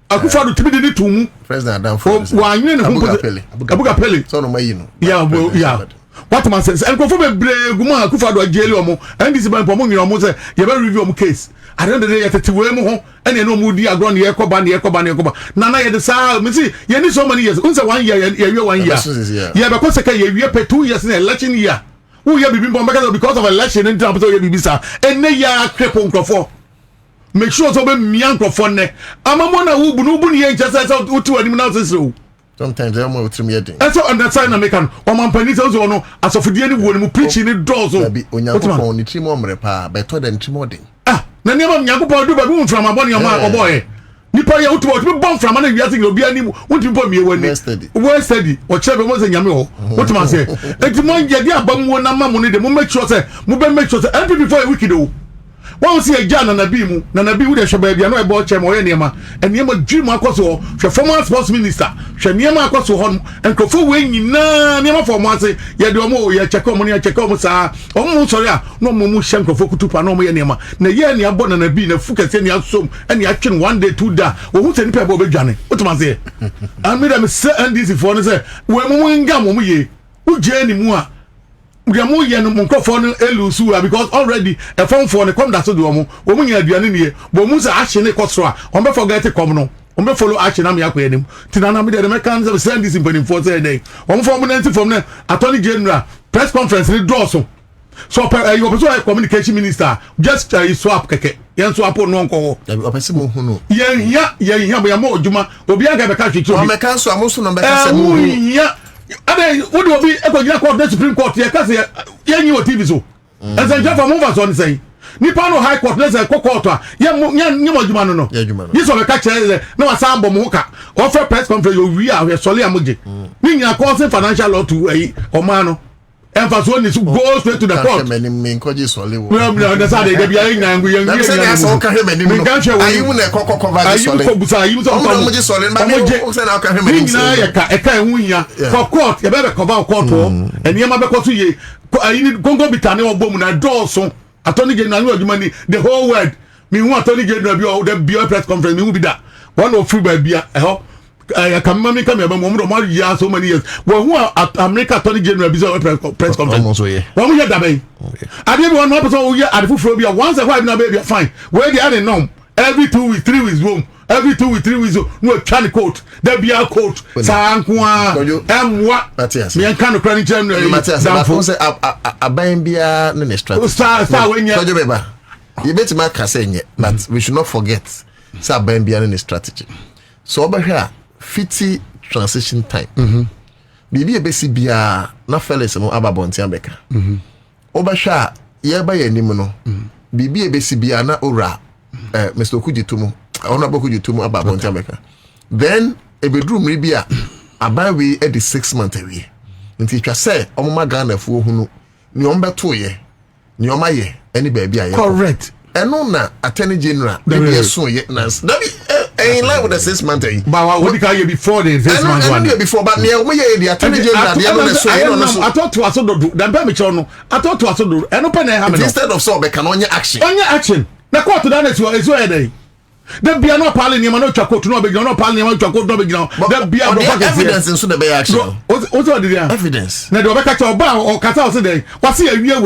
akufa do tibi de tumu president adam for wa anwe ne abuga pele so no mayi no yeah what man says and confirm bebre guma akufa do ageli omo and this ban pomo nyiro omo say ye be review omo case at the end of the day yetete we mu ho ene no mu di agro ne yekoba na ye de sa me see ye ni so many years unse 1 year ye 1 year ye be ko se ka ye wie pe 2 years in election year who ye bibi bomba because of election in terms of ye bibi sa ene ya crepon crofo make sure so be mian crofo ne amamo na wu bunu bunu ye nchese se uti wani na sesero sometimes they mo utrim yedin and so understand na make an o man pani so no asofodie ni wo ni mu preaching ni doors o bi onyankopon ni trim o mre pa beto da trim odin na niam nyankopon do ba bi unfram abone o ma oboye nipa ya utu be bomb from na wiase ge obi anim utu bo me wani we steady o chebe mo se nyame ho utu ma se enti mo je dia abam wo na ma mo ne de mo make sure say mo be make sure say every before a week do wọ́n sì ẹja nanabi mu nanabi wúdẹ ṣọba ẹbí àná ẹbọ ọ̀kyẹ́ mọ̀ ọ̀yẹ́ nìyẹn ẹnìyẹn dream akọ́sọ̀ họ hwẹ former sports minister hwẹ nìyẹn akọ́sọ̀ họ nkurọ̀fọ̀ wẹ̀ nyinaa nìyẹn fọ̀ ọmọ ase yẹ de ọmọ yẹ kyẹkẹ ọmọ yẹ kyẹkẹ ọmọ saa ọmọ mu sọrọ a na ọmọ mu hyẹ nkurọ̀fọ̀ kutupa na ọmọ yẹ nìyẹn na yẹ ẹni abọ nanabi na fu kẹsẹ ẹni asom ẹni atwene 1 day 2 da ohun sẹ nipa ẹbọ ọbẹ dwane o tuma se ami dẹ mi sẹ ndc fọ ne sẹ wẹ mu nga mu yẹ o jẹ ẹni mu a Mujamu yen microphone elusu because already a phone for the come that so do omo omu nya aduane ne bo mu sa action e kosro a on be forget come no on be follow action am yakọ enim tinana me the mechanism send this in for say dey on form nanti from na attorney general press conference ni draw so you person communication minister just swap keke yen swap no nko o person mo hunu yen ya bo ya mo odjuma obi aga be ka twetwe o me kan so amoso no be ka se mo ade wo do bi ekogina court the supreme court ye ka se ye nyi o tv so ese nja fa mo va so ni say ni pa no high court let's go court a ye nyi mo djuma no ni so be ka kire na wa sa mbom ho ka o fe press conference yo wi a we sole amoje ni nyina cause financial law to o ma no emphasis on is go straight to the court me nkoji sole wo no that's how they be ayi na ngu yen yen say so ka hwe mani no ayi mu na kokko cover sole ayi ko busa ayi so ko mo je sole ba me o say na ka hwe mani ni na ye ka e ka enwu nya for court ye be cover court o eni ma be ko so ye ayi ni gongo bitane ogbo mu na door so attorney general ni odjuma ni the whole world me hu attorney general bi o the bio press conference me hu bi da one of free ba bia e ho I can mami come here, but more years, so many years. Well, who are America Attorney General press conference? When we get that way, I didn't want to episode here at the phobia. Once a while, now baby, fine. Where the other norm every 2 weeks, 3 weeks, room. Every 2 weeks, 3 weeks, no can quote. There be a quote. Sankwa, what? Me and kind of credit general. Matthias, a bambia minister. Star, when you bet my cassette, but we should not forget. Sir bambia in strategy. So over here. 50 transition time. Bibi ebesi bia na fellas mo ababonti ambeka. Obasha ye ba ye nim no. Bibi ebesi bia na ora Mr. Okujitumu. Ona Okujitumu ababonti ambeka. Then ebedru mri bia abawe e di 6 months away. Nti twa say omoma Ghana fu hunu ni ombeto ye. Ni omaye any baby aye. Correct. Eno na attorney general bibi so ye na. In line with the 6 months. But what did I before the 6 months one? Before, but near we the attorney general. I thought to us do. Then permission. I thought to us do. And open a hammer instead of so. Can on your action. On your action. The court to that is where they. There be no parling. You no chako no be no parling. You chako no be no. There be evidence in so the be action. What's all the evidence? Na do be catch oba or kata say dey. What say a we a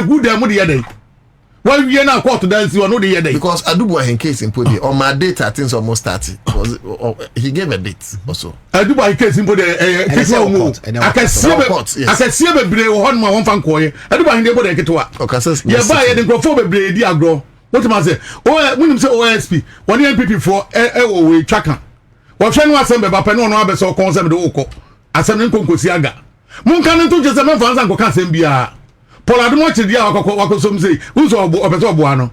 good dem the day. Well, we are now caught to dance. You know the year because Adubu in case in Podi on my date things almost started. He gave a date also. Adubu in case in Podi. I can see a brave one man fan coy. Adubu in the body get to work. Okay, yeah, buy the microphone brave diagro. What am I say? Oh, when you say OSP, 1 MPP for we tracker. What friend was sent by Peno no abeso concern the oko. Asem nko siaga. Mun kan nto je se men fansa nko kan sem bia. Paul Adumochi dia wakosom say who's obeso obo ano.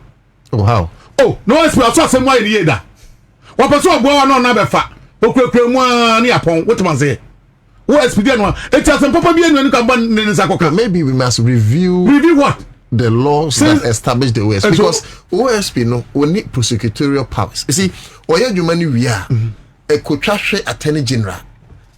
Oh how? Oh, no OSP aso asem wa ye da. Wapeso obo wa no na befa. Okrekre mu ani apon. What am I say? OSP dia no. It has some papa bi enu kan ban ne nsakoka. Maybe we must review what? The laws that establish the OSP because OSP no only prosecutorial powers. You see, oya jumani we are a kotwahwe attorney general.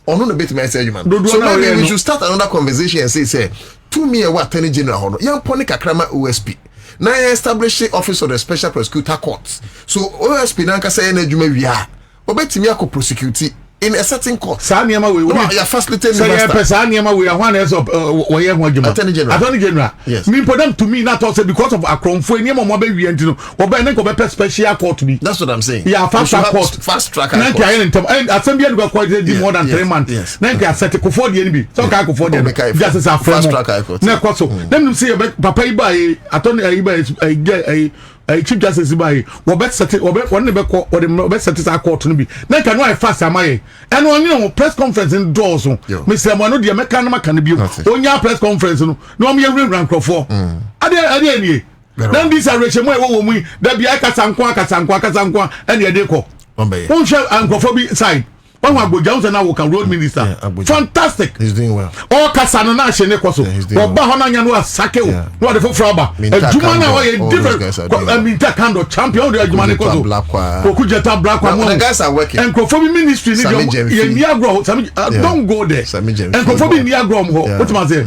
Ono no bit message man. So maybe we should start another conversation and say to me a attorney general hono. Yan poni kakrama OSP. Na establish the office of the special prosecutor courts. So OSP na nka say na juma we are. Obetimi akọ prosecute in a certain court. Saniama we ya facilitate the master. Saniama we are one as of we attorney general. Yes. Me for them to me not also because of Akronfo any mo be we ntino. Oba na ko be special court to me. That's what I'm saying. Yeah, fast track court. Fast track. Na nka yen ntem. And assembly go court dey more than 3 months. Yes. Na nka set ko for the enemy. So ka ko for the just as a fast track court. Na ko so. Them say papa iba attorney iba chief justice by Robert set one be ko or the set is court no bi na nka no I fast amaye and on press conference in doors so Mr. Mano de meka na maka na bi onya press conference no no me ran crofo ade ani Then this arrangement wo mu da bia kasankwa and ye dey ko. Won share ankofobi side. One go Johnson now can road minister. Fantastic. He's doing well. All kasano na hye ne koso. Oba ho na nya no asake o. No dey for aba. Ejuma na o ye different. I mean that kind of champion dey ejuma ne koso. Okujeta Blackwa mo. The guys are working. Ankofobi ministry ni ye ni agro. Don't go there. Ankofobi ni agro mo. What man say?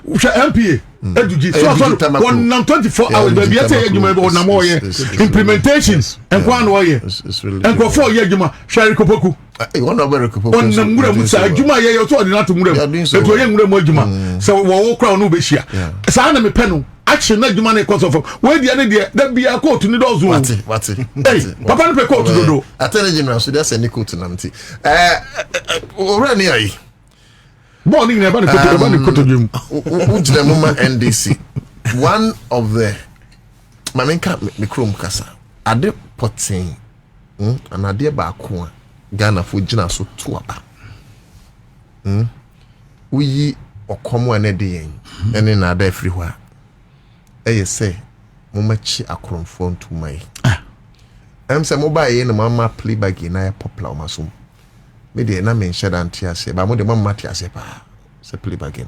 MPA eduji so 124 hours baby say ejuma be na mo ye implementation enkwa na o ye enkofo ye ejuma share kopoku one of very cool. On the Mura, Juma, you told not to Mura, so young Mujuma. So we'll crown Ubeshia. Sana me penal. Action, not Jumane cause of where the other day, that be a court to the doors. What's it? Papa, the court to the door. I tell you, General, so that's a nickel to Namti. Already, morning about the court of you. Which the moment NDC. One of the Maminka Mikrom Casa. I did potting and I did back one. Ghana for Jina so to aba. We okomo ene de ene na da everywhere. Say momachi akromfo ntumai. Say mobile na mama play bag na popular masum. Me de na men share dan tiase ba mo de mama tiase pa. Say play bag.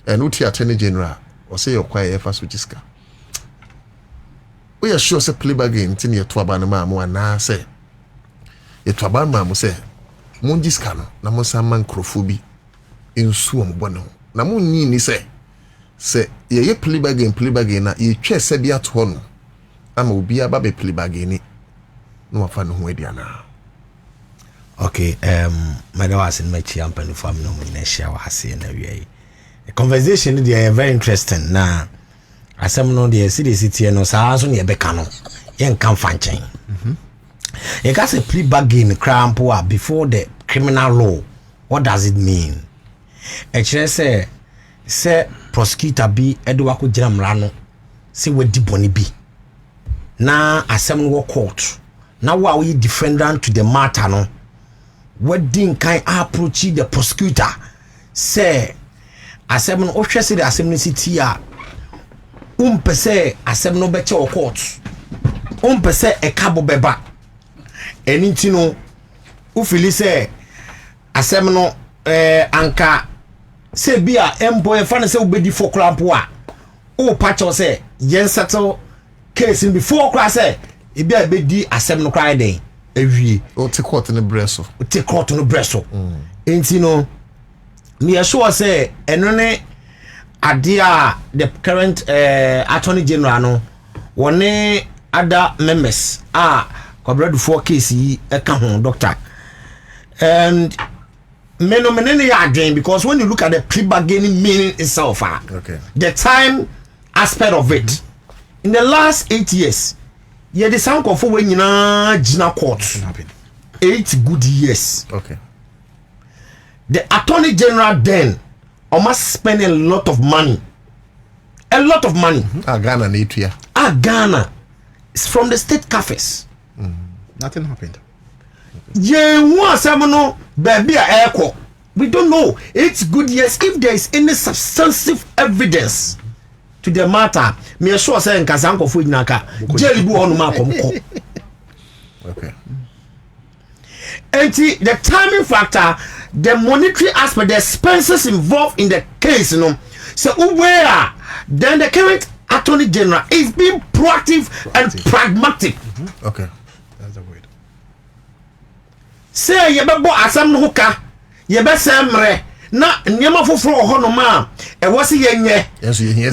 And uti attorney general or say your quiet first whichiska. We are sure say play bag tin ye to aba na ma mo na say Etwaban ma mo se munjiska no na mo sama nkrofo insu ombono na mo nyi ni se ye play bag na ye twa se bia to no ama obi aba be play bag ni no wafa no ho adiana. Okay, my was in my champion family no in share wa hase na wi. The conversation dey very interesting na asem no dey city no saa so ne be ka no yen kan fanchen. You got a plea bargain crampo before the criminal law. What does it mean? Actually, say prosecutor be Eduwako Jamrano. Say we di boni be. Na assembly court. Now what we defendant to the matter no. What didn't kind approach the prosecutor? Say assembly official say the assembly city ya. Say assembly beche o court. Say a cabo beba. Enti no ufili se asem no anka se bia emboy fa na se obedi for crampo a o pacho se yen settle case before class se e bia bedi asem no cry den awie o te court no breso enti no me sure se eno ne ade a the current attorney general no wone other members Kwabena 4 case yi eka ho doctor. And menene ya adwen because when you look at the pre-bargaining meaning itself, okay, the time aspect of it, in the last 8 years, ye the sound of when nyina gina court 8 good years. Okay. The attorney general then almost spend a lot of money. Ghana need to Ghana is from the state cafes. Nothing happened. We don't know. It's good, yes, if there is any substantive evidence to the matter. Me sure say Nkazanko fu nyaka. Jail bu onu ma komko. Okay. And the timing factor, the monetary aspect, the expenses involved in the case, you know. So where then the current attorney general is being proactive and pragmatic. Okay. Say ye bebo asam no hoka ye be semre na nyema foforo ho no ma e wo se yenye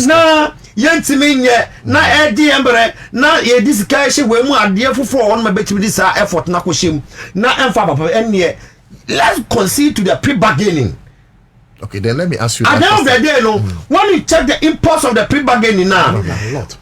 na yentimi nye na edi embre na ye disika hye we mu ade foforo ho no ma betimi disa effort na ko hyem na emfa papa enne. Let's concede to the pre-bargaining. Okay, then let me ask you at the end of the day no when you check the impulse of the pre-bargaining now a lot.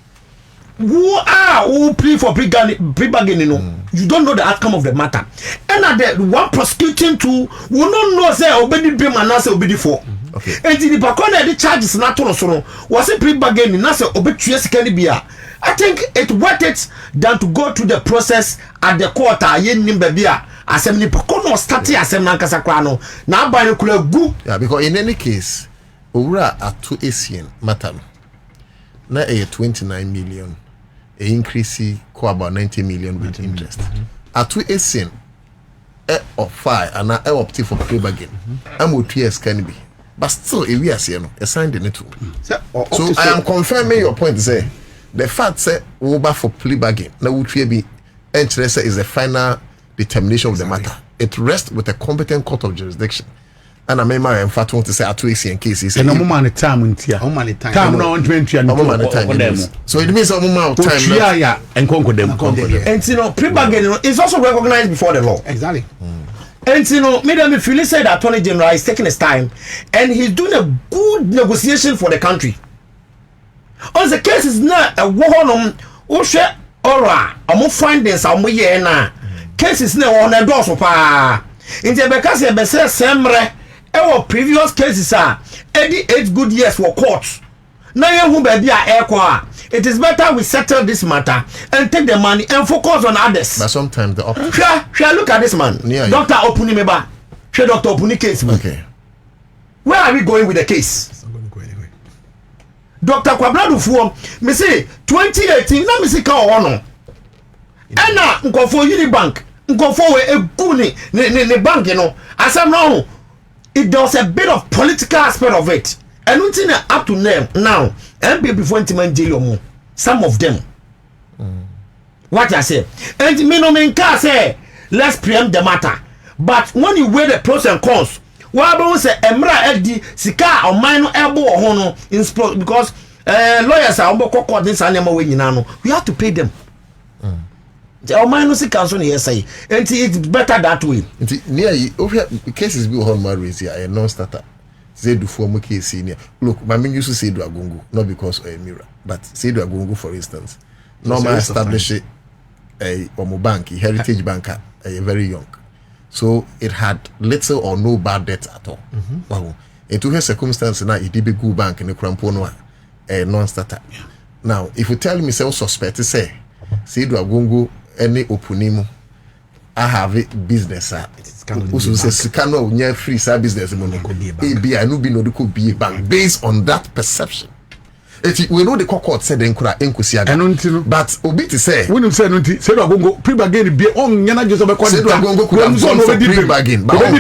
Who plea for pre-bargaining no you don't know the outcome of the matter. And at the one prosecuting to will not know say obedi be man say obedi for. Okay. And the bakona the charges na to no so no was a pre-bargaining na say obetua sika ni bia. I think it worth it than to go through the process at the court yen nim bia assembly bakona start assembly na kasa kwa no na aba ne kula gu. Yeah, because in any case owura ato esien matter na 29 million. A increase ko about 90 million with interest. At 2 ASIN or 5 and I opted for play bargain. I'm with 2 years can be. But still, a year, a signed in it too. So I am confirming your point. Say the fact say over for plea bargain. Now would be interest is the final determination of the matter. It rests with a competent court of jurisdiction. And I remember in fact want to say at in cases. And no man time in tia. Time no 20 and time. So it means a moment of time. Yeah, and conquer them. And you know, plea bargain is also recognized before the law. Exactly. And you know, Madam Philly said that Attorney General is taking his time and he's doing a good negotiation for the country. On the case is not a war on share aura, more findings are more na cases now on a door so far. In the because of the Semre, our previous cases are 88 good years for courts. Now you baby are it is better we settle this matter and take the money and focus on others. But sometimes the option. Shall look at this man. Yeah, Dr. Opunimeba. Dr. Opuni case. Okay. Where are we going with the case? It's not going to go anywhere. Dr. Kwabena Fuom, me say 2018, na me say ka ono. Ena nkofo Unibank, nkofo we eguni ne bank you know. Asam no. It does a bit of political aspect of it. And until up to now, MB before Intiman some of them. What I say, and me no mean can say, let's preempt the matter. But when you weigh the pros and cons, what about say Emra Edi Sika or minor elbow or hono in sport because lawyers are court this animal way we have to pay them. The minor Sika so here say, and it's better that way. Near cases be on marriage here, a non-starter. Zedu for Muki senior. Look, my men used to say Sedu Agungu, not because of a mirror, but Sedu Agungu, for instance. Normal established a bank, heritage banker, very young. So it had little or no bad debt at all. Wow. Into her circumstance now, it did be good bank in the Krampono, a non-starter. Yeah. Now, if you tell me self suspect, say Sedu Agungu, any opunimo, I have a business. Also says cannot near free business money could be a no be a bank based on that perception. We know the court said enkusia but obi to say when you say no say do go pre bargain be on yana just be say do go pre bargain but obi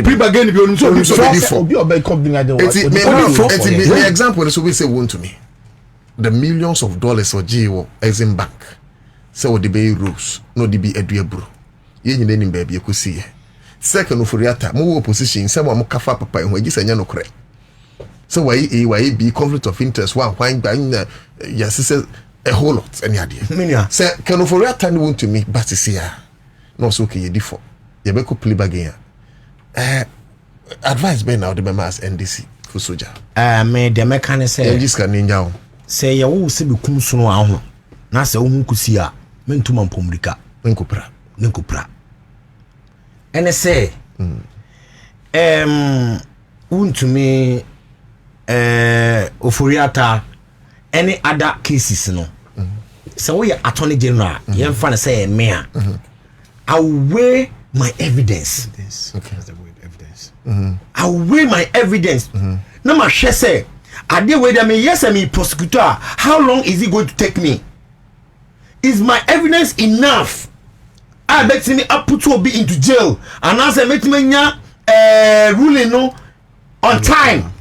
pre bargain be on so obi the example is we say one to me the millions of dollars or GO Exim Bank so the be rules no the be eduabro ye nyine nim ba bia kosi ye second ofuriata mo opposition say mo kafa papa ho agi sanya no kore so why be conflict of interest one why gba yes say a whole lot any ade mania say can ofuriata no want to me but see ya no so okay ye differ ye be ko play bargain advice be now the members NDC for soldier me the mechanic say just can ninja say ye wo se be kum so no aho na say wo hu kusi a mentuma mpomrika nkopra ene say untumi oforiata any other cases no so we attorney general yen fa say me a I weigh my evidence. Okay, that's the word evidence. I weigh my evidence. No ma hwe say ade wey dem yes me prosecutor how long is it going to take me? Is my evidence enough? I bet me I put to be into jail and as I met me ruling no on time.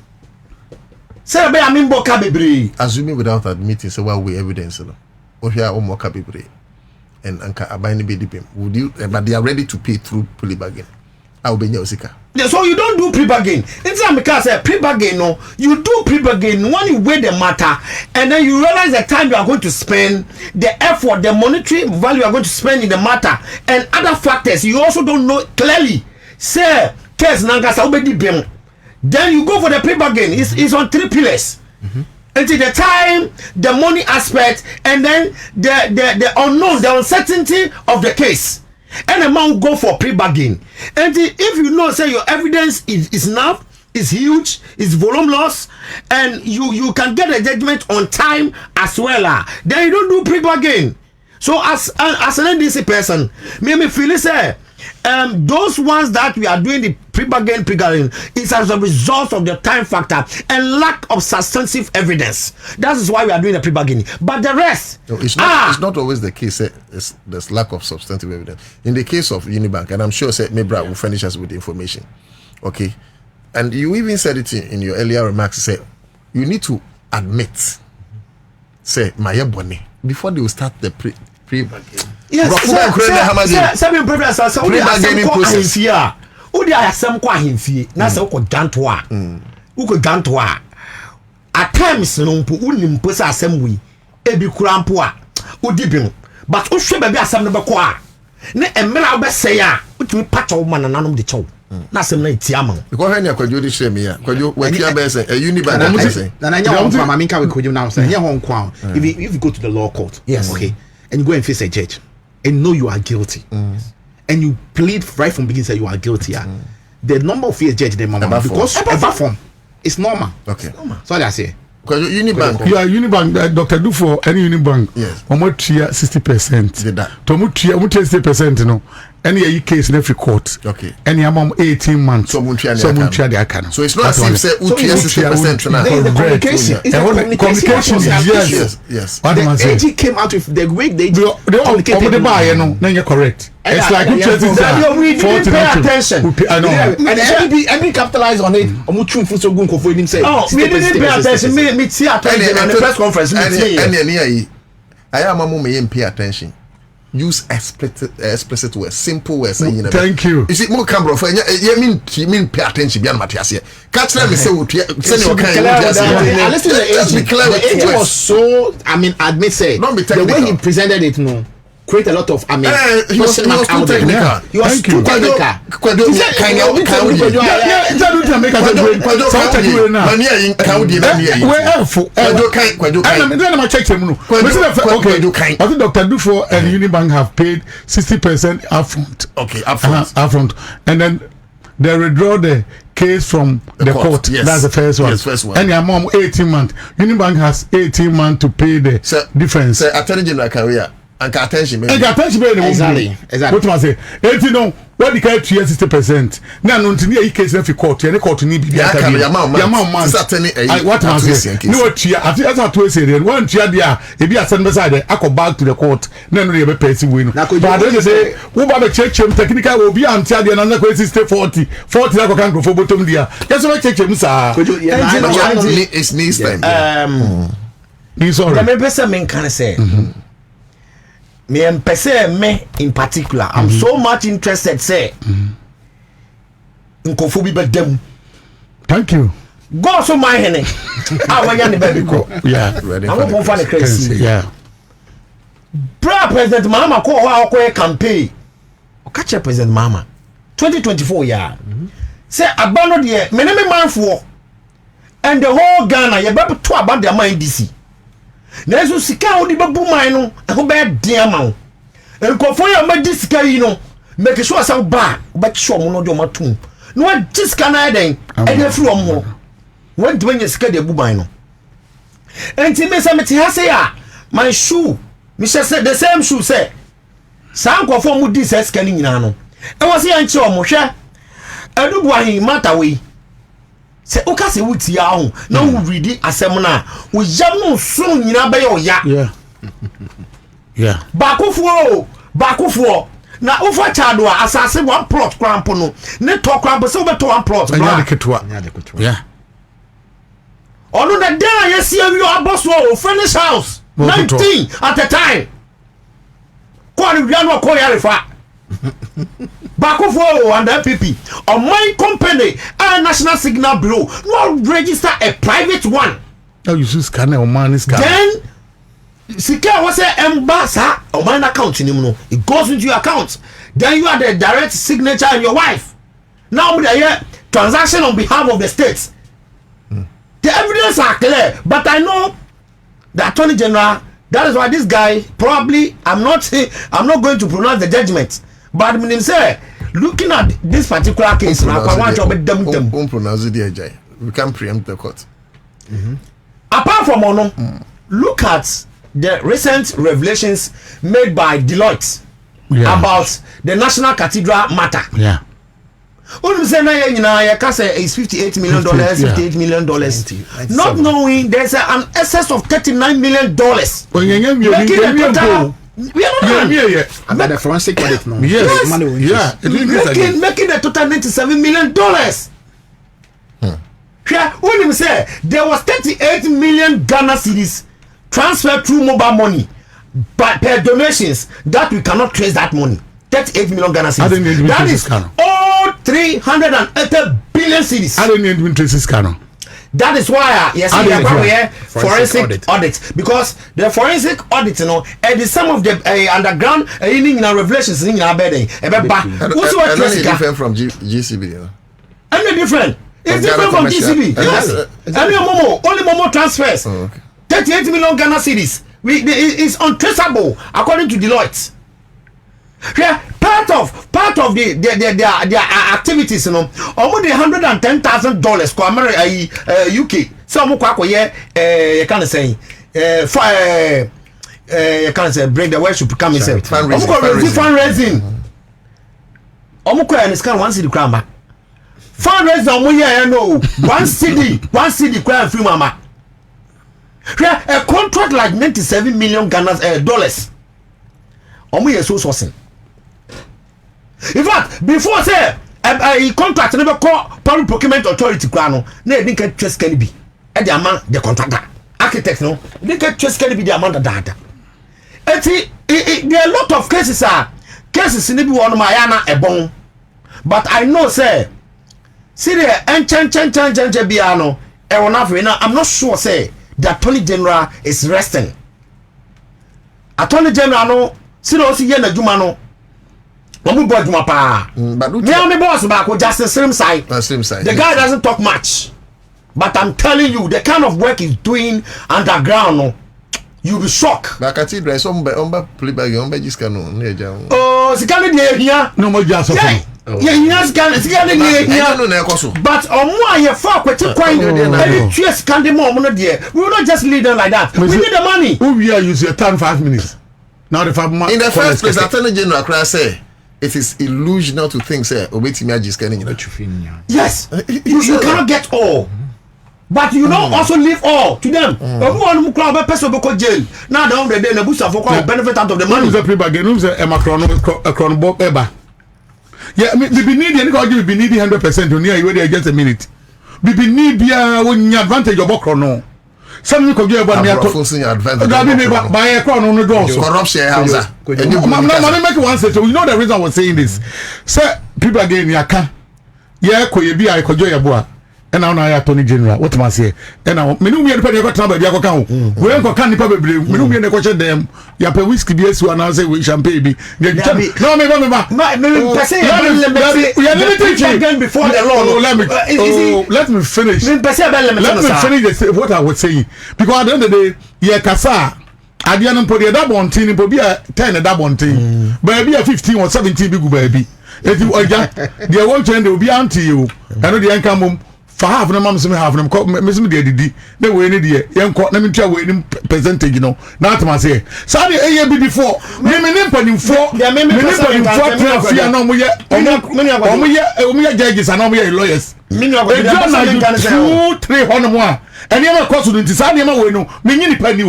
Say be I mean boka bebre. Assuming without admitting say what we evidence no. O hia o moka bebre. And anka abani be dipem. Would you but they are ready to pay through plea bargain. I will be osika. So you don't do pre-bargain. Inside because pre-bargain no, you do pre-bargain when you weigh the matter and then you realize the time you are going to spend, the effort, the monetary value you are going to spend in the matter and other factors you also don't know clearly. Say case nanga sa obedi bem. Then you go for the pre-bargain. It's on 3 pillars. Until the time, the money aspect, and then the unknown, the uncertainty of the case. And a man go for pre-bargain. And if you know, say your evidence is enough, is huge, is voluminous, and you can get a judgment on time as well, then you don't do pre-bargain. So as an NDC person, me feel say those ones that we are doing the pre-bargain is as a result of the time factor and lack of substantive evidence. That is why we are doing the pre-bargaining. But the rest, no, it's not always the case. There's lack of substantive evidence. In the case of Unibank, and I'm sure Mebra will furnish us with the information. Okay, and you even said it in your earlier remarks. You said you need to admit, say my bonnet before they will start the pre-bargaining. Yes, seven previous process. Odi ayasem kwa himfie na se uko gantoa uko gantoa at times no mpo unimpo se asem wi ebi kura mpo a odi bi but ohwe ba bi asem no beko a ne emra obese ya utumi pacha wo man nanom de chew na asem na etia ma because when you kwadwo di share me ya kwadwo watia be say a Unibank na nya ho kwa ma minka we kwadwo now say nya ho kwa if you go to the law court, yes, okay, and you go and face a judge and know you are guilty, and you plead right from beginning say you are guilty, the number of years judge them because ever form it's normal. Okay, so that's it. Because Unibank, yeah, Unibank, Dr. Dufo, any Unibank, yes, almost 60%. Did that? To 60%, you know, any case in every court. Okay. Any amount 18 months. So it's not as if say 60%. The communication. Communication is yes. What the AG came out with the way they communicated. Then correct. It's like we didn't pay attention. I know. And every capitalize on it. We didn't pay attention. Me see attention on the press conference. I am a moment pay attention. Use explicit words, simple words. Thank you. You see, more camera for you mean pay attention beyond Matthias here. Catch them say what send your kind. Listen, the AG was so, I mean, admit say the way he presented it, no, create a lot of, I mean, he was too technical. He was too technical. Dr. Dufo and Unibank have paid 60% upfront. Okay, upfront. And then they withdraw the case from the court. Yes. That's the first one. Yes, first one. And your mom 18 months. Unibank has 18 months to pay the difference. Say Attorney General career. And attention, exactly. What must say? 18 no. What the kind 60%? Now, no, to me, case every court, any court need be what must say? No, I thought to say, one chia there, if you are sent beside I go back to the court, then we have a person win. But then they say, who have a check him technical will be until the another question stay 40 I can't go for bottom there. That's why check him, sir. It's needs time. He's all right. The person men can say. Me in particular, I'm so much interested. Say, Nkofu bi bedem. Thank you. Go so my hene. I want you baby go. Yeah, ready. I'm going for the crazy. Yeah. President Mama ko campaign. Catch President Mama. 2024 yeah. Say abandon the me man for, and the whole Ghana you better to about their mind DC. Na so sika odi bebu man no e ho be dia ma wo enkofo ya ma di sika yi no make sure say ba be sure mo no do matum no wa di sika na den e dey free omo when do when sika dey bu man no enti me say me ti ha say ya my shoe me say the same shoe say san nkofo mo di sika ni nyina no e wo say ya nche omo hwe adubu ahin mata we se oka se wuti ya ho na wo ready asem na wo yam no so nyina be ya yeah bakufuo na ofa chado asase one plot krampo no ne to krampo se obeto one plot yeah onu na there yes you aboss wo finish house 19 at the time ko ni wi no ko ya refa Bakufo and MPP on my company and National Signal Bureau no register a private one. Now you should scan or man is then Sika was a embassa or mine account in him. It goes into your account. Then you are the direct signature and your wife. Now we are transaction on behalf of the states. The evidence are clear, but I know the Attorney General. That is why this guy probably I'm not going to pronounce the judgment. But when say looking at this particular case, we can preempt the court. Apart from look at the recent revelations made by Deloitte about the National Cathedral matter. Yeah. When say na ya kase is $58 million, $58 million, not knowing there's an excess of $39 million. We are not about the forensic audit now. Yes. Making the total $97 million. When him say there was 38 million Ghana cedis transferred through mobile money per donations that we cannot trace that money. 38 million Ghana cedis. That is all 380 billion cedis. I don't even trace this canon. That is why yes, we are forensic audit because the forensic audit, you know, and some of the underground in our revelations in our bedding. What's different from GCB? You know? And different. It's different from GCB. Yes. Only Momo transfers. 38 million Ghana cedis. It's untraceable according to Deloitte. Yeah, part of their activities, you know, almost $110,000 for America, UK. Some kwa you can't say you can't say bring the worship come and say fundraising. And it's kind of one city cramba. Fundraising, no 1 city crime free mama. Yeah, a contract like $97 million dollars. So sourcing. In fact, before say a contract never call public procurement authority grano, they didn't get trust can be at the amount the contractor architects no they get trust can be the amount of data. And see, there are a lot of cases in the one Mayana a bone, but I know say see the biano I'm not sure say the Attorney General is resting. Attorney General no see no see na juma no but me boss back with just the same side. The guy doesn't talk much, but I'm telling you the kind of work he's doing underground, no, you'll be shocked. But cathedral is on play by your just canon. Oh, it's kind of here. No more just yeah, it's kind of here. But on why you fuck with the coin and just can't do more money there. We will not just leave them like that. We need the money. Who we are use your time 5 minutes. Now the 5 months. In the first place, Attorney General Accra say it is illusional to think say obetimi agiscan in the yes, you cannot get all, but you don't also leave all to them. Everyone club person go jail. Now down the day, the booster for benefit out of the money. Who's a pre-bargain? Who's a macron bob ever? Yeah, we need any God we need 100% on here. You wait just a minute. We need be when advantage of Okrono. Some could give one advantage. By a crown on the door. Corruption, Ansah. Let me make one sentence. You know the reason I was saying this. Sir, people again, Yaka. Yeah, could be I could joy a boy. And now I Attorney General. What must I say? And now, many men pay your number. You can. We have got candy probably. Many men question them. You have a whiskey beers who are say we champagne. No, me. Again before the law. Let me finish. Let me finish what I was saying. Because at the end of the day, yeah, Kasa. At the end of the double on team, it will be a 10 a double on team. But be a 15 or 17 big baby. If you are they won't change, they will be anti you. I know the income. For half of them, I'm saying half of them. Miss me, they were in the young court. Let me tell you, percentage, you know. Not to say, sorry, a year before, maybe name for the amendment for judges and lawyers. 200-300 and you cost to the never will meaning penny.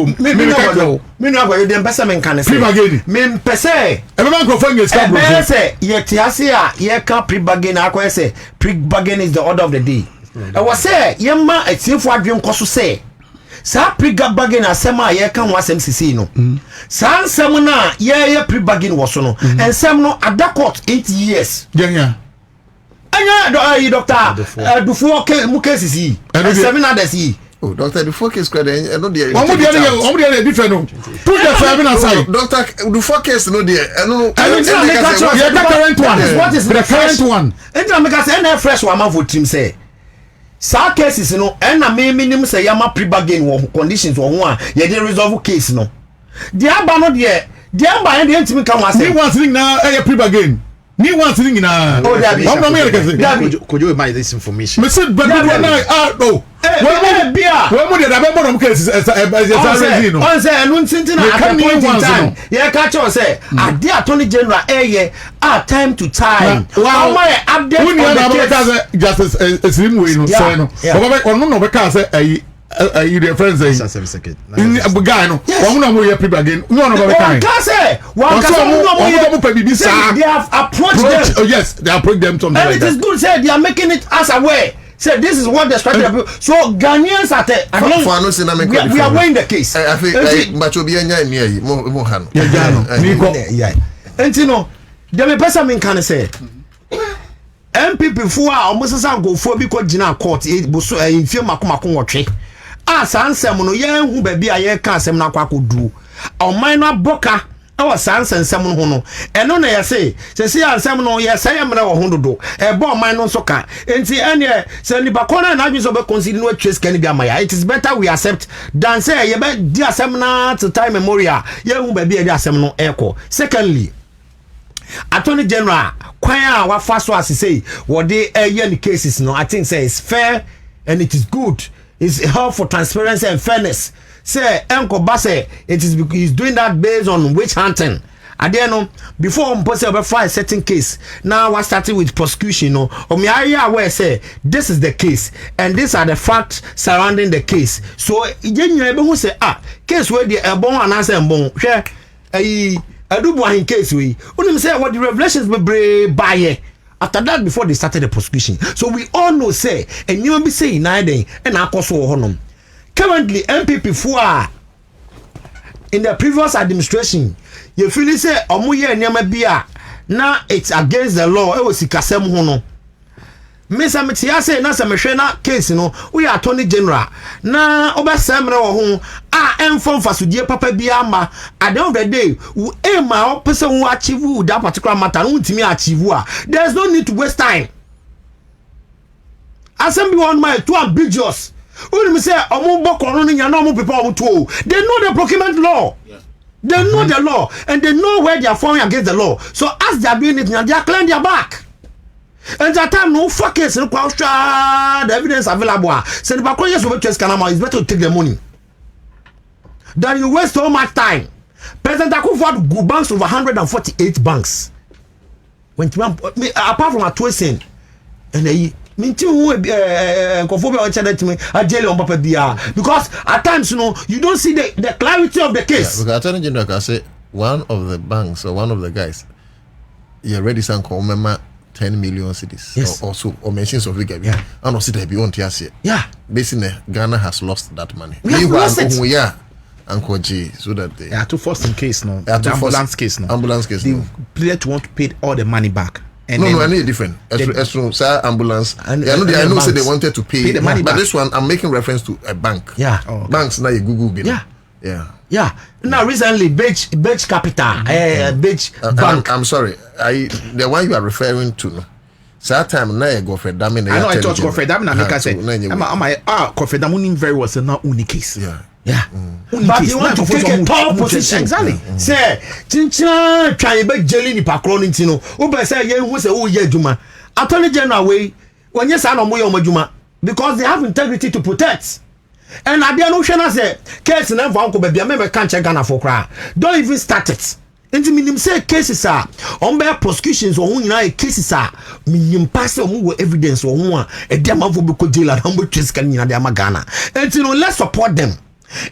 Them person can say, men per se, everyone go find your say, yet Yasia, ye can't pre-bargain. I say, pre-bargain is the order of the day. I was say, Yamma, it's in for dream cost to say. Sa pre-bargain as Sama, ye can was MCC no. San Samona, ye pre-bargain was no, and some no at that court 8 years. Yeah. And doctor, before cases, and 7 others. Oh, doctor, the focus credit, and no dear. Different. Put the 7 aside. Doctor, the focus, no dear. The current one. What is the current one? And I make us any fresh one for team say. Sa cases, you know, and a minimum say Yama pre-bargain conditions or one, yet they resolve case, no. The Abba not yet. The Abba and the intimate come and say, one thing now, a pre-bargain. Me want to na. Oh, that be. I'm not me Could you imagine this information? Me say but no. When beer. When mo dey da be mo case no. On say enu ntintin at the point in time. Yeah, catch on say ade attorney general time to time. Wow. My update on the case. Justice Slim we no so no. Oba no be ka say you the friends say in guy no one no more people again no be kind say one no more they have approached them. Oh yes, they approach them something and like that. It is good say they are making it as aware. Say this is what the strategy. So Ghanaians at we are weighing the case. I think but you be anya mo han. Yeah. And you know, the person me can say MPP for almost as go for bi ko gina court e buso e fie makomako wotwe. Ansem no ye hu ba bi aye ka asem na kwakodu. Oman no aboka e sansem no ho no. Eno na ye say ansem no ye say emre wo ho dodo. E bo oman no so ka. Enti ene se ni bakona na adwin so be consider no trace can be amaya. It is better we accept than say ye be di asem na to time memorial. Ye hu ba bi e di asem no eko. Secondly, Attorney General kwaya wa faso as say what they any cases no I think say it's fair and it is good. It's help for transparency and fairness. Say Enko Basse it is he's doing that based on witch hunting. And then before possible file a certain case. Now I started with prosecution no or me where say this is the case and these are the facts surrounding the case. So you who say case where the bon and answer bon share I do in case we only say what the revelations be by after that before they started the prosecution. So we all know say and you be saying neither and akoso honum. Currently MPP for in the previous administration you feel say omuye nyama bia na it's against the law e was sikasem ho no. Mesa metia say na se mehwe na case no we attorney general na obesemre wo ho enfom fasudie papa bia ma at the end of the day we aim our person who achieve that particular matter no ntimi achieve there's no need to waste time. Assembly one my too ambiguous. When me say omo bokoro no nya na omo people omo to they know the procurement law. Yeah. They know the law and they know where they are fighting against the law. So as they are doing it, they are clearing their back. And that time no fuck case no the evidence available. Say the back yes over case Canama it's better to take the money than you waste so much time. President Akufo go banks over 148 banks. When apart from a twin and they minti who Kofobe or me a jail on papa bia because at times you don't see the clarity of the case. Yeah, because Attorney General can say one of the banks or one of the guys you already sang remember 10 million cedis yes. or so or mentions of the game. Yeah. And also they be on TSC. Yeah. Basically Ghana has lost that money. We have lost it. Yeah. Uncle G, so that they to force in case no. The ambulance case no. Ambulance case. The player to want to pay all the money back. And no, I need different. Sir, ambulance. I know say they wanted to pay the money but back. This one I'm making reference to a bank. Yeah. Oh, okay. Banks now you Google. Yeah. Now recently, Beach Capital, Beach Bank. I'm sorry. The one you are referring to. So time now you go for damning. I know I thought Kofi Damin and Mika said, Kofi Damin very was not only case. Yeah. But you want to take a top position. Exactly. Say, Chincha try be jelly ni pakron ntino. Oba say ye hu say o ye adwuma. Attorney General way when you say no mo ye adwuma because they have integrity to protect. And I no hwe na say case na mfa nko ba bia me kan check Ghana for kra. Don't even start it. Enti minim say cases are on be prosecutions or nyina cases are minim pass o evidence or ho a e dem afo be ko jail and humble trace kan nyina de ama Ghana. Enti no let's support them.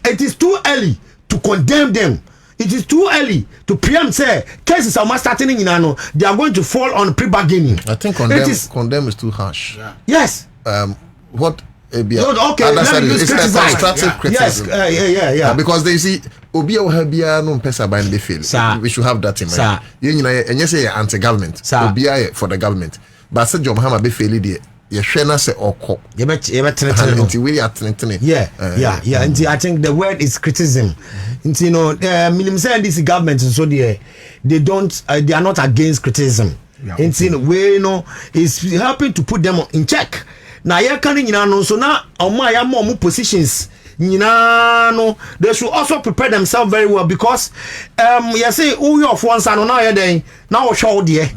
It is too early to condemn them. It is too early to preempt say cases are starting in no they are going to fall on pre-bargaining. I think condemn is too harsh. Yeah. Yes. What okay, it's constructive criticism. Yes, yeah. Because they see Obi Ohabia no pesa by the fail. We should have that in mind. You know, and you say anti-government. Obi for the government. But say John Mahama be fail it. You share say oko. Yeah. And I think the word is criticism. You know, minimum saying this government so they are not against criticism. And we know is helping to put them in check. Now you can no so now more positions no they should also prepare themselves very well because you say who you of one son now you then now show there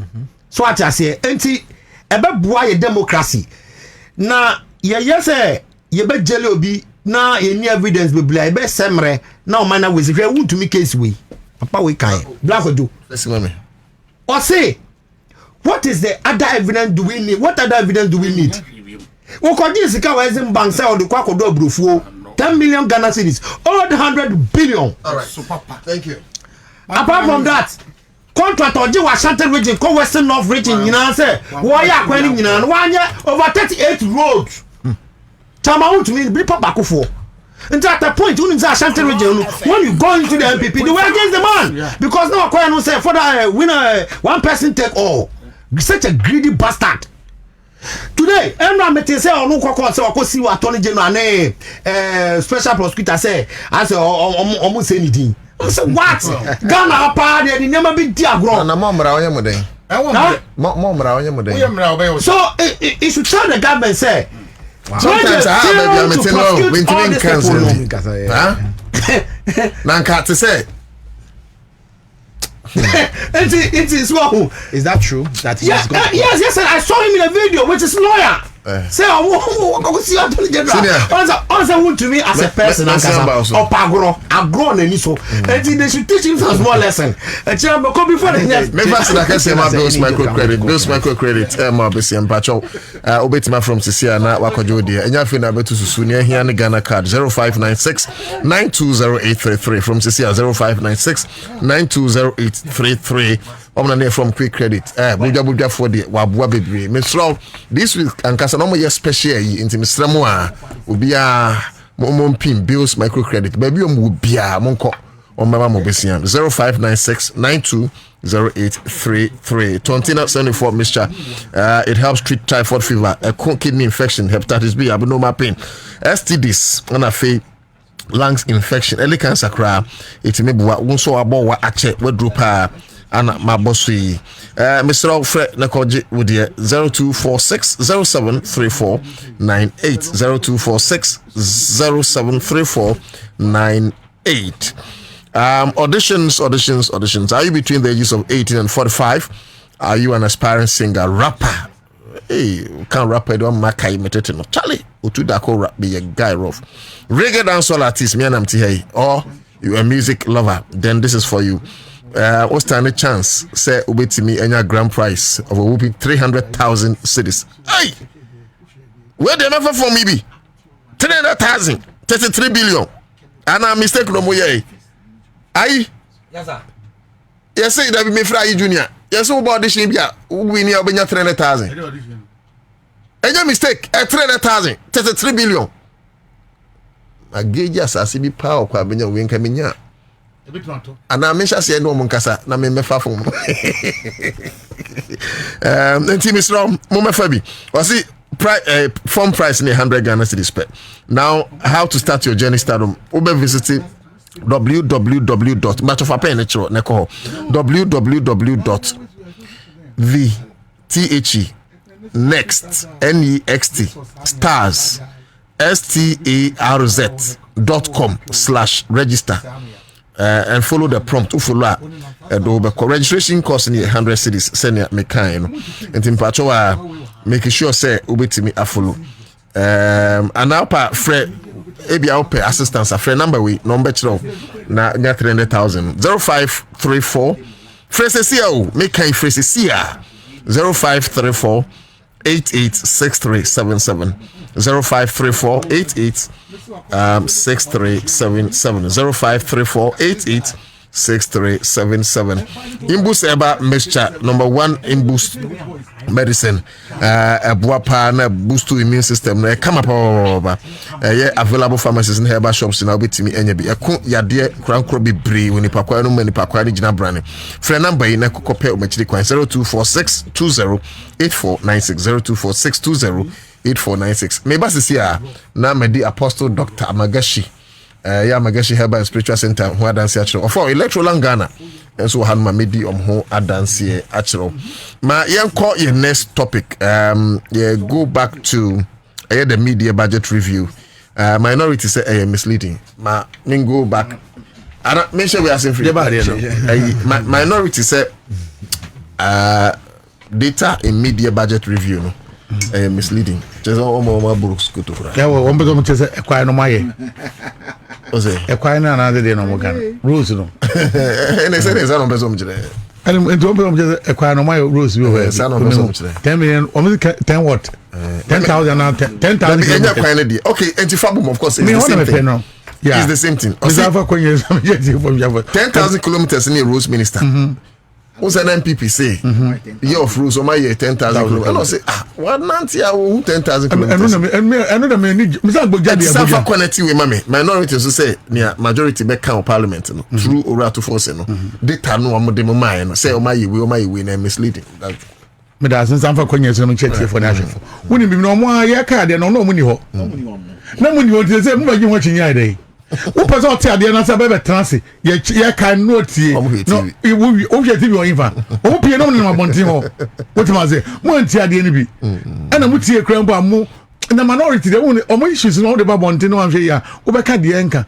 so ati ase enti ebe bua ye democracy na ye say ye be jele obi na ye ni evidence be bla be semre na o man na we hwe wuntumi case we papa we kan black ojo listen me or say what is the other evidence do we need? What other evidence do we need? We could this Western Bank say on the Kwakodo Brufuo 10 million Ghana cedis, all 100 billion. All right, so Papa, thank you. Apart from that, contract or Washington region, Western North region, you know, say, why are you know, 1 year over 38 roads. Tamaut means be Papa Kufo. And at the point, when you go into the MPP, they were against the man because no one say for the winner, one person take all. Such a greedy bastard. Today, Emra Mete say on Koko say Oko see what Attorney General name special prosecutor say I say almost anything. I say what? Ghana pa dey never be diagro. Na momra onye moden. Momra onye moden. So it should tell the government say sometimes I have a meeting with cancel. Huh? Nanka to say it is well. Is that true? That he has got yes, I saw him in a video with his lawyer. Say, I see Attorney General. Ansah want to me as a person. Or Pagro, Agro, and so. And they should teach him some small lesson. And before the next. Maybe I can say my bills microcredit, MRBC and Pacho, Obetima from Cecilia, Wakojodia, and Yafina Betu Susunia here in Ghana card 0596 920833 from Cecilia 0596 920833. Omna from Quick Credit. Buja for the Wabwa Baby. Mr. This week, and Casanomo, yes, special into Mr. Moa, Ubia, Momon Pin, Bills, Microcredit, Baby, Ubia, Monko, or Mama Mobisian, 0596 920833. Tontina 74 mixture. It helps treat typhoid fever, kidney infection, hepatitis B, abnormal pain, STDs, and a fee. Lungs infection, early cancer cry. It may be what one so about what actually what group Anna my bossy. Mr. Alfred Nakoji with the 0246 073498 0246 073498. Auditions. Are you between the ages of 18 and 45? Are you an aspiring singer, rapper? Hey, can't rap I don't make imitate no. Charlie, Utudako rap be a guy rough. Reggae dancehall artist, me and I'm here. Or you a music lover, then this is for you. What's the chance? Say ube to me any grand prize of a whooping 300,000 cedis. Hey, where the offer for me be 300,000, 33 billion. And I'm mistaken no more. Aye, yes sir. Yes, say that be me fry junior. Yes, who about this India? We need about 300,000. And your mistake, 300,000, 33 billion. I gauge as I see me power, Kwabena, we coming here. And I mention say no Munkasa, na me fa from. Team is wrong, Mama Fabi. Was it form price in 100 Ghana cedis per. Now, how to start your journey stardom? Ube visiting www.stars.com/register and follow the prompt. Follow registration cost in 100 cities. Send me kind and in Pachoa making sure say ubetimi a follow. And now Fred. Ebi pay assistance a friend number we number 12 na 300,000 0534 Fresesia make kind Fresesia 0534 886377 0534 886377 0534 886377 Imbus Eba mixture number 1 Imbus medicine buapa na boost to immune system na come up available pharmacies and herbal shops na obetimi enya bi eko yade krankro bebre woni pakwa no mani pakwa ni gina brand friend number yi na kokope o machiri kwan 0246 20 8496 0246 20 8496 me ba sisi a na medi apostle Dr. Amagashi Magashi Herbal and Spiritual Center who dance actually for electoral Ghana and so han ma medi ho adanse actually ma yen call your next topic go back to the media budget review minority say misleading ma go back and make sure we are saying free minority say data in media budget review no misleading just all books go to yeah well one person say ekwan no maye ose ekwan na na de no mo gan rules no and say there's no person mjere and into one person say ekwan no maye rules we were 10 million 10 what 10,000 now 10,000 okay anti-fabum of course is the same thing no yeah it's the same thing 10,000 kilometers in a rules minister who's an MPP say year of rules or my year 10,000 kilometers and I say what nanti ya 10,000 kilometers and no me misa gbojade Safa connect with mame minority so say near majority be count parliament no through ora to force no data no am dem my no say o my we na misleading that me da sen Safa kwanya so no check for na hwefo woni bi no mo ya ka de no no mo ni ho na mo ni ho ti say mo ba gi ho chinya dai wo pese o ti ade na say be transi ye kan no tie no wo hwe TV o infa o pie no no abontin ho what ma say mo anti ade ni bi ana mo tie kran ba mo na minority de woni o mo issues no de ba bontin no anhwe ya wo be ka de enka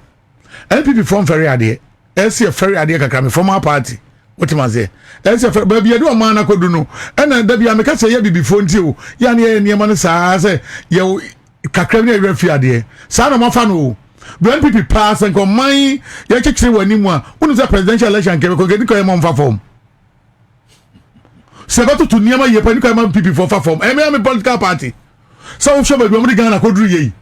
NPP from ferry ade ese ferry ade kakra me from our party what ma say ese ba bia de o ma na kodu no ana da bia me ka say ya bibifo nti o ya ne ne ma no saa say ye kakra ni e fi ade saa na mo fa no when people pass and come mine ya chechire wani mu a unu say presidential election ke ko gedi ko e mo mfa form se ba to niam ye pa ni ko e mo people for fa form e me political party so show ba mo di Ghana ko duru ye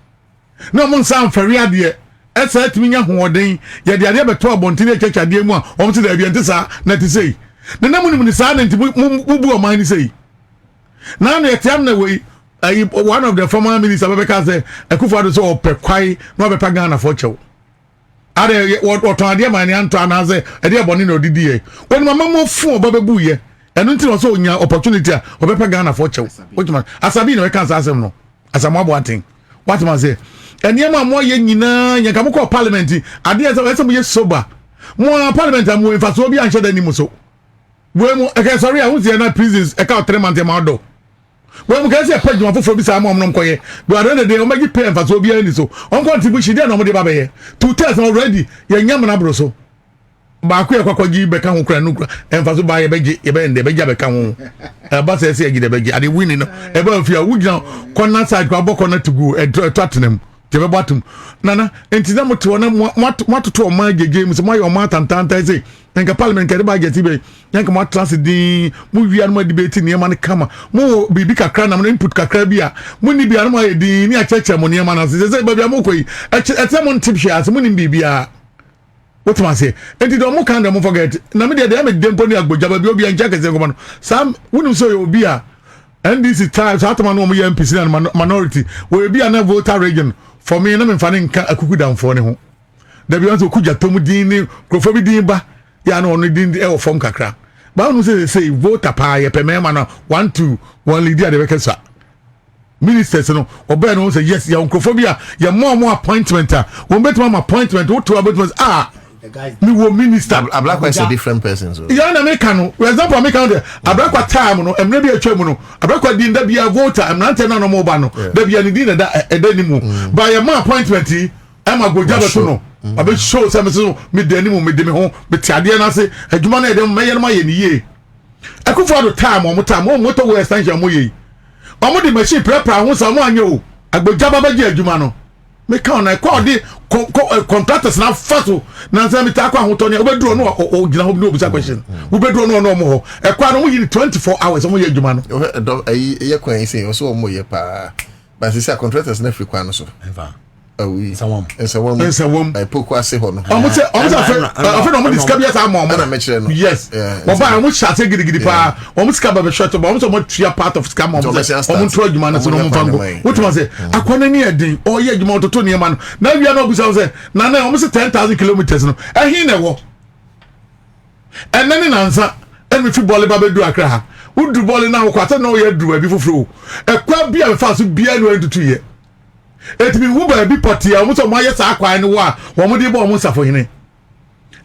na mo nsan fari ade e sa timi nya hoɔden ye de ade be to abonti ne checha ade mu a o mti da bi ente sa na ti sei na na mu ni sa na nti mu bu o man ni sei na na etiam na we one of the former ministers Babeka say Akufo-Addo so opekwai no be Ghana for chew ade what ade man anto anaze ade boni no didi e woni mama mo fu obabebu ye enu nti no so onya opportunity a obepa Ghana for chew what man asabi no we can say asem no asamo aboaten what man say eniema mo ye nyina nya kam ko parliament ade ese mo ye sober mo parliament am we faso bi anhye da ni mo so we mo sorry I want na prisons e ka 3 months ma do well, because a page of for some mom koye. But other day, Omagi pay for so be any so. On contribution, there no more baby. 2 tests already. Yamana broso. Baku Kwaji Beckham Ukranukra and Faso by a beji, even the Beja Beckham. A bus say the beji. Are the winning? About if you are wood now, corner side, Kwabona to go and Tottenham. To the bottom. Nana, and Tizamo to what to my games, my or Martin Tanta say. Think a parliament can buy get ibe. Yank ma class di movie and more debating near man kama. Mo bibi kakra na mo input kakra bia. Mo ni bia no ma di ni a church mo near man say say bia mo koi. Etem tip share mo ni bibia. What man say? Enti do mo kan dem forget. Na me dey am dem poni agboja ba bi obi an jake say go man. Sam wonu so yo bia. And this is time so atama no mo ye MPC and minority. We be an voter region. For me na me fane akuku dan fo ne ho. Da bi wanso kuja tomu din ni krofo bi din ba. Ya no no din e form kakra ba no say vote pa ye pemema no 1 to 1 leader de bekesa ministers no obe no say yes ya onkrofobia ya more appointment won betuma appointment what to about me wo minister Ablakwa is a different person so ya na make no for example make no Ablakwa time no emre bi atwa no Ablakwa din da bia voter emrante na no mo ba no da bia ni din da edani mu ba ya more appointment e ma goja beto no abe show say me so me dani mu me de me ho me tiade na say adwuma na edem me ye ma ye ni ye Akufo-Addo time o moto we extension mo ye o mo de machine prepare ho so mo anye o agboja baba je adwuma no me ka na ko de contractors na faso na say me ta kwa ho to ne obeduro no o gina ho bi no obisa question obeduro no mo ho e kwa no mo yi 24 hours mo ye adwuma no ye kwan say o so mo ye pa ba say contractors na free kwa no so oui sawam I poko ase ho no omo afa no mo discuss yes am omo na me kire no yes mo ba omo chate gidi pa omo ska ba be short ba omo so mo tua part of scam omo tro adwuma na so no mo fango what man say akwana ni edin o ye adwuma ototo ne ma no na wi na obi say na omo say 10,000 kilometers no ehin na wo enani na Ansah emi fi bole ba be du Accra ha udu bole na wo kwata na o ye du abi foforo ekwa bia me fa so bia no entutu ye etimi wo ba bi poti a wo so mo aye sa akwan ne wo a wo mo de bo mo safo hene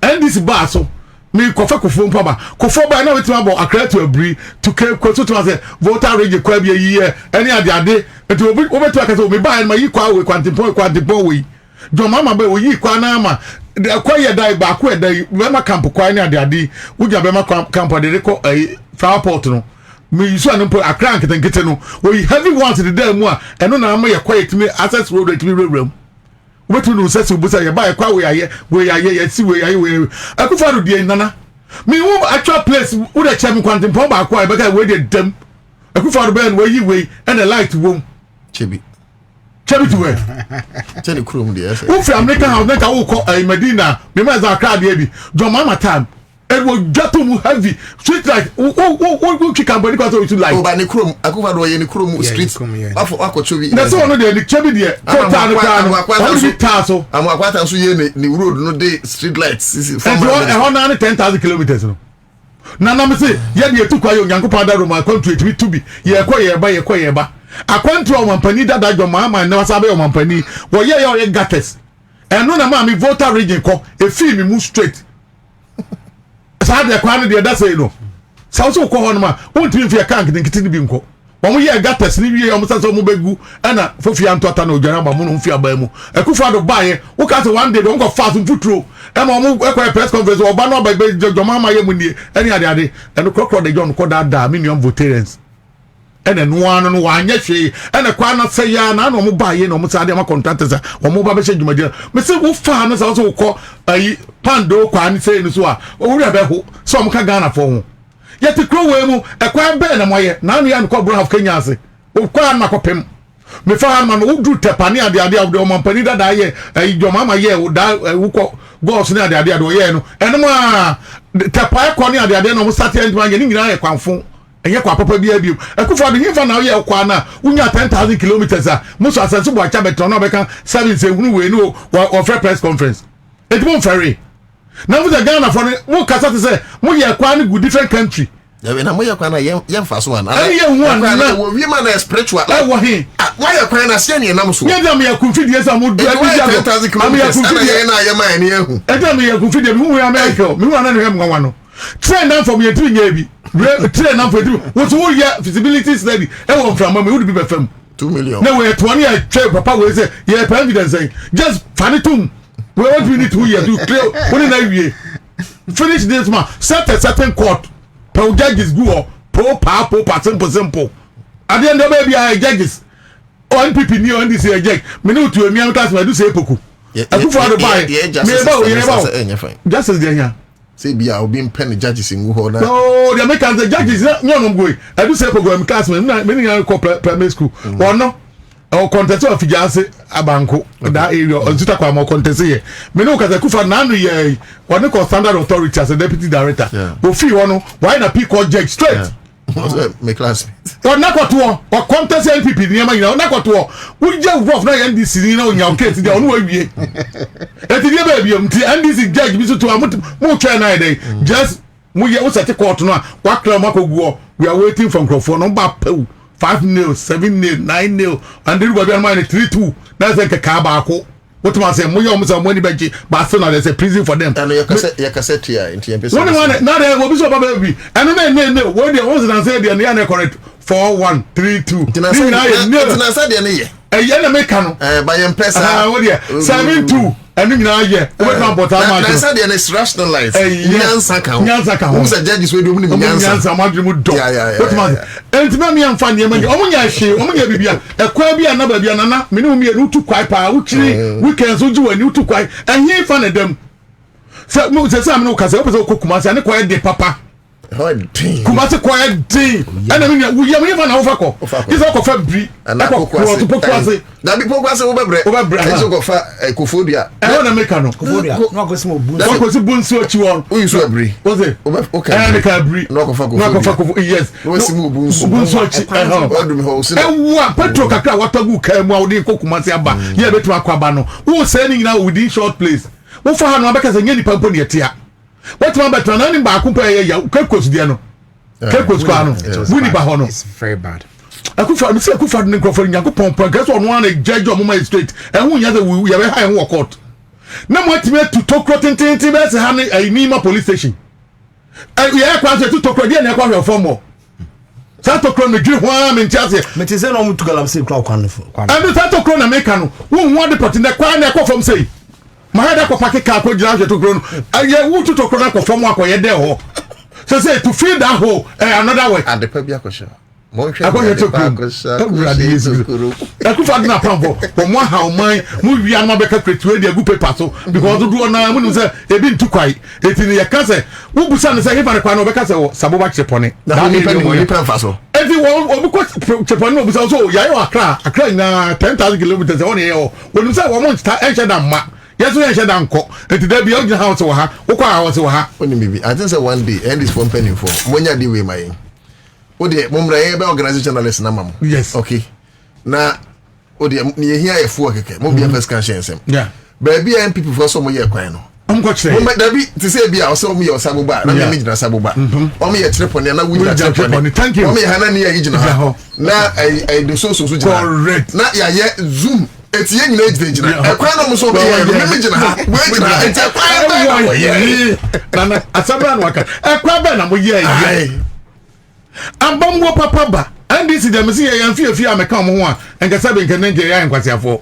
and this ba so me kofa kofo mpa ba kofo ba na wetima bo Accra to abri to ke ko so to say voter rege kwa bia yi ene ade eti wo betu aka so me ba ma yi kwa we kwantempo we jo mama ba wo yi kwa na ama kwa ye dai ba kwa dai be ma camp kwa ne ade wo ja be ma camp de ko Flower Port no me isu anpo Accra nkete no we heavy ones the day mu a eno na am ye quiet me access road to me rewram wetu no sese obusa ye ba ye kwa we aye ye si we aye we akufa do die nana me wo actual place wo da chem kwantim po ba kwa e beka we de dem akufa do ben we yi we and the light wom chebi to where tell krom de yes wo fi America house na ka wo ko Medina me ma za Accra de bi John mama time it will get to heavy street like wo kick am body because we like oh ba ni krom akufa do ye ni krom street afọ akocho bi na so no de ni chebi de so am akwata so ye ni road no de street lights and 10,000 kilometers no na me say ye de etu kwa yo nyankopon da Roma country to be ye kwa ye ba akwantu o mampani dada jo mama na wasabe o mampani wo ye gates eno na ma me voter region ko e fi me move straight sa de kwa no de da say no sa so ko hono ma wonti fi kan nkiti ni bi nko wo mo ye gates ni wie o mo sa so mo begu ana fofi antota na odwana ba mo no fi aba mu ekufa do baye wo ka say one day do nko fast futuro e ma mo ekwa press conference o ba no ba jo mama ye mu ni eni ade eno krokro de John ko da million voters ene nuano no wanya hwe ene kwa na se ya na no mo baye no mo sa de ma contractors o mo ba be hwedwumade me se wo fa no sa so ko ayi pando kwa ni se ni so a o wura be ho so mo ka Ghana fo ho ye te kro we mu e kwa be na moye na no ya no ko bro of Kenya ase o kwa na ko pem me fa ma no udru tepani ade o mampani dada ye ayi jo mama ye o da wo ko boss ni ade o ye no ene mo a tepa ko ni ade no mo start end man ye ni nyina ye kwanfo enye kwa papa bia bio ekufa de hinfa na ye kwa na unya 10,000 kilometers a muso asenso bo acha beton no beka 7 se hunu we no o press conference it won't ferry now with the Ghana for mo kasa te say mo ye kwa ni good different country ya na mo ye kwa na ye mfa so ana ye hu ana na wo wi ma na spiritual wo hin why ye kwa na se ni nam so ye da me ya kumfidi esa mo do abi ja 10,000 kilometers ana ye na ye ma ni ehu e da me ya kumfidi mi hu ya America mi hu ana no hem nwa no train down from your 3 nya bi train down for 3 what all year feasibility study e won from me would be fam 2 million no we 20 year train papa we say yeah evidence saying just fanitum we want we need 2 years to clear when na wie finish this man set a certain court per judges go po simple at the end of baby judges on people ni on this judge me no to emi class me do say poku akufo do buy me ba justice dey here say bia obi pen judges in ho na no they make the judges no go I do say program class me na ko primary school or no o contest of fijanse abanko that area on tuta kwa mo contest here me no ka kufa na no ye one ko standard authority as a deputy director o fi wono why na pick or judge straight my classmate on na kwato o contest NPP ni ma ina na kwato we just rough na NDC ni na onya case dia onu wa wie e ti dia ba bia mti NDC judge bi so to mo try na dey just mo ye o set court no wa kra makoguo we are waiting for Nkrofo no ba pew 5-0 7-0 9-0 and then we be man 3-2 that's like a car ba ko what man say mo ye o mo say money bench but still now there's a prison for them and you cassette here in TMP one now there we be so baba be and no when they was and say they na correct 4-1 3-2 tina say they na ye na make no by empresa what there 7-2 and na ye we can put am na say they is rationalize Ansah ka who say judges we do mu Ansah madri mu do what man enti me amfa ne ma omunya hwe omunya bibia ekwa bia na ba bia na me ne mu tu kwai pa ukiri weekends uju wani utu kwai enye fa na dem se mo se am no ka se o pese kokuma se ne kwai de papa kumase kwai de ana me ya me fa na wo fa ko isa ko fa bri ko to pokwase na bi pokwase wo bebre eso ko fa kofobia e na make no kofobia no ko simo bu no ko si bunsu ochi won o yusu abri o se okay na ka bri no ko fa kofobia yes no simo bunsu ochi o dum ho se wa petro kakra watagu kan mu a wo de kokumase aba ye betu akwaba no wo se ni nyina within short place wo fa ha no abeka se nyani pampo ne etia what man better na ni ba kumpa ye ya kekos dia no kekos kwa no wuni ba ho no it's very bad akufa no se akufa ne Nkrofo Nyankopon pa gaso ono an judge o mo straight ehun nya se we be high in court na mo atime to tokro tintin be se ha ni ma police station ye kwa se to tokro dia na kwa hwe formo sa tokro me dwi ho am ntiase me ti se no mu tugalam se kwa kwan and sa tokro na make no wo hu ade pot na kwa na kwa form sei mahada ko pakeka ko jira hwe tokro no ye wu to tokro na ko form akoye de ho So say to fill that hole another way. And the Pebia Kosha. Akɔhwɛ to kurom awurade yesu akufa na pampo wɔn aha ɔman mu wia no bɛka kretua de agu paper so because dodoɔ na mu nim sɛ ebi ntu kwai eti ne yɛka sɛ wobusa ne sɛ hefa ne kwa na ɔbɛka sɛ saboba kyepɔne na nipa mfa so eti wɔn kɔ kyepɔne na obusa so yɛayɛ Accra na 10,000 kilometers wɔn yɛ hɔ wɔn sɛ wɔn nta ɛnhyɛ da mma yɛso yɛnhyɛ da nkɔ eti da bi ɔgyina ha ɔte wɔ ha wokɔ ha ɔte wɔ ha oni bibi I think say one day end is from penny for monya di we my ode momra ye be organization journalist na mam yes okay na ode ye hia ye fo keke mo bia first can share nsem yeah baby MPP for so mo ye kwan no ko kire mo da bi ti say bia o so mo ye osaboba na me gina saboba o mo ye trepone na wunya trepone thank you o mo ye hana ne ye gina ha na I do so gina correct na ya ye zoom etie nyina gina ekwan no mo so be ye me gina ha we gina etie kwan be ye na asabra no aka ekwan be na mo ye ambamwo papa ba ndc dem se ye yamfie ameka mo ho a enkasa be nkene nke ya enkwasiafo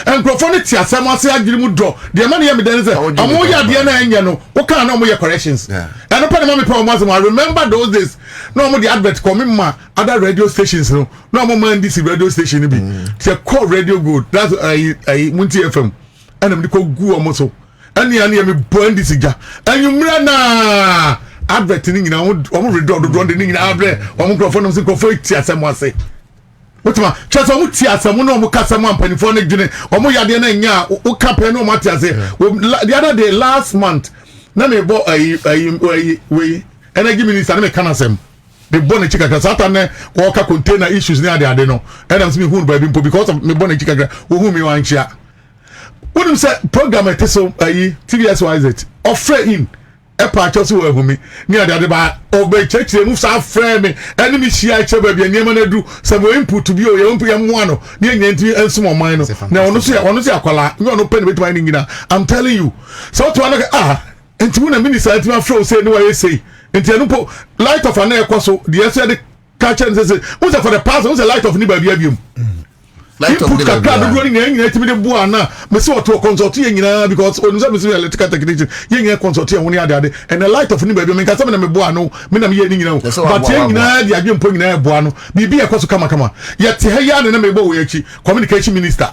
enkrofo ne ti asem ase agiri mu do de ma ne ye meden se amo ya de na enye no wo kan na mo ye corrections and no me pa mo asem I remember those days no mo the advert come ma other radio stations no mo ndc radio station bi se call radio good that's Munti FM and me ko gu omo so ani me bo ndc ga anwumra na advert ni nyina omo redo do de ni nyina abre omo microphone se microphone ti asem ase wetima chese omo ti asem no omo kasem ampanifo ne dwene omo yade na nya o campaign no omo ti ase the other day last month na me bo we energy minister na me kanasem me bo na chika sata ne wo ka container issues ni ade no and am me hu ba bi because of me bo na chika wo hu me wan chia wouldn't say program it so TVS wise it offer in e pa choso wa humi ni ade ba obe chechire mu sa frame me eni mi hia che ba bia niam na du se mo input bi o ye input ya mo ano ni enya nti ensom oman no na ono so akwala ni ono pe ni betima ni ngina I'm telling you so to ano enti mu na minister enti ma fro say ni wa say enti anu po light of an ekoso the yeso de catch and say who's for the past who's the light of ni ba bia biom light of the crowd running nyina timi de bua na me se auto consult ye nyina because onu say me se electrical technician ye nyina consult ye woni ade and the light of ni ba bi me ka say me na me bua no me na me ye ni nyina but ye nyina de adwe mpo nyina bua no bibi e kwaso kama ye te ha ya na me bo wo yachi communication minister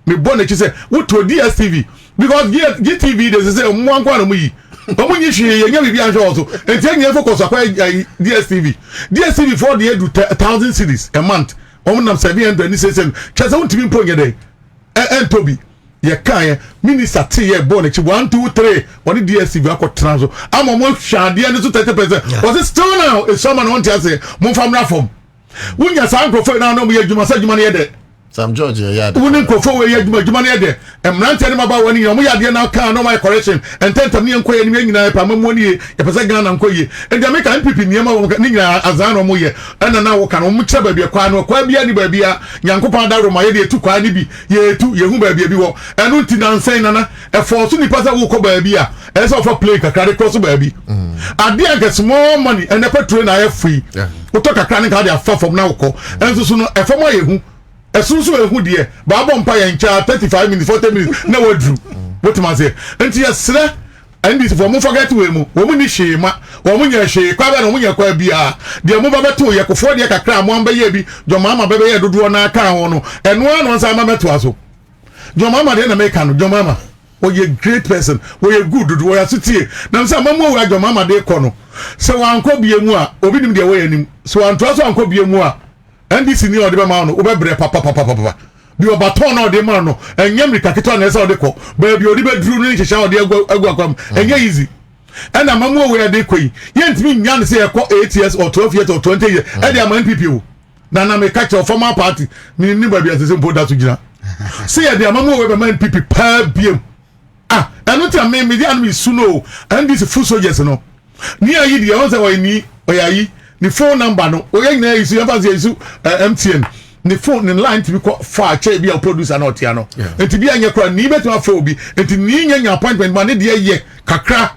me bo na chi say what to DSTV because GTV they say mo anko na mo yi omo nyi hwe ye nya bibi anhwe also enti nya focus akwa DSTV for the 1,000 cities a month nam 700 ni sesen chese untimi mponye dey entobi ye kan minister te ye born chi 1 2 3 woni DSTV akotran so ama mo hwade ne so 30% was it still now is someone want to say mo famra form wunya san profile na no mo ye adwuma sa adwuma ne ye de Sam George ya de woni nkofo we ye adwuma ne ye de emrante ne maba woni mo ya de na kan no my correction and tentam ne enkoye ne nyina pa mo ni ye pesa Ghana nkoye and America MPP ne ma ne nyina azan no mo ye ena na wo kan mo kire ba bia kwa no kwa bia ni ba bia nyankopon da roma ye de tu kwa ni bi ye tu ye hu ba bia bi wo enu nti na nsen na e force ni pesa wo ko ba bia e so for play kakra de cross ba bi ade an small money and the petrol na ye free wo to kakra ne ka de afa from na wo ko enso so no e fam ye hu esunsu ehu de ba bo mpa ye ncha 35 minutes 40 minutes na wadru what ma say enti yesre and this for mo forget we mu wo mu ni hwema wo mu nya hwe kwa ba na mo nya kwa bia de mo ba beto ye kofo de kakra mo amba ye bi jo mama bebe ye dodo na aka ho no eno anu nsa ma beto aso jo mama de na make no jo mama o ye great person o ye good dodo o ya sutie na nsa mama wo jo mama de ko no se wan ko bie mu a obi nim de wo ye nim se wan to aso an ko bie mu a NDC ni ode be ma no obebre papa bi obaton na ode ma no enyem rika keto na ese ode ko ba bi ode be duru ni hihia ode agu akwam enye easy and amamu we ade koyi ye ntimi nya ne se ye ko 8 years or 12 years or 20 years e dey am NPP o na me catch your former party ni ba bi asese mpo da so gina se ye dey amamu we be man NPP pa biem enu ti am me dey an me suno and this full soldiers no ni ayi dey on say we ni oyayi ni phone number no oye nyina isu yafa isu MTN ni phone ni line ti bi ko fa che bi a producer na otia no enti bi anya kra ni betuma fa obi enti ni nya appointment ma ne de ye kakra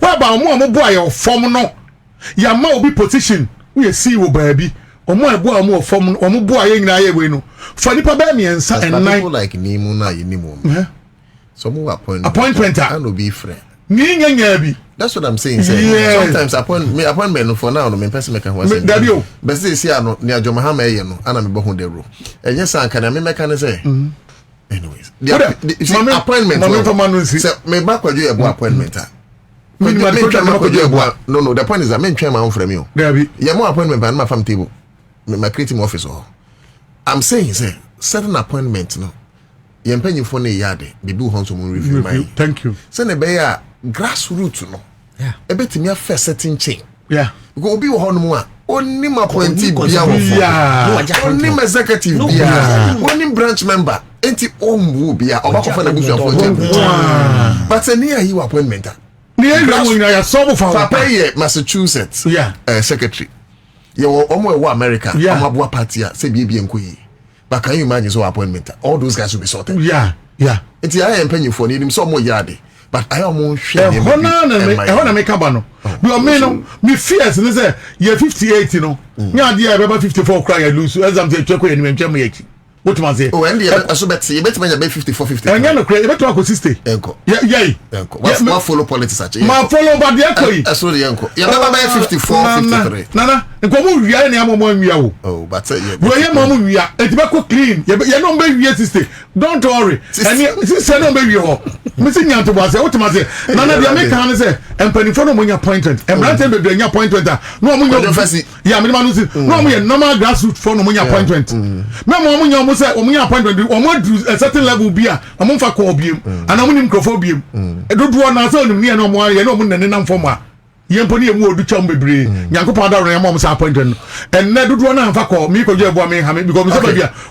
wa ba mo bo aye form no ya ma obi position we see wo baabi omo ebo amu form omo bo aye nyina aye we no fa nipa ba mi ensa and nine like ni mu na ye ni mu so mo appointment and no be friend That's what I'm saying. Sometimes appointment for now, no me person make one say. But say no near Jomahama no, and I'm behind the rule. And yes, I can say. Anyways, the appointment. Say me back with you about appointment. No, the point is I mean my own from you. Yeah, more appointment by my farm table. My creative officer. I'm saying say certain appointment no. You pay you for a yard, the blue house will review. Thank you. Send a bear grassroots no. Yeah. A bit in your first setting chain. Yeah. Go be one more. Only my appointee only my executive only branch member. Ain't it will be a but a near you appointment. Massachusetts. Yeah. Secretary. You are America. Yeah. I'm a party. Say BB and Queen. But can you imagine so appointment? All those guys will be sorted. Yeah. It's I am paying for needing some more yardy. But I am more sure. I want to make a banner. Me fears, and they say, you're 58, you know. Yeah, dear, about 54 cry, I lose. As I'm saying, what was it? Oh, and I so bet you better make 54, 50. And you're not crazy, but talk with sister. Yeah. What follow politics actually? My follow, but the echo. I saw the uncle. You never buy 54, 53. Nana, and come on, we are in Yamamo. Oh, but we are a tobacco clean. You're not baby, sister. Don't worry. And sister, no baby. Missing out to was automatic. None of the Americans say, and penny for no appointment. And Branton be doing appointment. No, yeah, no grassroots for no appointment. No, say appointment a certain level beer among for cobium and I'm microphobium. I don't want to tell them near no more, you know, than former. Yamponi would be chum be brave. Yanko Pada and mom's appointment. And I don't want to call me because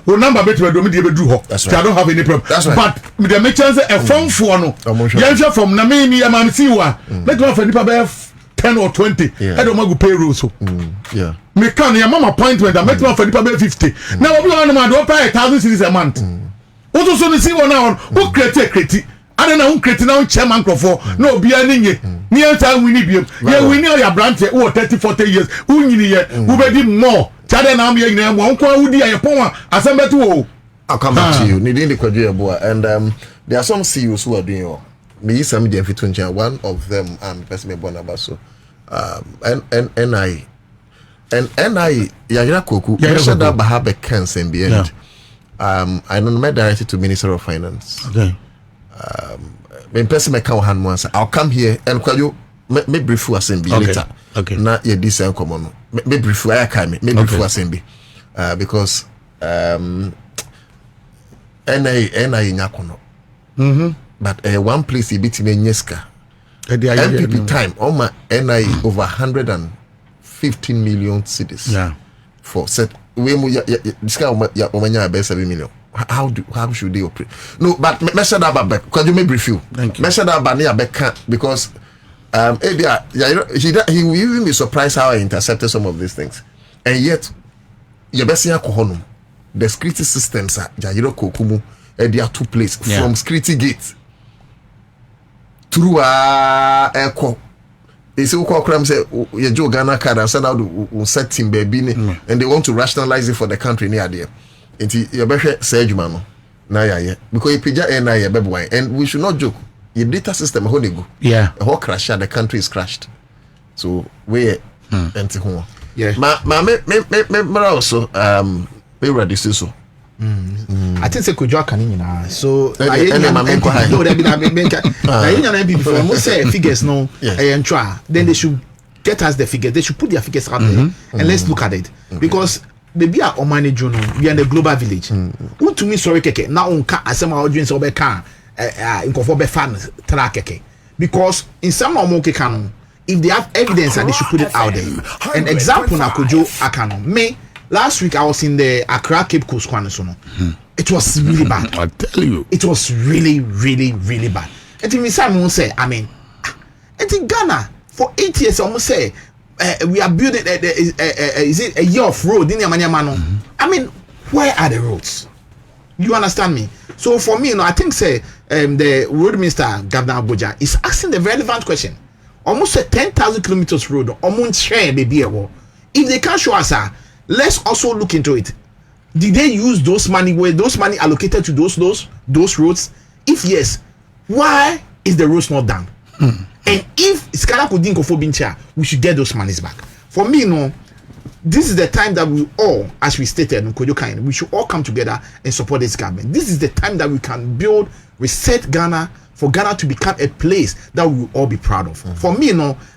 well, number better do me do. That's right. I don't have any problem. That's right. But with the make chance a phone for no. Yansha from Namini and Mamsiwa. Let go for the 10 or 20. I don't want to pay rules. Yeah. Me can your mama appointment and make one for the 50. Now we want man do pay 1,000 cedis a month. Also so see one now who create I don't know who create now chairman for no be any near time we need you. Yeah, we know your branch who 30-40 years. Who need who be more. Chade na me na mo nko wudi ayepon asem beto. I'll come back to you. Needing the Kwabena and there are some CEOs who are doing all. Me is some one of them person born about so NI Yayira Koku Shada Bahabe Kans and be end. I don't know directed to Minister of Finance. Okay. When person make hand once, I'll come here and call you me brief you assembly later. Okay. Na ye this common. Me brief you I can me brief you assembly. Because NI nyakono. But one place he beat me Nyeska. MPP time on my NI over 115 million cedis. Yeah. For set we this guy omanya about 7 million. How should they operate? No, but measure that back. Could you maybe review? Thank you. Measure that back near because he will even be surprised how I intercepted some of these things. And yet your best year kohonum. The security systems are Jayiro Kokumu and they are two places from security gate through airco. They say Ukokram say you Joe Ghana card and send out the set him baby and they want to rationalize it for the country near there. And you better say man now because you pija and we should not joke. Your data system how they go. Yeah. A whole crash the country is crashed. So we anti home. Yeah. Me also we ready so. I think say Kojo Akanina. So no, there be na make before almost say figures no then they should get us the figures. They should put their figures out there and let's look at it because they be our money journal. We are in the global village. Who to me sorry keke now unka asema audience obe kan inkofo be fan tra keke because in some omo can if they have evidence and they should put it out there. An example na Kojo Akano me. Last week I was in the Accra Cape Coast Kwanasono. It was really bad. I tell you. It was really, really, really bad. And in Simon say, I mean, and in Ghana for 8 years, almost say we are building is it a year of road in Yamanyamano? I mean, where are the roads? You understand me? So for me, I think say the road minister Governor Abuja is asking the relevant question. Almost a 10,000 kilometers road, almost share baby. If they can't show us let's also look into it. Did they use those money? Were those money allocated to those roads? If yes, why is the roads not done? And if Skala could think of Obincha, we should get those monies back. For me, this is the time that we all, as we stated, we should all come together and support this government. This is the time that we can build, reset Ghana, for Ghana to become a place that we will all be proud of. For me,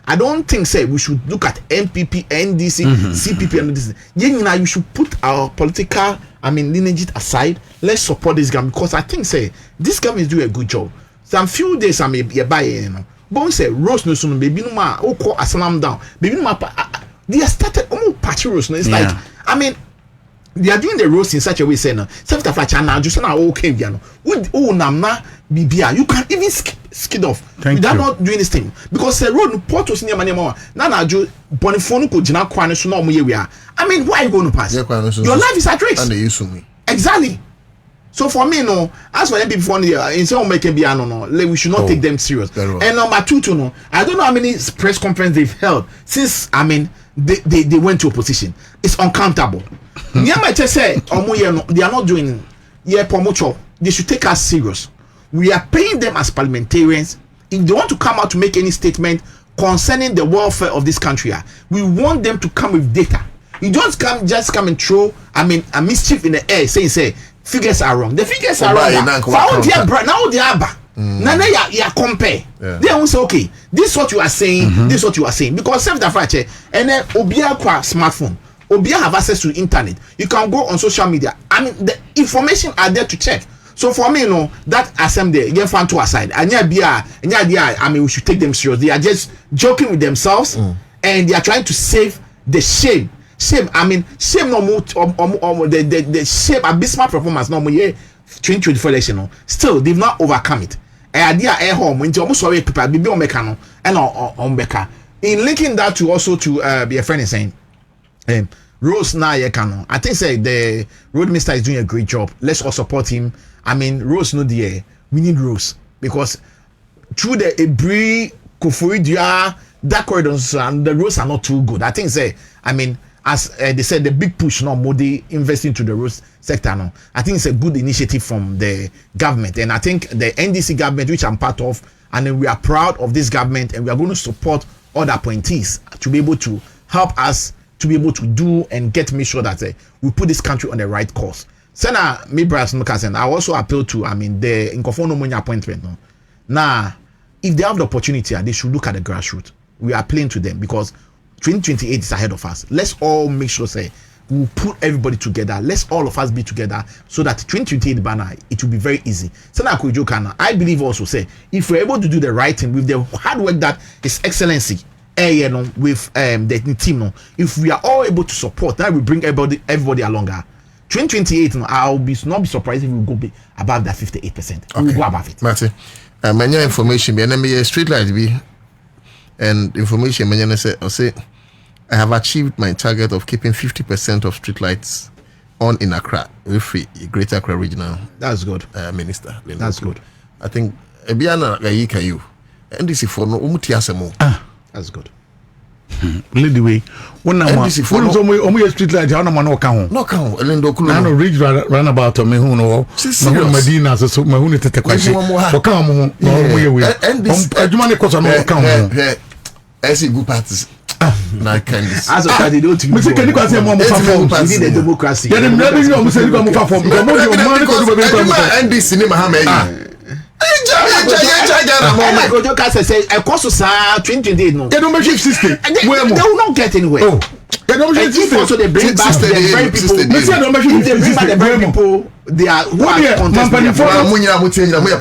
I don't think we should look at MPP, NDC, CPP, and this. You should put our political, lineage aside. Let's support this government, because I think this government is doing a good job. Some few days I may be buying. But say Rose no soon, baby no ma, call a slam down, baby no ma. They are started almost patchy roast. It's like, they are doing the roast in such a way, saying, "Self China, just now okay, you can even skid off without not doing this thing, because the road port was near Manema. Nana Joe Bonifono could not quite so normal we are. Why are you going to pass? Your life is at risk. And they use me. Exactly. So for me, as for them people in some making we should not take them serious. And number two, I don't know how many press conferences they've held since they went to opposition. It's uncountable. They are not doing they should take us serious. We are paying them as parliamentarians. If they want to come out to make any statement concerning the welfare of this country, we want them to come with data. You don't come and throw a mischief in the air saying figures are wrong. The figures are wrong. Now they are back. Now you compare. They won't say, okay, this is what you are saying, this is what you are saying. Because self-defrache, and then Obia smartphone, Obia have access to the internet. You can go on social media. The information are there to check. So for me, that assembly, get fan to aside. We should take them serious. They are just joking with themselves, and they are trying to save the shame. Shame no more the shame abysmal performance no more 2024 election. Still, they've not overcome it. Idea home into almost sorry people be on mechano and on Becca. In linking that to also to be a friend is saying Rose Nayekano. I think the road minister is doing a great job. Let's all support him. Rose we need Rose, because through the Ebri Koforidua that corridors and the roads are not too good. I think as they said, the big push now, Modi investing into the road sector now. I think it's a good initiative from the government, and I think the NDC government, which I'm part of, and then we are proud of this government, and we are going to support other appointees to be able to help us to be able to do and make sure that we put this country on the right course. Sena I also appeal to the Inkofono Money appointment now. Now, if they have the opportunity, they should look at the grassroots. We are appealing to them because 2028 is ahead of us. Let's all make sure we'll put everybody together. Let's all of us be together so that 2028 banner, it will be very easy. I believe also if we're able to do the right thing with the hard work that is excellency with the team, if we are all able to support, that will bring everybody along. 2028 I'll not be surprised if we will go above that 58%. Okay. We'll go above it. Marty, many information be street light be and information say I have achieved my target of keeping 50% of street lights on in Accra, with Greater Accra Regional. That's good, Minister. That's good. I think Ebiana Gayika you NDC for no umutiasemo. That's good. Lead the way. One now, street light. How no man no count. No count. Elindo Kulu. I know reach run about me who know. Medina so me who need to take question. For count no we. Jumane kosa no count. Esi good parties. Na candies. As of they don't. Me say can you go say more platform. We need the democracy. Yeah, them never you say you go more platform. Because more you man ko do be NDC ni Mahama. I cost us 2028 no. They don't make 60. They will not get anywhere. Oh. They don't make 60. Also they bring back the very people. They don't make 50. They bring back the very people. They are who are contesting.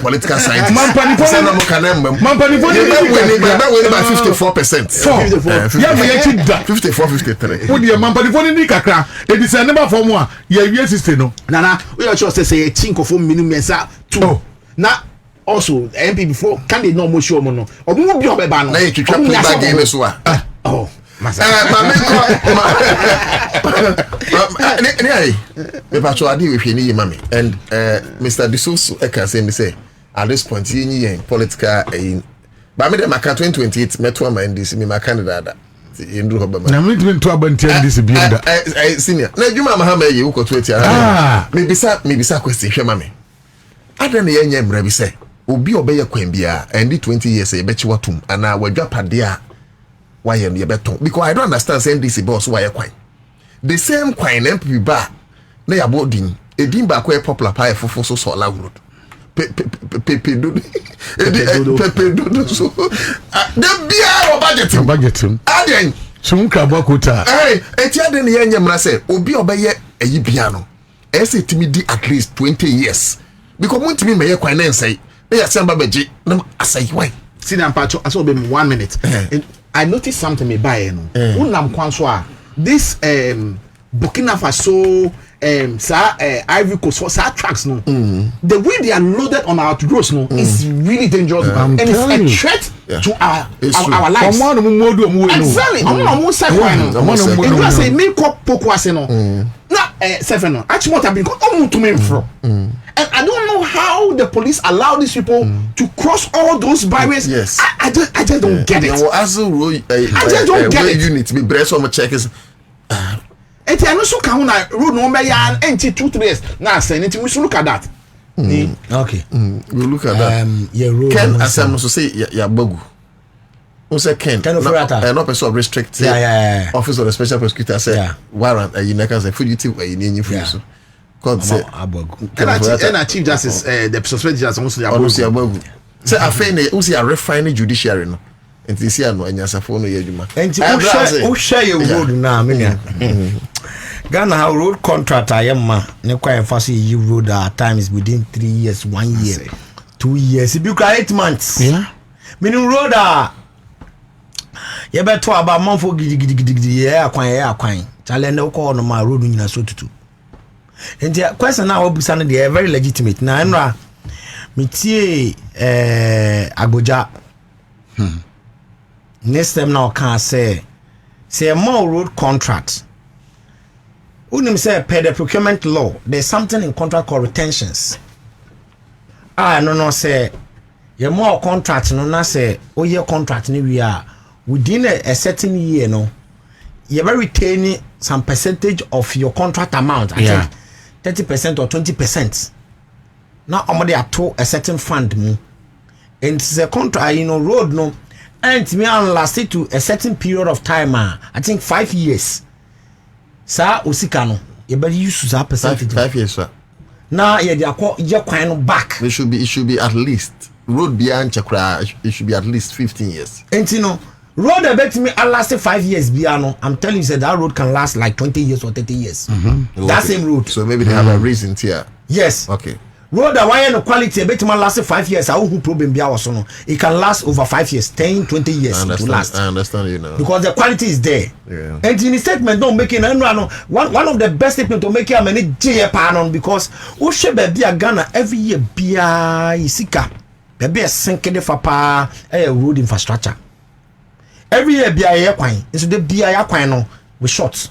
Political science. Man by 54%. Yeah, me actually that. 54, 53. What the man panifoni ni kakra. It is a number for more. Yeah, 60 no. Nana, we are just say a chinko for minimum mensa 2. Now also MP before can they no more show no or we will be obeba no na you twetwa play game so oh masa me pacho adi we hwe ni mami and Mr. Disoso eka say at this point yin political ba me dem aka 2028 meto am NDC me ma candidate yendru hobama na me to abanti NDC bi nda senior na djuma mahama ye uko 20 me bisa question hwe mami ada na yenye mra bi say obi obeye kwan bia and 20 years e bechi watum ana wadwa pade a why no ye beton because I don't understand saying this boss why kwan the same kwan MPP ba na ya bodin edin ba kwa popular pie fofo so so la road pepe do so the bia budgeting aden so nka bokota etia de ne yanyamra say obi obeye ayi bia no ese timi di at least 20 years because mun timi meye kwan na nsai na ya samba beji na asai why see them patch so be 1 minute I noticed something me buy no unam kwan so a this Burkina Faso Ivory Coast sa tracks no the way they are loaded on our roads no is really dangerous and it's a threat to our lives. Exactly. I'm not say no say me ko pokwase no na seven no actually what have been to me from and I don't know how the police allow these people to cross all those barriers. Yes. I just don't get it. I just don't get it. Unit me breast on my check is eti anu so ka ho na road no be ya enti 2-3 years na say enti we should look at that. Okay. We look at that. Yeah, road. Ken asem so say ya bagu. O say Ken. No person of restrict. Yeah. Office of the Special Prosecutor say warrant you neka say fugitive you need for so. God say abagu. And Chief Justice the suspended justice also ya bagu. Say afei na o say refine judiciary no. Enti si ano anyasafo no ye adwuma enti wo share your road na me Ghana how road contract ayema ne kwa enfase yi road at times within 3 years 1 year 2 years be 8 months meaning road ye beto aba manfo gidi ye akwan chale ne ko no ma road nyina so tutu enti question na obusa no dey very legitimate na enra metie agboja next time now can say more road contract. Unim say per the procurement law, there's something in contract called retentions. No say you more contract no na say year contract ni we are within a certain year no you very retain some percentage of your contract amount. I think 30% or 20%. Now omode ato a certain fund mu. And it's a contract road no and me last it to a certain period of time I think 5 years sa osika no you better use that percentage 5 years sir now yeah they are kwan back it should be at least road beyond chakra it should be at least 15 years and road about me last 5 years biano I'm telling you said that road can last like 20 years or 30 years that same road so maybe they have a reason here yes okay road that why no quality a bit man last 5 years I who problem bia was no it can last over 5 years 10 20 years to last I understand you now because the quality is there and in the statement don't make it one of the best statement to make it many J panon because o she be Ghana every year bia isika be a sinking for pa road infrastructure every year bia ye kwan so the bia ya kwan no we short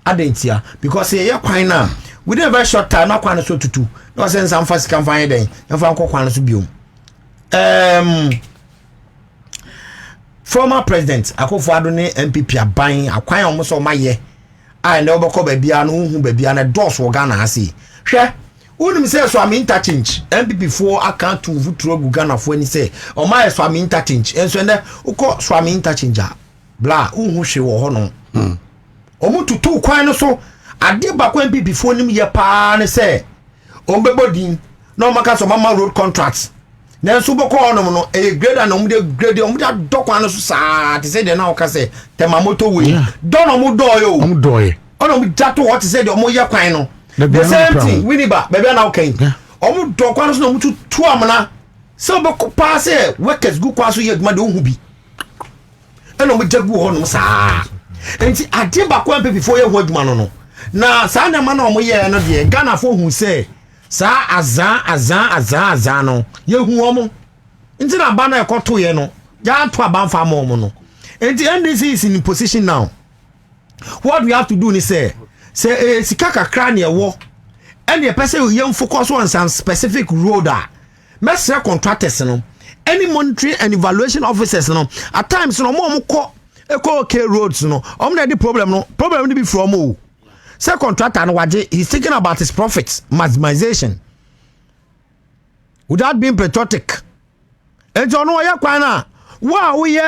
adentia because ye kwan na within a very short time na kwan so tutu no sense am fast can find den you fan kwan so biom former president Akufo-Addo ne MPP aban akwan o mo so maye a na obekọ ba bia no hu ba bia na dos wo Ghana ase hwe unim say so am interchange MPP for account to vutro gu Ghana for ani say o ma so am interchange enso ne ukọ so am interchange bla hu hwe wo ho no o mu tutu kwan no so ade ba kwa MPP for nim ye pa ne say o mbebodin no maka so mama road contracts na so boko onom no e grader na o de grade o de dokwan no so sa te say de na o ka say tema motorway don o mu doyo o mu doye onom jato what say de o mu ye kwan no the same thing winiba baby na o kan o mu dokwan so no mu tu amana so boko pa say workers gu kwa so ye aduma de o hu bi e no mu jagu onom sa enti ade ba kwa MPP for ye hu aduma no na sa na ma na o mu ye no de Ghana for hu say sa azan no ye hu omo nti na ba na ekoto ye no ya to abanfa ma omo no enti NDC is in position now what we have to do ni say sika kakra na ewo and the person you focus on some specific road mesre contractors no any monitoring and evaluation officers no at times no mo ko okay roads no na the problem ni be from o say contractor no waje he's thinking about his profits maximization without being patriotic. And so no ya kwana wa we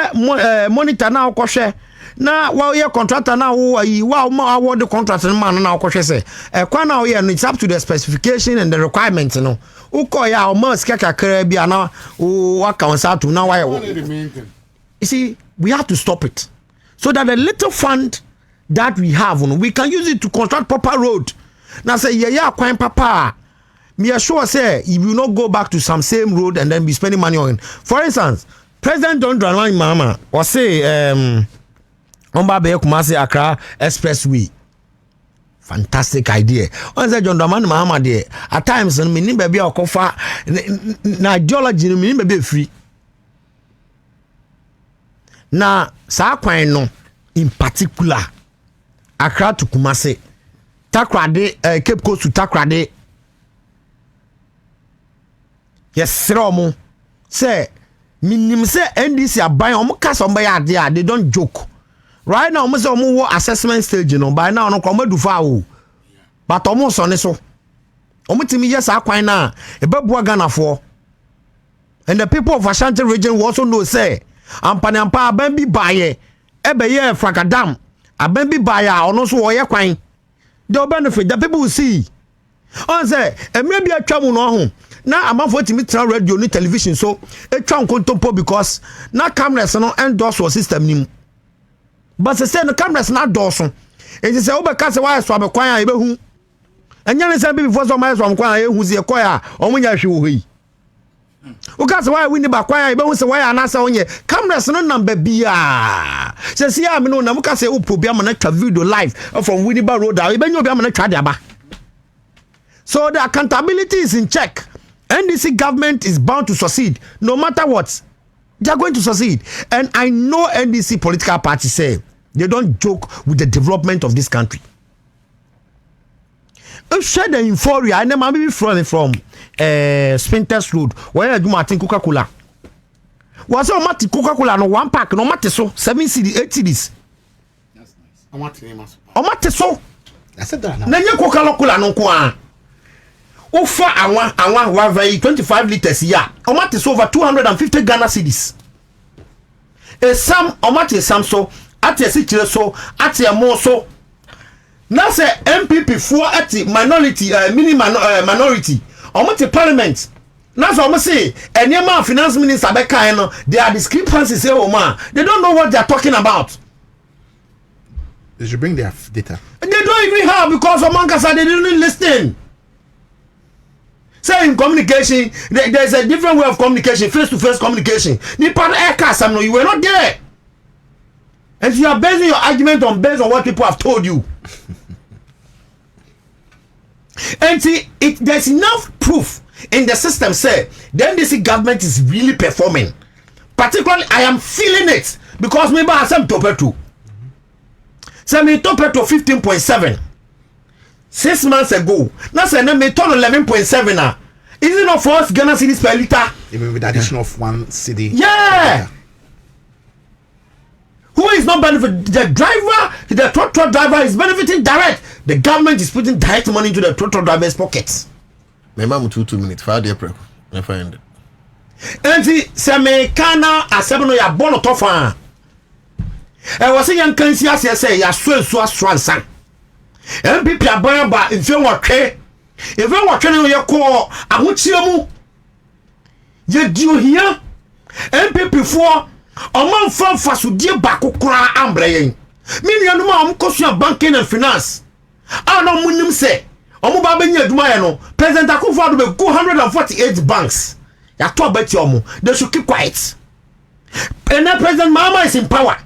monitor na okwohwe na wa we contractor na wa award the contract man na okwohwe say kwana we it's up to the specification and the requirements no ukoya o mas kakra bia na wa council to na why. You see, we have to stop it so that the little fund that we have, we can use it to construct proper road. Now say, yeah, kwan papa. Me assure say, you will not go back to some same road and then be spending money on it. For instance, President John Dramani Mahama or say, Omba Bay Kumasi Accra Expressway. Fantastic idea. Once John Dramani Mahama there, at times, me ni baby or kofa na ideology me ni baby free. Na sa kwan no in particular Accra to Kumasi Takrade Cape Coast to Takrade yes romo say minim say NDC aban omo ka some ya they don't joke right now omo say omo wo assessment stage no by now no kwa du fa o but omo so ne so omo timi yes akwan na e bebu Ghana for and the people of Ashanti region will also know say ampanampa aban bi baye ebeye frakadam aban bi baye ono so wo ye kwan the benefit the people will see on say emre bi atwa mu no ho na amafo timi tra radio ni television so etwa nkontompo because na cameras no endorse your system nim but say no cameras na endorse e say obeka say why so abekwan a ebehu enya ne say before so my so kwan a ehu ze koya omunya hwe wo yi ukase why we ni ba kwan ibe hu se why anasa onye cameras no number bia se si am no na mukase u program na twa video live from Winneba Road ibe nyo obiam na twa dia ba. So the accountability is in check. NDC government is bound to succeed no matter what. They are going to succeed, and I know NDC political parties say they don't joke with the development of this country. Share the euphoria. I never be from Spinters Road where I do my Coca-Cola. Was on Mati Coca-Cola no one pack no matter so 7 CD 8 CDs. That's nice. I want to name us. O matter so. I said that now. Nanya Coca-Cola no kwa. Ofa awa wa 25 liters ya. O matter so over 250 Ghana cedis. Some o matter some so at a city so at a more so. Now say MPP for at minority mini minority almost parliament. Now so almost say any man finance minister beka no they are discrepancies say oh man they don't know what they are talking about. They should bring their data. They don't even have because of Mankasa they didn't listen. Say in communication there's a different way of communication, face to face communication. You were not there. And you are basing your argument based on what people have told you. And see, there's enough proof in the system say the NDC government is really performing. Particularly, I am feeling it because maybe I am Topeto. So me Topeto 15.7 6 months ago. Now say me turn 11.7 now. Is it not for us Ghana cedis per liter? Even with the addition of 1 CD. Yeah. Who is not benefiting? The driver, the truck driver is benefiting direct. The government is putting direct money into the truck driver's pockets. My mom 2 minutes 5 day prep. I find it. And see, Same Kana Asebno ya bono tofa. I was saying, can see us say, ya swan sang. MPP aboya ba if you want to if you want to your call, I want you. You do here. MPP for a man from Fasudie Bakukra Ambrayin. Many of them banking and finance. I know Munim say, Omubabenya Dumayano, President Akufo will be 248 banks. Ya talk about you, they should keep quiet. And now President Mahama is in power.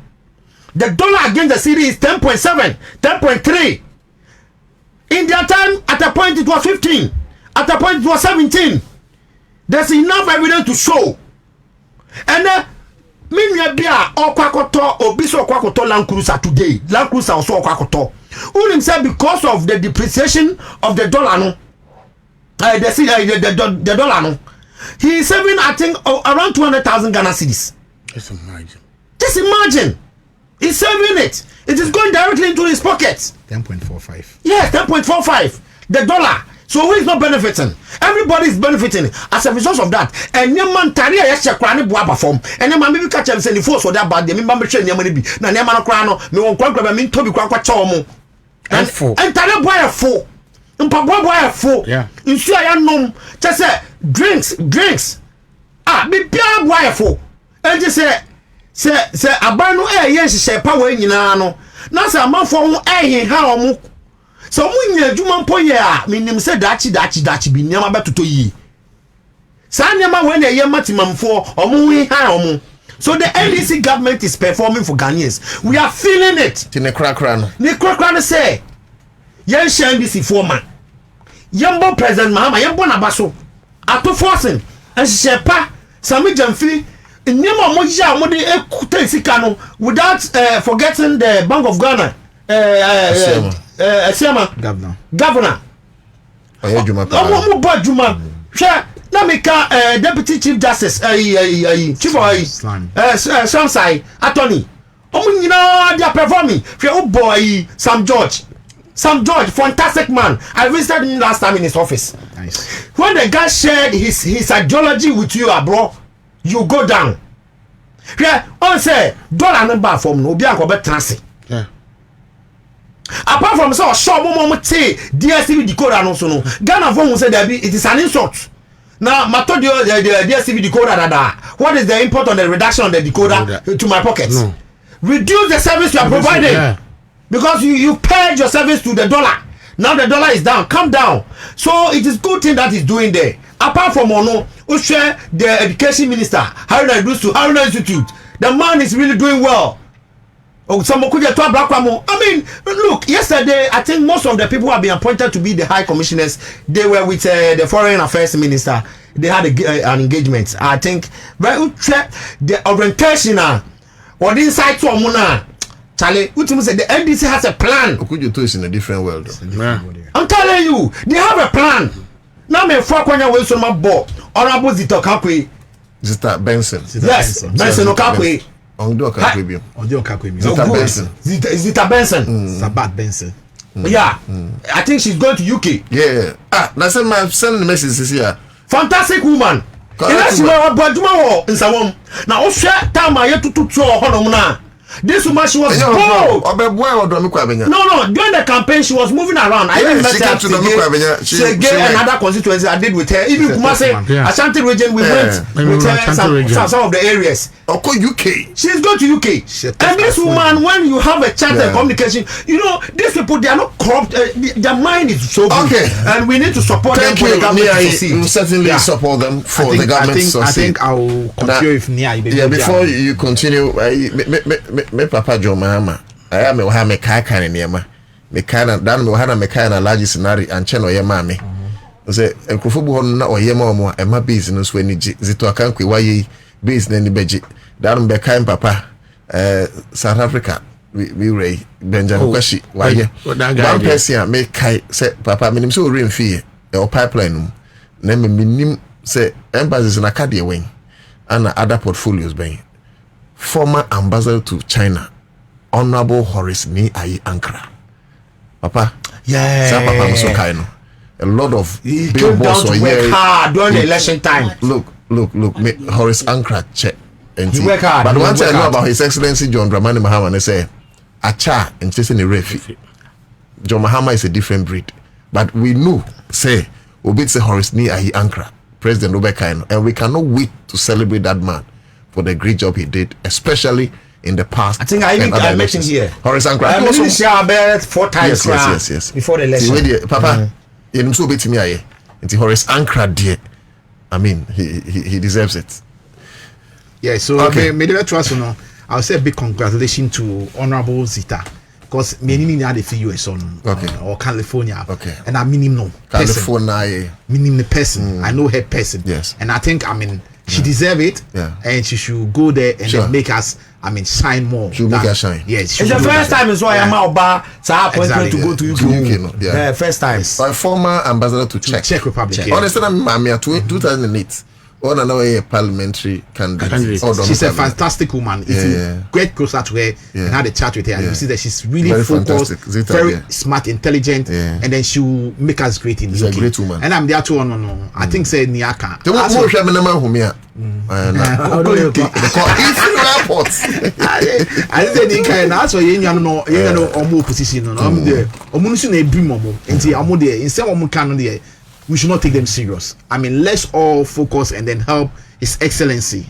The dollar against the city is 10.7, 10.3. In their time, at a point it was 15. At a point it was 17. There's enough evidence to show. And Minya bia okwakoto obiso okwakoto Land Cruiser today. Land Cruiser also okwakoto. Who himself because of the depreciation of the dollar no. The dollar no. He is saving I think around 200,000 Ghana cedis. Just imagine. He's saving it. It is going directly into his pockets. 10.45. Yes, 10.45. The dollar. So who is not benefiting? Everybody is benefiting as a result of that. And your man Taria Yasha Krani Buaba form. And your man maybe catch and send the force for that bad. The member train your money be. Now, Yamano Crano, no one quite mean Toby Quack Chomo. And Taria boy a four. And Papa boy a four. Yeah. You see, I am just say drinks. Ah, be pure boy a four. And just say Abano yes, say power in Yano. Now, say a man for how. So when you do man point ya, meaning say dachi be near about to ye. Sanyama when a maximum for or moving high. So the NDC government is performing for Ghanaians. We are feeling it. In the crack run. The crack say, Yan NDC foreman. Yambo President Mahama, Yambo Nabaso. Ato forcing and Shepa, Sami Jamfi, Nemo Moja Modi Ekutesikano without forgetting the Bank of Ghana. Governor. Juma. Share. Let me call Deputy Chief Justice. Chief Shansai Attorney. You know they are performing. Oh boy, Sam George, fantastic man. I visited him last time in his office. Nice. When the guy shared his ideology with you, bro, you go down. Yeah, on say dollar number from no be anko transit. Yeah. Apart from so short moment say DSTV decoder no so no Ghana phone say there be it is an insult. Now matter the DSTV decoder dada. What is the import on the reduction on the decoder to my pockets? No. Reduce the service you are providing. Yeah. Because you paid your service to the dollar. Now the dollar is down. Come down. So it is good thing that he's doing there. Apart from Ono, Ushe, the education minister, Haruna Institute, the man is really doing well. I mean, look, yesterday, I think most of the people who have been appointed to be the high commissioners, they were with the foreign affairs minister. They had an engagement. I think, the orientation, or the insight to Amuna, Charlie, the NDC has a plan. Could you do this in a different world? I'm telling you, they have a plan. Now, me fuck when you're with my boy, Honorable Zito Kakwe. Zita Benson. Yes, Benson Okakwe. Zita Benson. Sabat Benson. Yeah. I think she's going to UK. Yeah. That's my send message here. Fantastic woman. This woman, she was bold. No, during the campaign, she was moving around. I even met her to another constituency I did with her. Even Kumasi, Ashanti region, we went with her some of the areas. UK. She's going to UK. And this woman, when you have a chance of communication, you know, these people, they are not corrupt. Their mind is so good. Okay. And we need to support them for the government to succeed. We certainly support them for the government to succeed. I think I will continue if Nia. Yeah, before you continue, me papa John Mahama. I am a Wahame Kakan in Yama. Me kana dan me wahana me kana large scenario and channel Yama me. Say Nkufubu na or Yama mo and my business when Zito Akankwi why business any beji. Dan be kind papa South Africa we ray Benjamin Kwashi why one person make kai say papa minim so rain fee or pipeline na me minim say embassies na Acadie wing and other portfolios being former ambassador to China, Honorable Horace Ni Ayi Ankara. Papa, yeah, Papa Musokaino. A lot of he came down to work hard during the election time. Look, Horace Ankara check. He work hard. But one thing I know about His Excellency John Dramani Mahama, they say, Acha and chasing a refi. John Mahama is a different breed. But we know, say, Obit say Horace Ni Ayi Ankara, President Obekaino, and we cannot wait to celebrate that man for the great job he did, especially in the past. I think I met him here. Horace Ankara. I met him 4 times. Yes. Before the election. Papa, you so bit me aye. It's Horace Ankara dear. I mean, he deserves it. Yeah, so okay. I'll say a big congratulations to Honorable Zita. Because many had a few US on or California. Okay. And I mean him no. California. Meaning the person. I know her person. Yes. And I think she deserve it, and she should go there and then make us, shine more. She'll make us shine. Yes, it's the first time as well. I'm out appointment to go to UK. First time. By former ambassador to Czech Republic. Honestly, I'm 2008. One another parliamentary candidate. She's a fantastic woman. If you get closer to her and had a chat with her, you see that she's really very focused, very smart, intelligent, and then she will make us great in the UK. She's a great woman. And I'm there too. No. I think say Niaka. I said Nika, and that's why you know omo position. No, I'm there. Omunusu na ebi momo. Enti amo there. Instead omo can there. We should not take them serious. I mean, let's all focus and then help His Excellency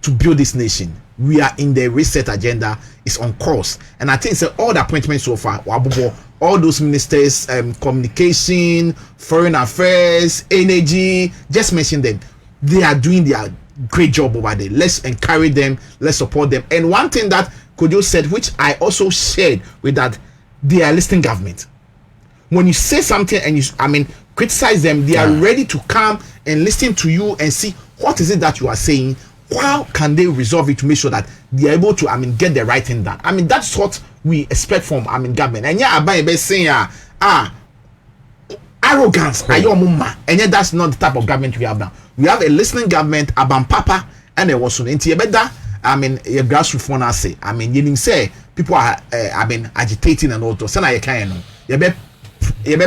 to build this nation. We are in the reset agenda. It's on course. And I think all the appointments so far, all those ministers, communication, foreign affairs, energy, just mention them. They are doing their great job over there. Let's encourage them. Let's support them. And one thing that Kojo said, which I also shared with that, they are listening government. When you say something and criticize them, they are ready to come and listen to you and see what is it that you are saying. How can they resolve it to make sure that they are able to get the right thing done? That's what we expect from government. And by saying arrogance, and yet that's not the type of government we have now. We have a listening government, Papa, and there was a grassroots phone. I say, you say people are agitating and all those. You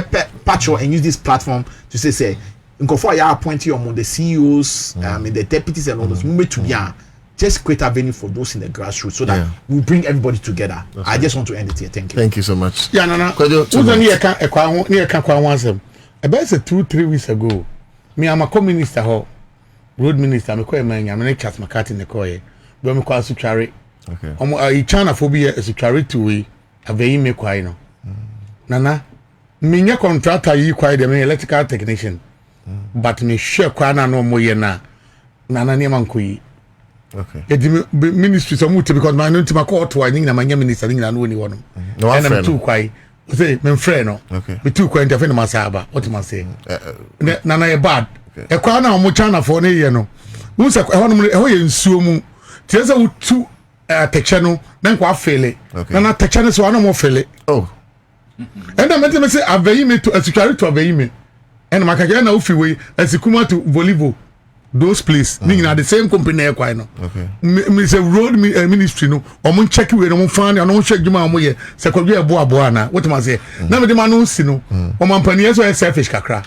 patrol and use this platform to say Nkofo ya appoint you among the CEOs, the deputies and all those. Just create a venue for those in the grassroots so that we bring everybody together. I just want to end it here. Thank you. Thank you so much. Yeah, Nana. About 2-3 weeks ago, me I'm a co-minister ho, road minister. I'm a co-man. I'm a chat McCarthy in the coy. But I'm a suchari. Okay. China phobia is suchari to we. A very me no. Nana. Me contractor yi kwai dem electrical technician but me sure kwana no mo ye na nana ne man koyi okay e ministry so much because my no tima call to any na manya minister ni na no ni wono no and I'm too kwai say me friend no okay me too kwai interfere ma saba what ma say nana e bad e kwana mo chana for ne ye no mu se e hono e ho ye nsuo mu tiesa wo tu teche no na kwa fele nana teche no so ano mo fele oh. And I met him say Aveyime to a security to Aveyime. And Makaka na ufiwe as Kuma to Volivo. Those place. Meaning at the same company okay. Me say road ministry no. Omun check we no find and no check juma amoye. Se ko bi ebo abo ana. What am I say? Na me de ma no si no. Oman pani so selfish kakra.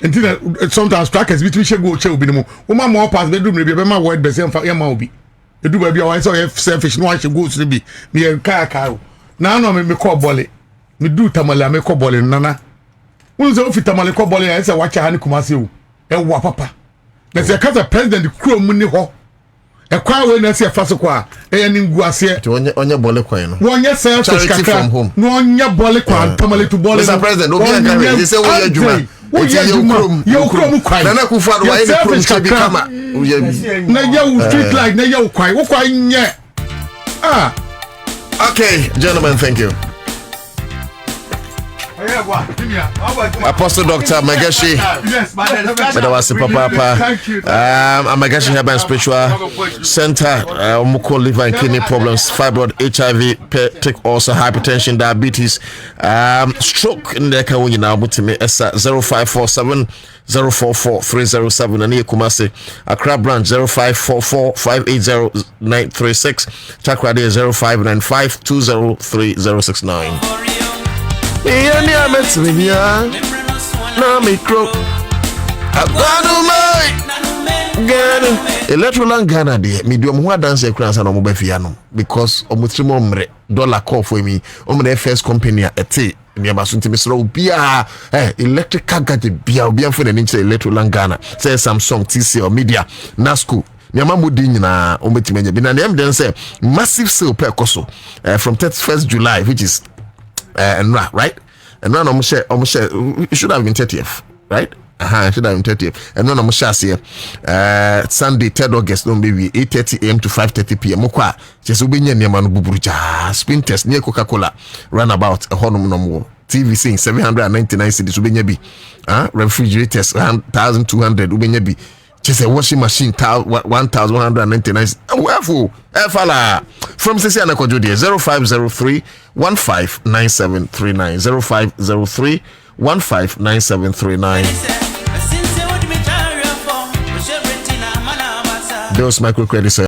Until sometimes trackers between she go che obi no. Woman more pass bedroom be ma word be say am fa ya ma obi. Edu ba bia why so selfish no I she go to be. Me car. Na no me call volley. Me do tamale me ko bole nana won se ofi tamale ko bole ya se wacha ha ni kumase o e wa papa na se ka president kro mu ni ho e kwa we na se fa so kwa e ni ngu ase to onye bole kwan no wonye se kakra no onye bole kwan tamale to bole Mr. President obi an carry they say wo adwuma you krom kwan na ku fa do wa e krom che bi kama na ya u street light na ya u kwan wo kwan nye okay gentlemen, thank you. Apostle Dr. Magashi. Yes, Magashi Herbal Spiritual Center. Muko liver and kidney problems, fibroid, HIV, tick ulcer, hypertension, diabetes, stroke. In the account you now put me 0547 044 307 and here Kumasi Accra branch 0544 580 936 Chakra 0595 203 069. Yani ametimia na mikro abanu mai gana electoral Ghana de medium ho dance ekransa na mobafia no because omutrimo mre dollar call for me omre first company ete ni abasunti misro bia electrical gadget bia obia for the nature electoral Ghana say Samsung TC or media Nasco Nyama mudi nyina ometimenya bi na dem den say massive sale per koso from 31st July which is right? And no almost it should have been 30th, right? It should have been 30th. And no almost here Sunday 3rd August no maybe 8:30 AM to 5:30 PM. Mokwa just ubenya nyama no buburuja spin test near Coca-Cola runabout a honum no more. TV saying 799 cedis ubenya bi. Refrigerators 1,200 ubenya bi. Just a washing machine 1,199. Wherefore, fala from Sisi Anakojo 0503 159739 0503 159739. those microcredits